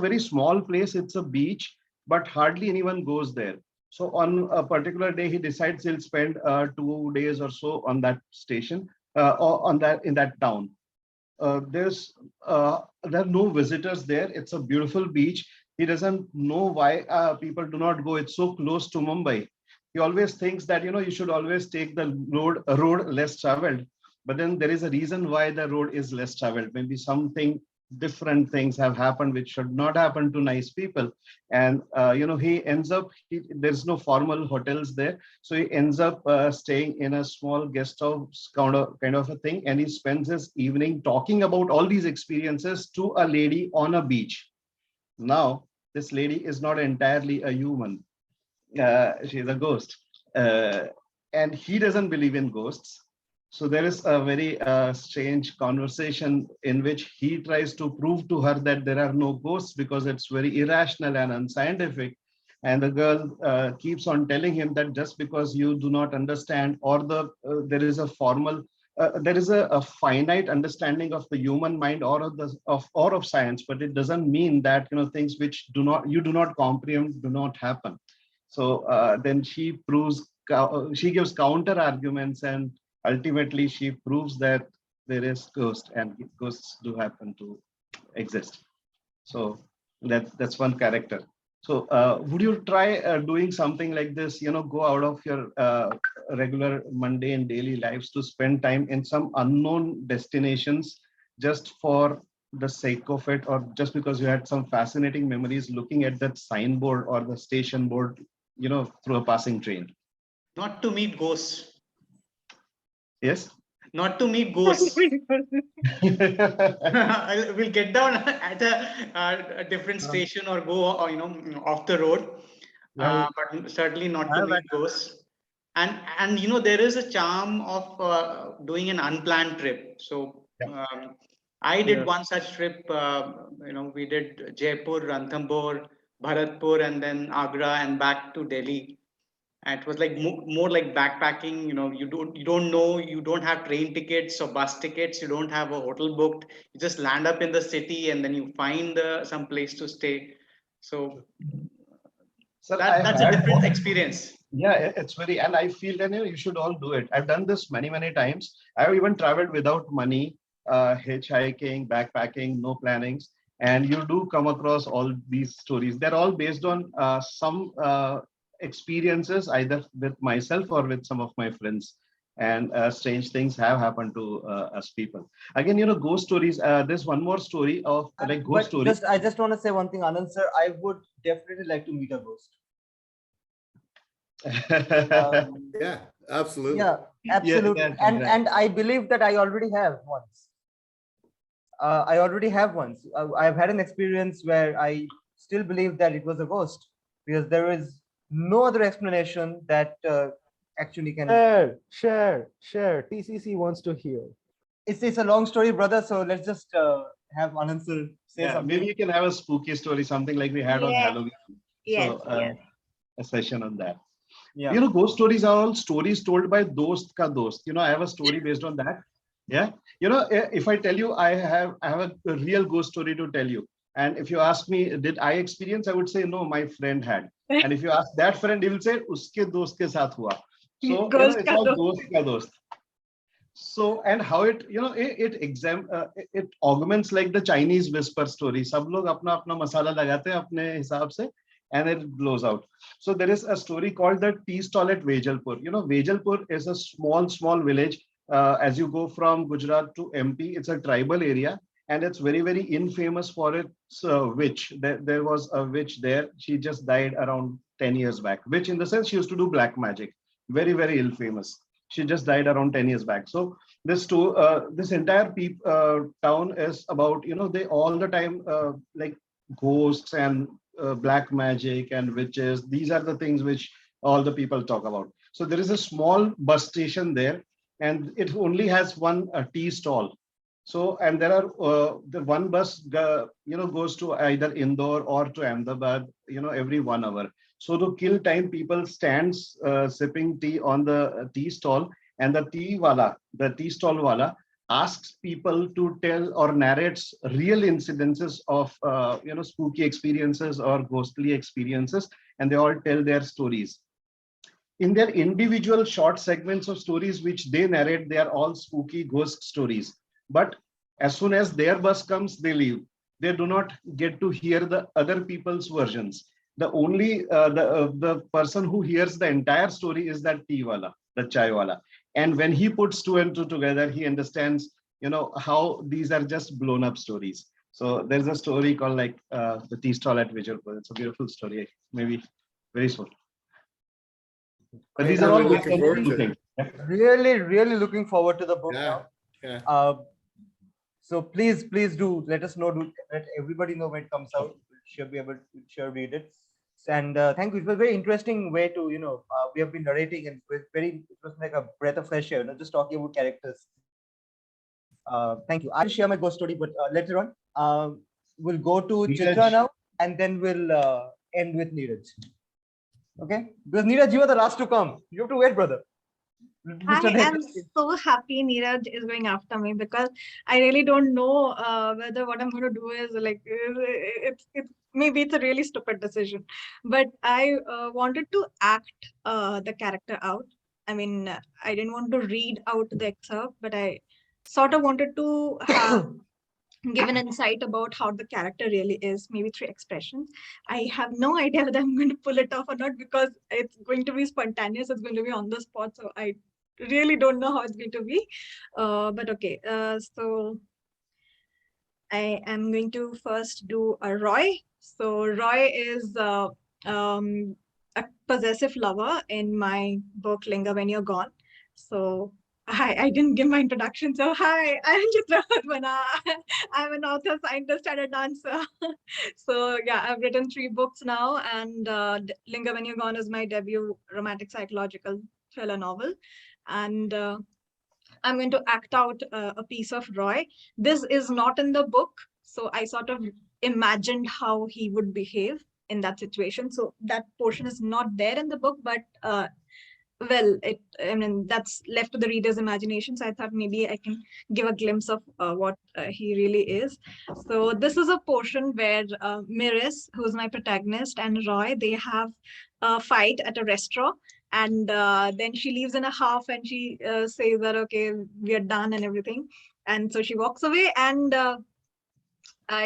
very small place. It's a beach, but hardly anyone goes there. So on a particular day, he decides he'll spend 2 days or so on that station, or in that town. There are no visitors there. It's a beautiful beach. He doesn't know why people do not go. It's so close to Mumbai. He always thinks that you should always take the road less traveled. But then there is a reason why the road is less traveled. Maybe different things have happened which should not happen to nice people, and he ends up, there's no formal hotels there, so he ends up staying in a small guest house kind of a thing, and he spends his evening talking about all these experiences to a lady on a beach. Now this lady is not entirely a human, she's a ghost, and he doesn't believe in ghosts. So there is a very strange conversation in which he tries to prove to her that there are no ghosts because it's very irrational and unscientific. And the girl keeps on telling him that just because you do not understand, or there is a finite understanding of the human mind or of science, but it doesn't mean that things which you do not comprehend do not happen. So then she gives counter arguments, and ultimately she proves that there is ghosts, and ghosts do happen to exist. So that's one character. So would you try doing something like this, go out of your regular mundane daily lives to spend time in some unknown destinations just for the sake of it, or just because you had some fascinating memories looking at that signboard or the station board, through a passing train? Not to meet ghosts. Yes? Not to meet ghosts. We'll get down at a different station or go off the road, but certainly not to meet ghosts. And there is a charm of doing an unplanned trip. So I did one such trip. We did Jaipur, Ranthambore, Bharatpur, and then Agra and back to Delhi. And it was like more like backpacking. You don't know, you don't have train tickets or bus tickets, you don't have a hotel booked. You just land up in the city and then you find some place to stay. So that's a different experience. Yeah, it's very, and I feel that you should all do it. I've done this many times. I've even traveled without money, hitchhiking, backpacking, no plannings, and you do come across all these stories. They're all based on some experiences, either with myself or with some of my friends, and strange things have happened to us people. Again, ghost stories. There's one more story of ghost stories. I just want to say one thing, Anand sir. I would definitely like to meet a ghost. Yeah, absolutely. Yeah, absolutely. And I believe that I already have once. I've had an experience where I still believe that it was a ghost, because there is no other explanation that actually can share. TCC wants to hear. It's a long story, brother, so let's just have Anand sir say something. Maybe you can have a spooky story, something like we had on Halloween. Yes, A session on that. Yeah. You know, ghost stories are all stories told by dost ka dost. You know, I have a story based on that. Yeah. You know, if I tell you I have a real ghost story to tell you, and if you ask me, did I experience? I would say no, my friend had. And if you ask that friend, he will say, uske dost ke saath hua. So, you know, Ghost it's ka all dost. dost ka dost. So, and how it, you know, it augments like the Chinese whisper story. Sab log apna apna masala lagate hain apne hisab se, and it blows out. So there is a story called the tea stall at Vejalpur. You know, Vejalpur is a small village. As you go from Gujarat to MP, it's a tribal area, and it's very infamous for its witch. There was a witch there. She just died around 10 years back. Witch in the sense she used to do black magic. Very ill famous. She just died around 10 years back. So this entire town is about, you know, they all the time like ghosts and black magic and witches. These are the things which all the people talk about. So there is a small bus station there, and it only has one tea stall. So, and there are the one bus, you know, goes to either Indore or to Ahmedabad, you know, every 1 hour. So to kill time, people stands sipping tea on the tea stall, and the tea stall wala asks people to tell or narrates real incidences of you know, spooky experiences or ghostly experiences, and they all tell their stories. In their individual short segments of stories which they narrate, they are all spooky ghost stories. But as soon as their bus comes, they leave. They do not get to hear the other people's versions. The only the person who hears the entire story is that tea wala, the chai wala. And when he puts 2 and 2 together, he understands, you know, how these are just blown up stories. So there's a story called like the tea stall at Vijaypur. It's a beautiful story, maybe very soon. But these are all looking forward to things. Really looking forward to the book now. Yeah. So please do let us know. Let everybody know when it comes out. We'll be able to read it. And thank you. It was a very interesting way to, you know, we have been narrating, and it was like a breath of fresh air, not just talking about characters. Thank you. I'll share my ghost story, but later on. We'll go to Chitra now, and then we'll end with Neeraj. Okay? Because Neeraj, you are the last to come. You have to wait, brother. I am so happy Neeraj is going after me, because I really don't know whether what I'm going to do is like, maybe it's a really stupid decision, but I wanted to act the character out. I mean, I didn't want to read out the excerpt, but I sort of wanted to have give an insight about how the character really is, maybe through expressions. I have no idea whether I'm going to pull it off or not, because it's going to be spontaneous, it's going to be on the spot, so I really don't know how it's going to be. But okay, so I am going to first do a Roy. So Roy is a possessive lover in my book Linga When You're Gone. So hi, I didn't give my introduction. So hi, I'm Chitra. I'm an author, scientist, and a dancer. So yeah, I've written 3 books now, and Linga When You're Gone is my debut romantic psychological thriller novel. And I'm going to act out a piece of Roy. This is not in the book, so I sort of imagined how he would behave in that situation. So that portion is not there in the book, but well, I mean, that's left to the reader's imagination. So I thought maybe I can give a glimpse of what he really is. So this is a portion where Miris, who's my protagonist, and Roy, they have a fight at a restaurant. And then she leaves in a half, and she says that, okay, we are done and everything. And so she walks away, and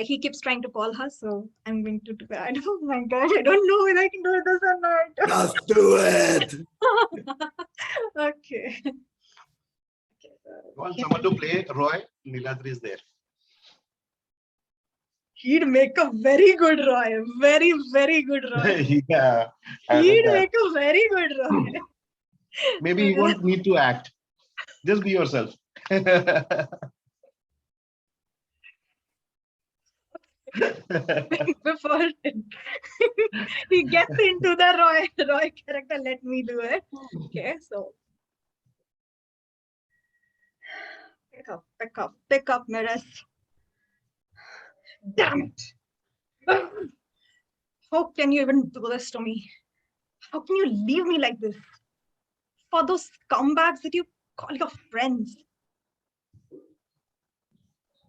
he keeps trying to call her. So I'm going to do that. Oh my God, I don't know whether I can do this or not. Just do it. Okay. Want someone to play Roy? Niladri is there. He'd make a very good Roy. Very good Roy. Yeah. He'd make a very good Roy. Maybe you won't need to act. Just be yourself. Before he gets into the Roy character, let me do it. Okay, so pick up, Miris. Damn it! How can you even do this to me? How can you leave me like this? For those scumbags that you call your friends.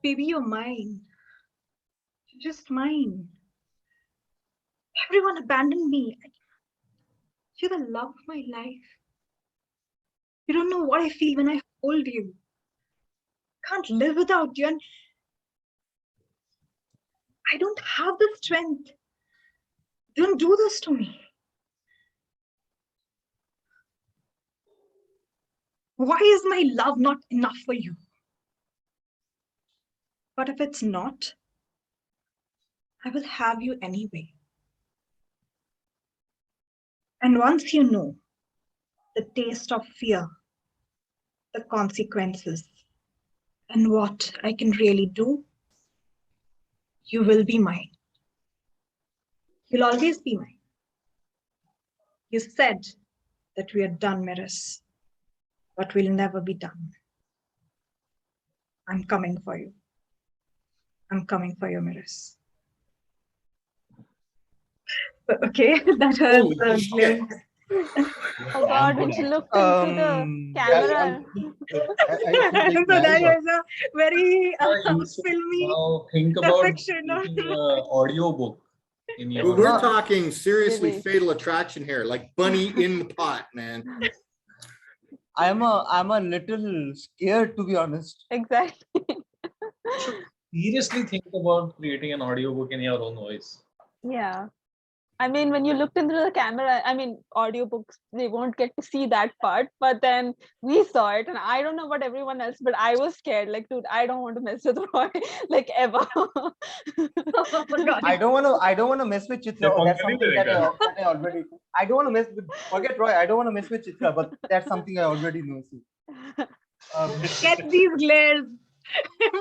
Baby, you're mine. You're just mine. Everyone abandoned me. You're the love of my life. You don't know what I feel when I hold you. Can't live without you, and I don't have the strength. Don't do this to me. Why is my love not enough for you? But if it's not, I will have you anyway. And once you know the taste of fear, the consequences, and what I can really do, you will be mine. You'll always be mine. You said that we are done, Miras, but we'll never be done. I'm coming for you. I'm coming for you, Miras. Okay, that was glimpse. Oh God, when she looked into the camera. So that was a very filmy Now think about depiction of audio book in your. We're talking seriously Really? Fatal Attraction here, like bunny in the pot, man. I'm a little scared, to be honest. Exactly. Seriously think about creating an audiobook in your own voice. Yeah. I mean, when you looked into the camera, I mean, audiobooks, they won't get to see that part, but then we saw it, and I don't know about everyone else, but I was scared. Like, dude, I don't want to mess with Roy, like ever. I don't want to mess with Chitra. Oh, that's something that I already. I don't want to mess with. Forget Roy. I don't want to mess with Chitra, but that's something I already know. get these glares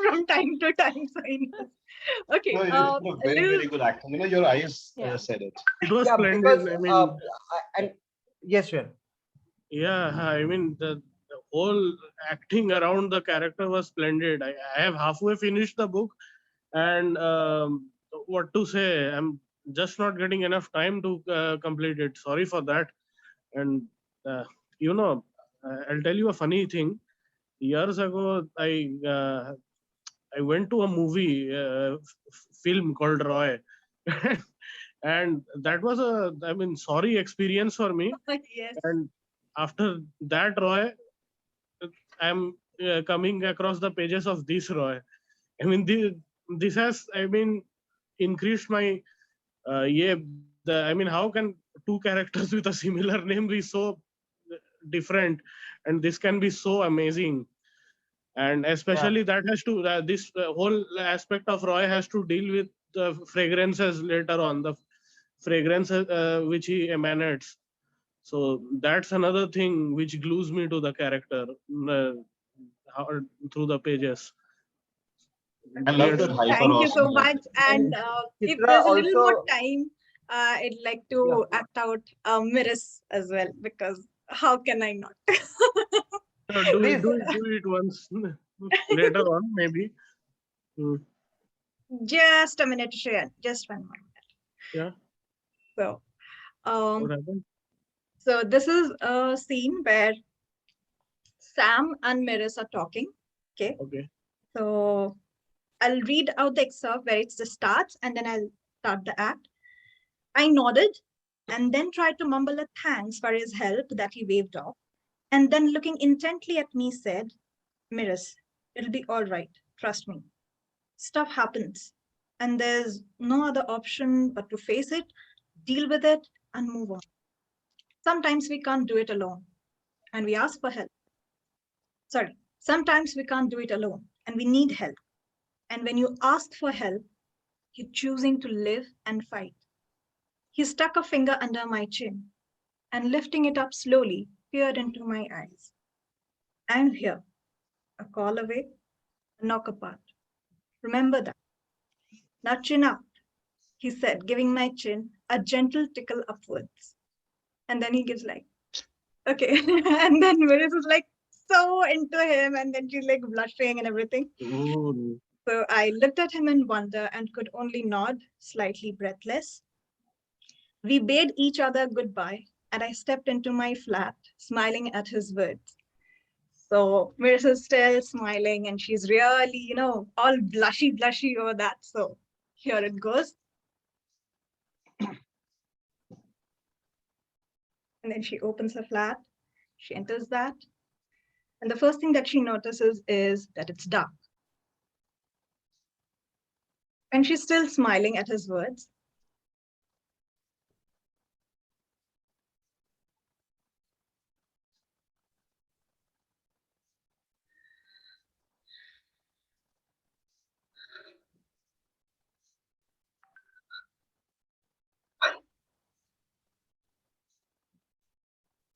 from time to time. So he knows. Okay. No, you look very, very good acting. You know, your eyes said it. It was Yeah, splendid. because I mean, and yes, Shreyan. yeah, I mean the whole acting around the character was splendid. I have halfway finished the book, and what to say? I'm just not getting enough time to complete it. Sorry for that. And you know, I'll tell you a funny thing. Years ago, I went to a movie film called Roy, and that was a, I mean, sorry experience for me. Yes. And after that Roy, I'm coming across the pages of this Roy. I mean, this has, I mean, increased my I mean, how can two characters with a similar name be so different, and this can be so amazing? And especially that has to this whole aspect of Roy has to deal with the fragrances later on, the fragrances which he emanates. So that's another thing which glues me to the character through the pages. I love that hyper Thank you so awesome. much. And if Chitra there's a little more also- time, I'd like to act out Miras as well, because how can I not? Do it once later on, maybe. Just a minute, Shreyan. Just 1 minute. Yeah. So, What happened? so this is a scene where Sam and Miras are talking. Okay. Okay. So I'll read out the excerpt where it just starts, and then I'll start the act. I nodded and then tried to mumble a thanks for his help that he waved off, and then looking intently at me said, Miras, it'll be all right. Trust me. Stuff happens, and there's no other option but to face it, deal with it, and move on. Sometimes we can't do it alone, and we ask for help. Sometimes we can't do it alone, and we need help. And when you ask for help, you're choosing to live and fight. He stuck a finger under my chin and, lifting it up slowly, peered into my eyes. I'm here, a call away, a knock apart. Remember that. Now chin out, he said, giving my chin a gentle tickle upwards. And then he gives like, okay. And then Miras is like so into him, and then she's like blushing and everything. Ooh. So I looked at him in wonder and could only nod, slightly breathless. We bade each other goodbye and I stepped into my flat, smiling at his words. So Mirs is still smiling and she's really, all blushy over that. So here it goes. And then she opens her flat, she enters that. And the first thing that she notices is that it's dark. And she's still smiling at his words.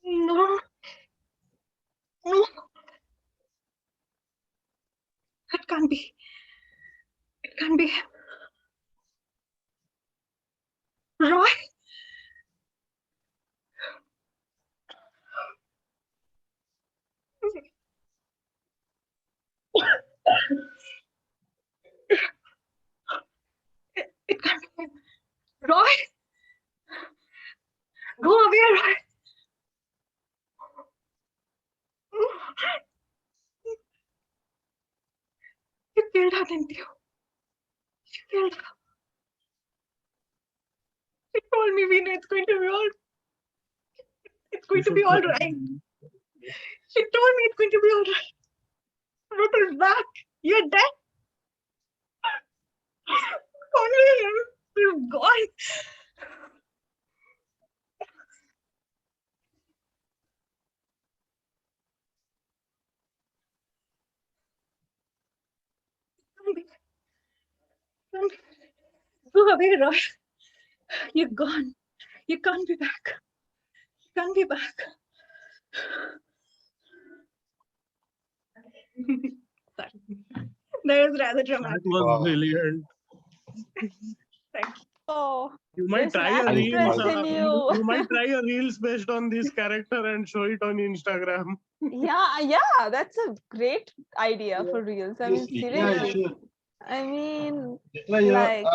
No. No. It can't be. It can't be. Roy? It can't be. Roy? Go away, Roy. You killed her, didn't you? You killed her. You told me, Veena, it's going to be all. It's going to be all right. She told me it's going to be all right. Rupert is back. You're dead. Only you're gone. Go away, Roy. You're gone. You can't be back. You can't be back. That was rather dramatic. That was brilliant. Thank you. Oh, You might there's an try a actress reels. in you. You might try a reels based on this character and show it on Instagram. Yeah, that's a great idea for reels. I mean, Yeah, seriously. sure. I mean, Chitra, you know, like,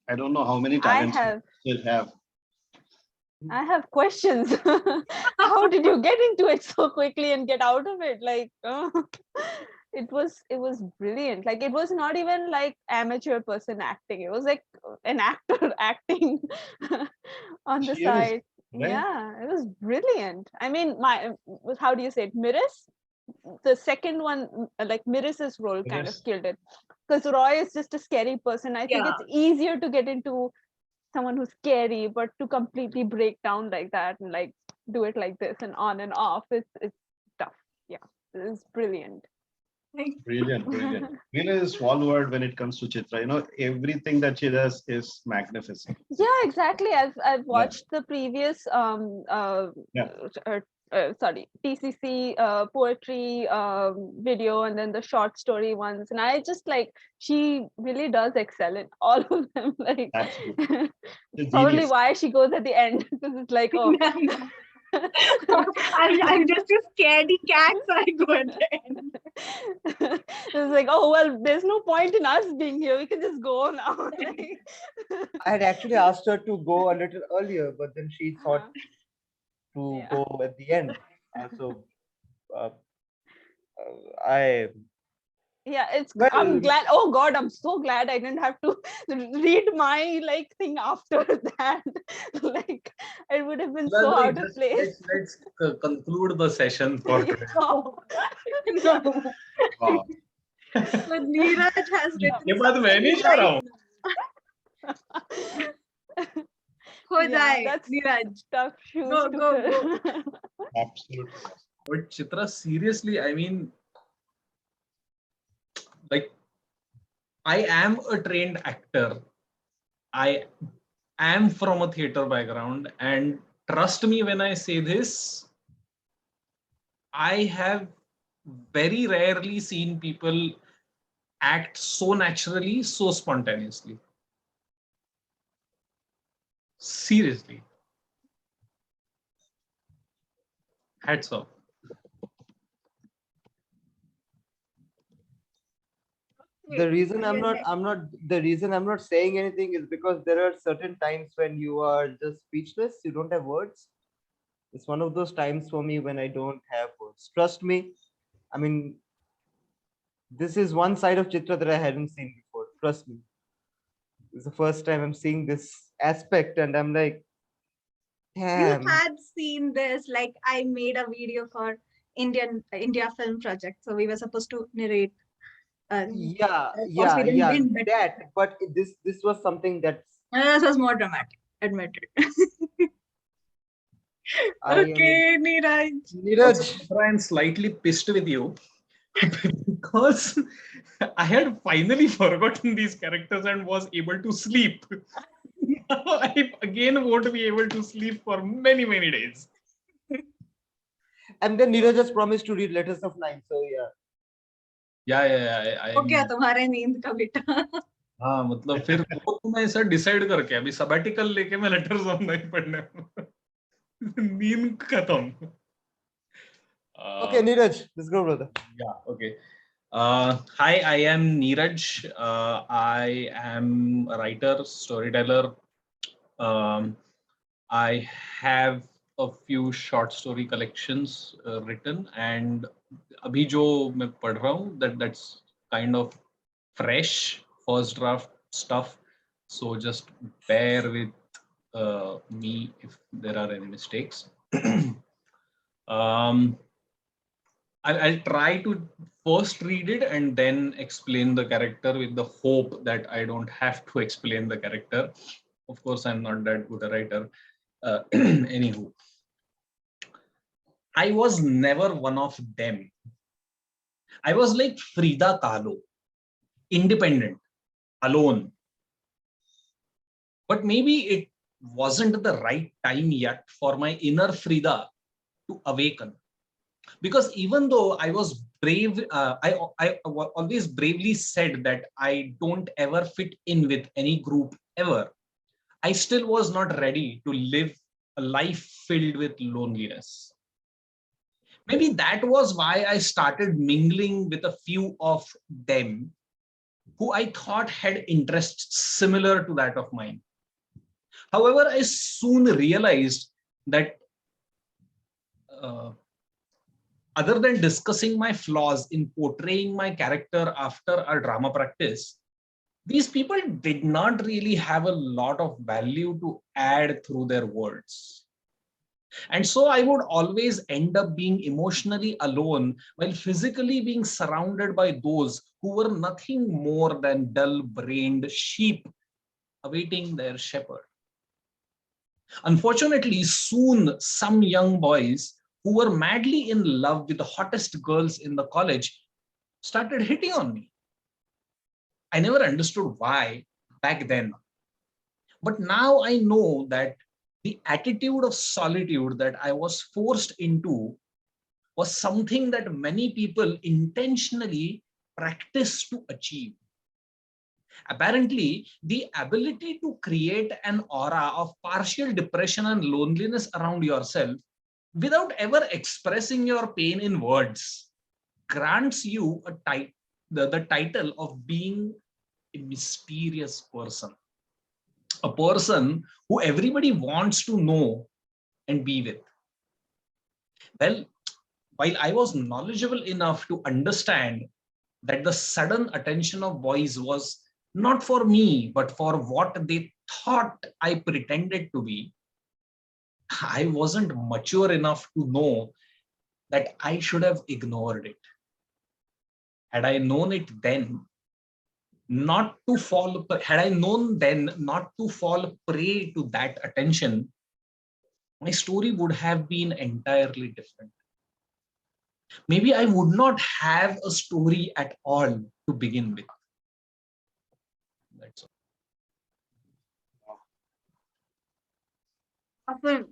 I don't know how many I talents have you still have. questions. How did you get into it so quickly and get out of it? Like, it was brilliant. Like, it was not even like amateur person acting. It was like an actor acting on the She is, side. right? Yeah, it was brilliant. I mean, how do you say it? Miris? The second one, like Miris's role kind of Yes. killed it. Because Roy is just a scary person. I think Yeah. it's easier to get into someone who's scary, but to completely break down like that and like do it like this and on and off, it's tough. Yeah, it's brilliant. Brilliant, brilliant. Veena is a small word when it comes to Chitra. You know, everything that she does is magnificent. Yeah, exactly. I've watched the previous sorry, TCC poetry video, and then the short story ones, and I just like, she really does excel in all of them. Like, probably genius. why she goes at the end, because it's like, oh. I'm just a scaredy cat, so I go at the end. It's like, oh well, there's no point in us being here. We can just go now. I had actually asked her to go a little earlier, but then she thought to go at the end. So I. Yeah, it's. Well, I'm glad. Oh God, I'm so glad I didn't have to read my like thing after that. Like, it would have been so Niladri, out of place. let's conclude the session for today. No. Wow. So Neeraj has written ये बात मैं नहीं something कह रहा like, हूँ. हो Yeah, जाए, that's Neeraj. tough shoes Go, to go, fill. go. Absolutely. But Chitra, seriously, I mean, like, I am a trained actor. I am from a theater background, and trust me when I say this, I have very rarely seen people act so naturally, so spontaneously. Seriously. Hats off. The reason I'm not saying anything is because there are certain times when you are just speechless, you don't have words. It's one of those times for me when I don't have words. Trust me. I mean, this is one side of Chitra that I hadn't seen before. Trust me. It's the first time I'm seeing this aspect, and I'm like, You damn. had seen this, like I made a video for India Film Project. So we were supposed to narrate. Yeah, Of course, we didn't win, but that. But this was something that's this was more dramatic, admitted. I am Okay, Neeraj. Neeraj. I am slightly pissed with you because I had finally forgotten these characters and was able to sleep. Now I again won't be able to sleep for many, many days. And then Neeraj just promised to read Letters of Nine. So yeah. Yeah. हो गया तुम्हारे नींद का बेटा. हाँ मतलब फिर वो तो मैं ऐसा डिसाइड करके अभी सबैटिकल लेके मैं लेटर्स ऑफ नाइन पढ़ने नींद खत्म. Okay, Neeraj, let's go, brother. Yeah, okay. Hi, I am Neeraj. I am a writer, storyteller. I have a few short story collections written, and अभी जो मैं पढ़ रहा हूँ that's kind of fresh first draft stuff. So just bear with me if there are any mistakes. I'll try to first read it and then explain the character with the hope that I don't have to explain the character. Of course, I'm not that good a writer. Anywho, I was never one of them. I was like Frida Kahlo, independent, alone. But maybe it wasn't the right time yet for my inner Frida to awaken. Because even though I was brave, I always bravely said that I don't ever fit in with any group ever. I still was not ready to live a life filled with loneliness. Maybe that was why I started mingling with a few of them who I thought had interests similar to that of mine. However, I soon realized that other than discussing my flaws in portraying my character after a drama practice, these people did not really have a lot of value to add through their words. And so I would always end up being emotionally alone while physically being surrounded by those who were nothing more than dull-brained sheep awaiting their shepherd. Unfortunately, soon some young boys who were madly in love with the hottest girls in the college started hitting on me. I never understood why back then. But now I know that the attitude of solitude that I was forced into was something that many people intentionally practice to achieve. Apparently, the ability to create an aura of partial depression and loneliness around yourself without ever expressing your pain in words grants you the title of being a mysterious person, a person who everybody wants to know and be with. Well, while I was knowledgeable enough to understand that the sudden attention of boys was not for me, but for what they thought I pretended to be, I wasn't mature enough to know that I should have ignored it. Had I known it then, had I known then not to fall prey to that attention, my story would have been entirely different. Maybe I would not have a story at all to begin with. That's all. Awesome.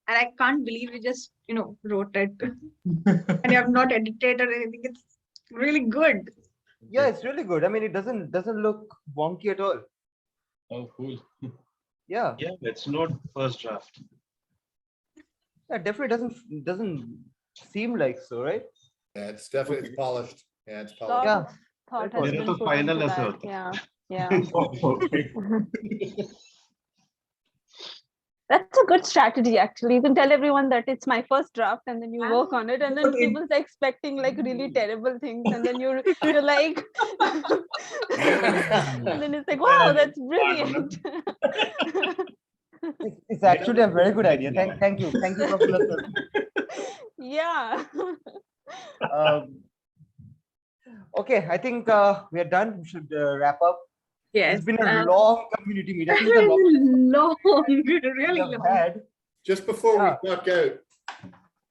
And I can't believe you just, wrote it. And you have not edited or anything. It's really good. Yeah, it's really good. I mean, it doesn't look wonky at all. Oh, cool. Yeah. Yeah, it's not first draft. Yeah, definitely doesn't seem like so, right? Yeah, it's definitely polished. Yeah, it's Lot polished. Yeah. of thought has There is been a put final into as that. well. Yeah. Okay. That's a good strategy, actually. You can tell everyone that it's my first draft, and then you work on it, and then But people's expecting like really terrible things, and then you're like, and then it's like, wow, that's brilliant. It's actually a very good idea. Thank you, Prafula sir. Yeah. Okay, I think we are done. We should wrap up. Yes. It's been a long community meet. I think it's the longest long, we really have long. had. Just before Yeah. we duck out,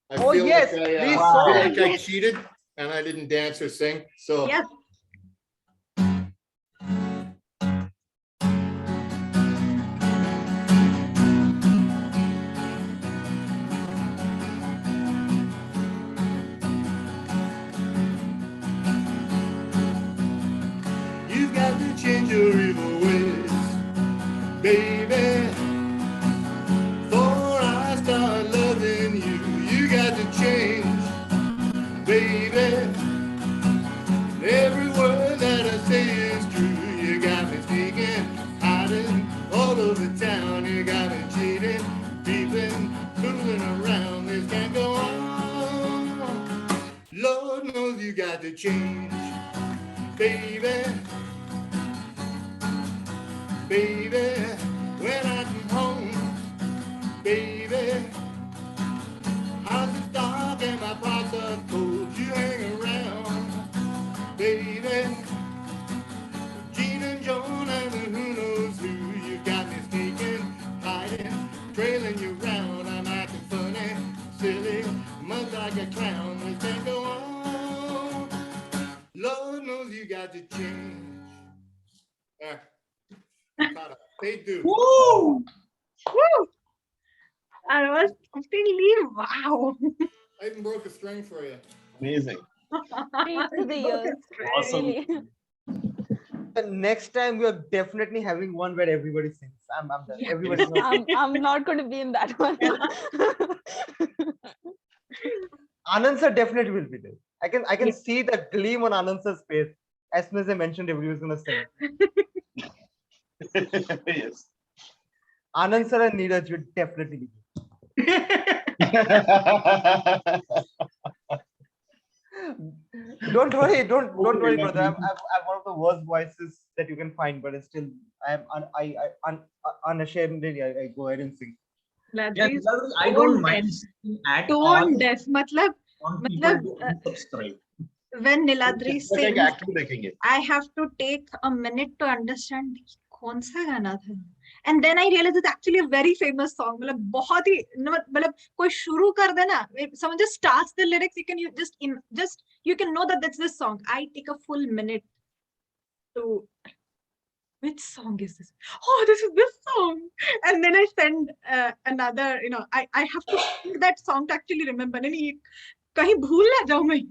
I Oh, feel yes, like please, I feel sir. like I cheated and I didn't dance or sing. So Yes. you got to change your evil ways, baby. Before I start loving you, you got to change, baby. Every word that I say is true. You got me sneaking, hiding all over town. You got me cheating, peeping, fooling around. This can't go on. Lord knows you got to change, baby. Baby, when I come home, baby, house is dark and my pots are cold. You hang around, baby. Gene and Joan and who knows who. You got me sneaking, hiding, trailing you round. I'm acting funny, silly, much like a clown. This can't go on. Lord knows you got to change. Caught up. They do. Woo! Woo! I was completely wow. I even broke a string for you. Amazing. Through the years. Awesome. Really. The next time we are definitely having one where everybody sings. I'm done. Everybody knows. I'm not going to be in that one. Anand sir definitely will be there. I can Yes. see the gleam on Anand sir's face. As soon as I mentioned everybody was gonna sing. Yes. Anand sir and Neeraj will definitely be there. Don't worry, don't worry, brother. I'm one of the worst voices that you can find, but it's still unashamedly I go ahead and sing. Yeah, Niladri, Niladri, I tone don't mind deaf. singing at all. Tone deaf. मतलब Want people मतलब to unsubscribe. when Niladri But like sings, actually making it. I have to take a minute to understand कौन सा गाना था. And then I realized it's actually a very famous song. मतलब बहुत ही मतलब कोई शुरू कर देना. If someone just starts the lyrics, you just you can know that that's this song. I take a full minute to. Which song is this? Oh, this is this song. And then I send another, I have to sing that song to actually remember. नहीं कहीं भूल ना जाऊं मैं.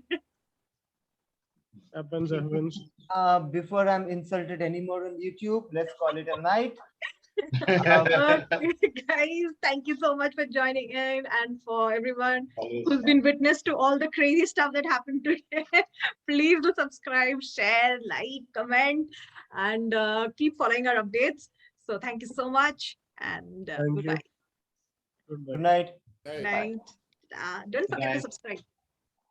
Happens. Before I'm insulted anymore on YouTube, let's call it a night. Guys, thank you so much for joining in and for everyone who's been witness to all the crazy stuff that happened today. Please do subscribe, share, like, comment, and keep following our updates. So thank you so much and Thank you. goodbye. Good night. Night. Don't forget to subscribe.